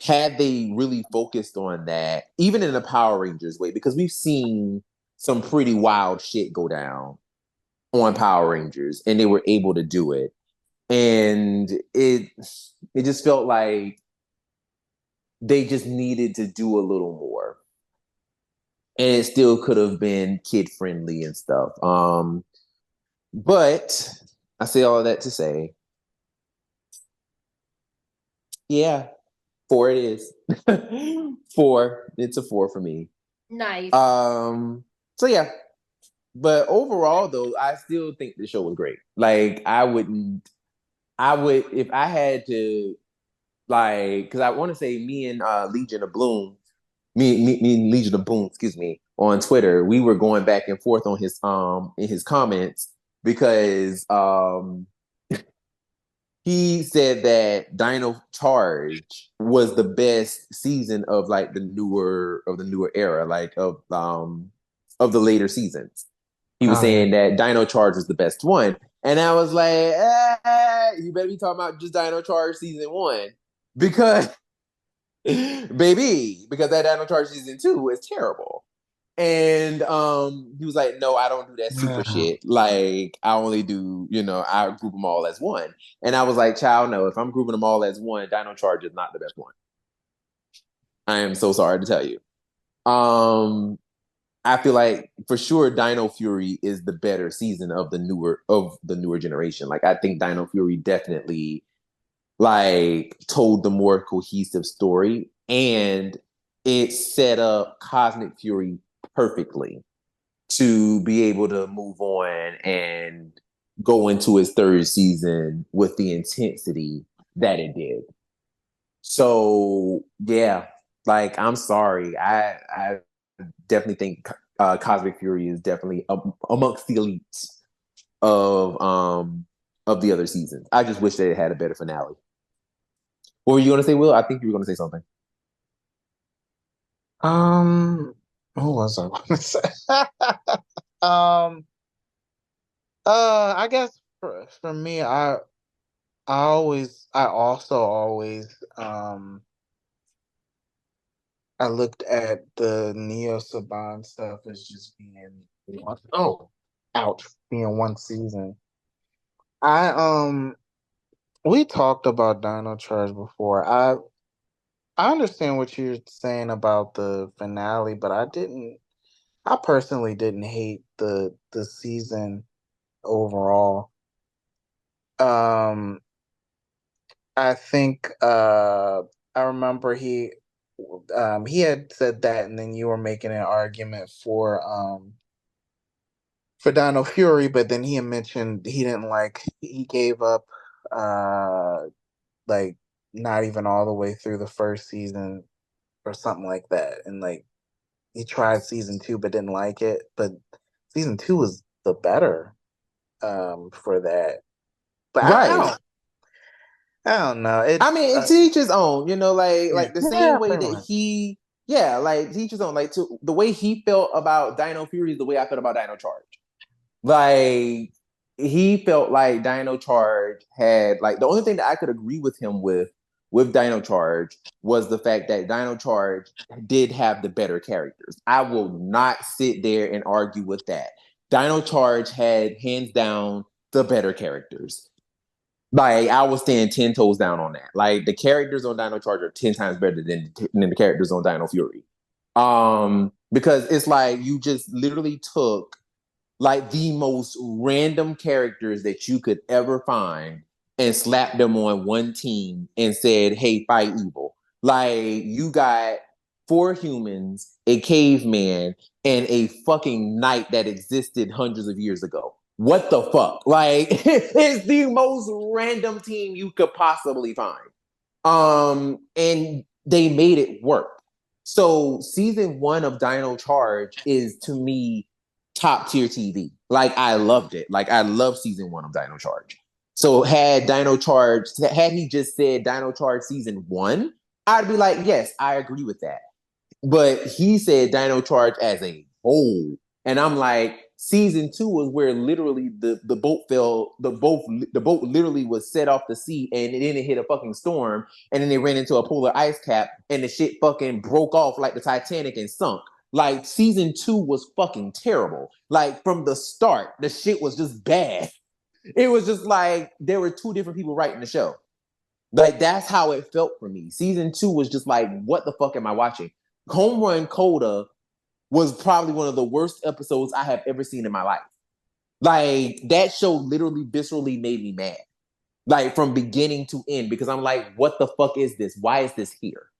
[SPEAKER 1] had they really focused on that, even in the Power Rangers way, because we've seen some pretty wild shit go down on Power Rangers, and they were able to do it, and it just felt like they just needed to do a little more, and it still could have been kid friendly and stuff. But I say all of that to say, yeah, 4 it is. 4. It's a 4 for me.
[SPEAKER 2] Nice.
[SPEAKER 1] So yeah. But overall though, I still think the show was great. Like I would if I had to like because I want to say me and Legion of Bloom, me and Legion of Boom, excuse me, on Twitter, we were going back and forth on his in his comments because he said that Dino Charge was the best season of like the newer era, like of of the later seasons. He was saying that Dino Charge was the best one. And I was like, you better be talking about just Dino Charge season 1. Because, baby, because that Dino Charge season 2 is terrible. And he was like, no, I don't do that super shit. Like, I only do, I group them all as one. And I was like, child, no, if I'm grouping them all as one, Dino Charge is not the best one. I am so sorry to tell you. I feel like for sure Dino Fury is the better season of the newer generation. Like, I think Dino Fury definitely like told the more cohesive story, and it set up Cosmic Fury perfectly to be able to move on and go into his third season with the intensity that it did. So yeah, like, I'm sorry. I definitely think Cosmic Fury is definitely amongst the elites of the other seasons. I just wish they had a better finale. What were you going to say, Will? I think you were going to say something.
[SPEAKER 3] What was I going to say? I guess for me, I also always I looked at the Neo Saban stuff as just being being one season. We talked about Dino Charge before. I understand what you're saying about the finale, but I personally didn't hate the season overall. I think I remember he had said that, and then you were making an argument for Dino Fury, but then he had mentioned he gave up like not even all the way through the first season or something like that, and like he tried season 2 but didn't like it. But season 2 was the better for that. But
[SPEAKER 1] right.
[SPEAKER 3] I don't know.
[SPEAKER 1] I mean, to each his own, like the same way that
[SPEAKER 3] much.
[SPEAKER 1] like to each his own. Like, to the way he felt about Dino Fury is the way I felt about Dino Charge. Like, he felt like Dino Charge had, like, the only thing that I could agree with him with Dino Charge was the fact that Dino Charge did have the better characters. I will not sit there and argue with that. Dino Charge had hands down the better characters. Like, I was standing 10 toes down on that. Like, the characters on Dino Charge are 10 times better than the characters on Dino Fury. Because it's like you just literally took like the most random characters that you could ever find and slapped them on one team and said, hey, fight evil. Like, you got 4 humans, a caveman, and a fucking knight that existed hundreds of years ago. What the fuck? Like, it's the most random team you could possibly find. And they made it work. So season 1 of Dino Charge is, to me, top tier TV. Like, I loved it. Like, I love season 1 of Dino Charge. So had he just said Dino Charge season 1, I'd be like, yes, I agree with that. But he said Dino Charge as a whole, and I'm like, season 2 was where literally the boat fell. The boat literally was set off the sea, and then it hit a fucking storm, and then they ran into a polar ice cap, and the shit fucking broke off like the Titanic and sunk. Like, season 2 was fucking terrible. Like, from the start, the shit was just bad. It was just like there were 2 different people writing the show. Like, that's how it felt for me. Season 2 was just like, what the fuck am I watching? Home Run Coda was probably one of the worst episodes I have ever seen in my life. Like, that show literally viscerally made me mad. Like, from beginning to end, because I'm like, what the fuck is this? Why is this here?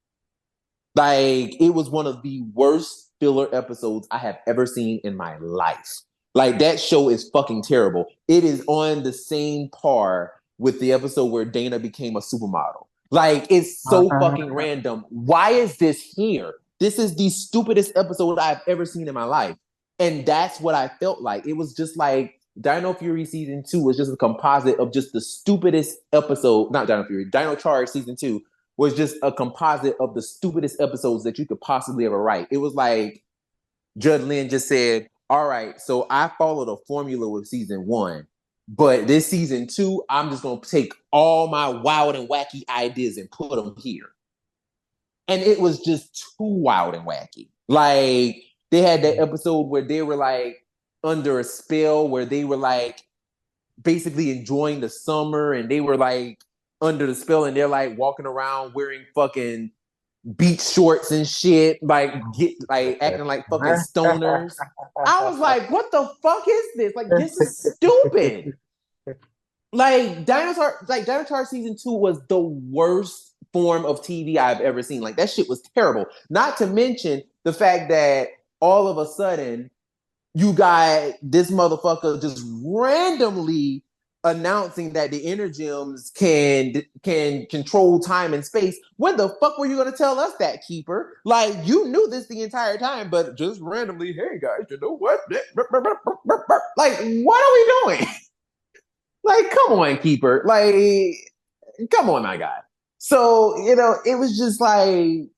[SPEAKER 1] Like, it was one of the worst filler episodes I have ever seen in my life. Like, that show is fucking terrible. It is on the same par with the episode where Dana became a supermodel. Like, it's so fucking random. Why is this here? This is the stupidest episode I've ever seen in my life. And that's what I felt like. It was just like Dino Fury season 2 was just a composite of just the stupidest episode. Not Dino Fury, Dino Charge season 2 was just a composite of the stupidest episodes that you could possibly ever write. It was like Judge Lynn just said, all right, so I followed a formula with season 1, but this season 2, I'm just going to take all my wild and wacky ideas and put them here. And it was just too wild and wacky. Like, they had that episode where they were like under a spell, where they were like basically enjoying the summer, and they were like under the spell, and they're like walking around wearing fucking beach shorts and shit, like acting like fucking stoners. I was like, what the fuck is this? Like, this is stupid. Like Dinosaur season 2 was the worst form of TV I've ever seen. Like, that shit was terrible. Not to mention the fact that all of a sudden you got this motherfucker just randomly announcing that the Energems can control time and space. When the fuck were you going to tell us that, Keeper? Like, you knew this the entire time, but just randomly, hey guys, you know what? Like, what are we doing? Like, come on, Keeper. Like, come on, my guy. So, it was just like,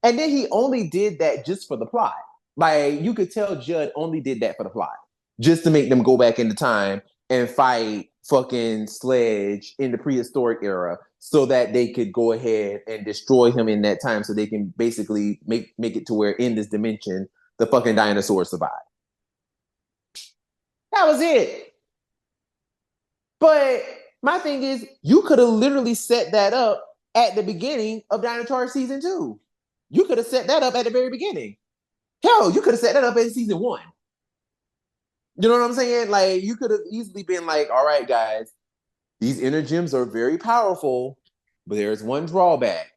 [SPEAKER 1] and then he only did that just for the plot. Like, you could tell Judd only did that for the plot, just to make them go back into time and fight fucking Sledge in the prehistoric era, so that they could go ahead and destroy him in that time, so they can basically make it to where in this dimension the fucking dinosaurs survive. That was it. But my thing is, you could have literally set that up at the beginning of Dinosaur season 2. You could have set that up at the very beginning. Hell, you could have set that up in season 1. You know what I'm saying? Like, you could have easily been like, all right, guys, these Energems are very powerful, but there's one drawback.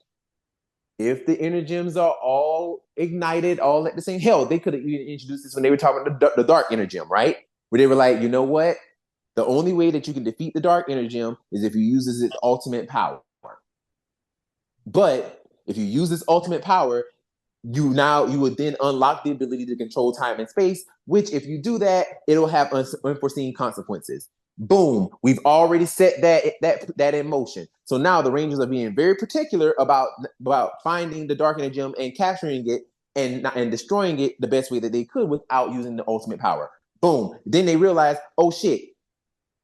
[SPEAKER 1] If the Energems are all ignited, all at the same, hell, they could have even introduced this when they were talking about the Dark Energem, right? Where they were like, you know what? The only way that you can defeat the Dark Energem is if you use its ultimate power. But if you use this ultimate power, you would then unlock the ability to control time and space, which if you do that, it'll have unforeseen consequences. Boom. We've already set that in motion. So now the Rangers are being very particular about finding the Dark Energem and capturing it and destroying it the best way that they could without using the ultimate power. Boom. Then they realize, oh shit,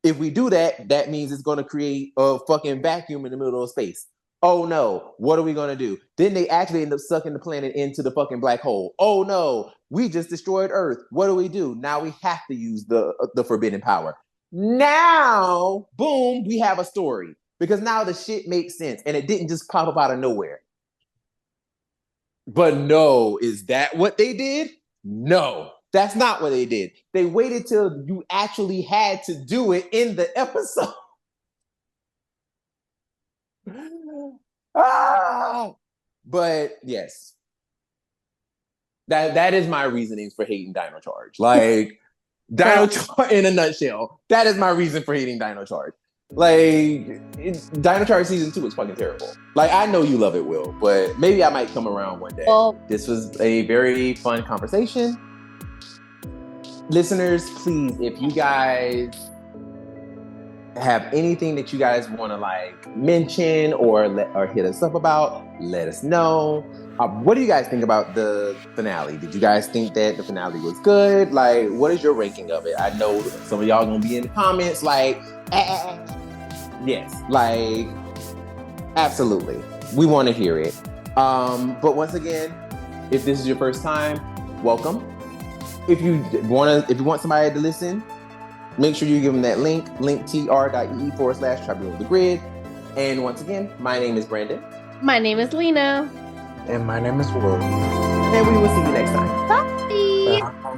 [SPEAKER 1] if we do that, that means it's going to create a fucking vacuum in the middle of space. Oh no, what are we going to do? Then they actually end up sucking the planet into the fucking black hole. Oh no, we just destroyed Earth. What do? Now we have to use the forbidden power. Now, boom, we have a story. Because now the shit makes sense. And it didn't just pop up out of nowhere. But no, is that what they did? No. That's not what they did. They waited till you actually had to do it in the episode. But yes, that is my reasonings for hating Dino Charge. Like, Dino Charge in a nutshell. That is my reason for hating Dino Charge. Like, Dino Charge season 2 is fucking terrible. Like, I know you love it, Will, but maybe I might come around one day. Well, this was a very fun conversation. Listeners, please, if you guys have anything that you guys want to like mention or hit us up about, let us know. What do you guys think about the finale? Did you guys think that the finale was good? Like, what is your ranking of it? I know some of y'all gonna be in the comments like, yes, like, absolutely. We want to hear it. But once again, if this is your first time, welcome. If you want somebody to listen, make sure you give them that link linktr.ee/Tribunal of the Grid. And once again, my name is Brandon.
[SPEAKER 2] My name is Lena.
[SPEAKER 3] And my name is Will.
[SPEAKER 1] And we will see you next time.
[SPEAKER 2] Bye.
[SPEAKER 3] Bye.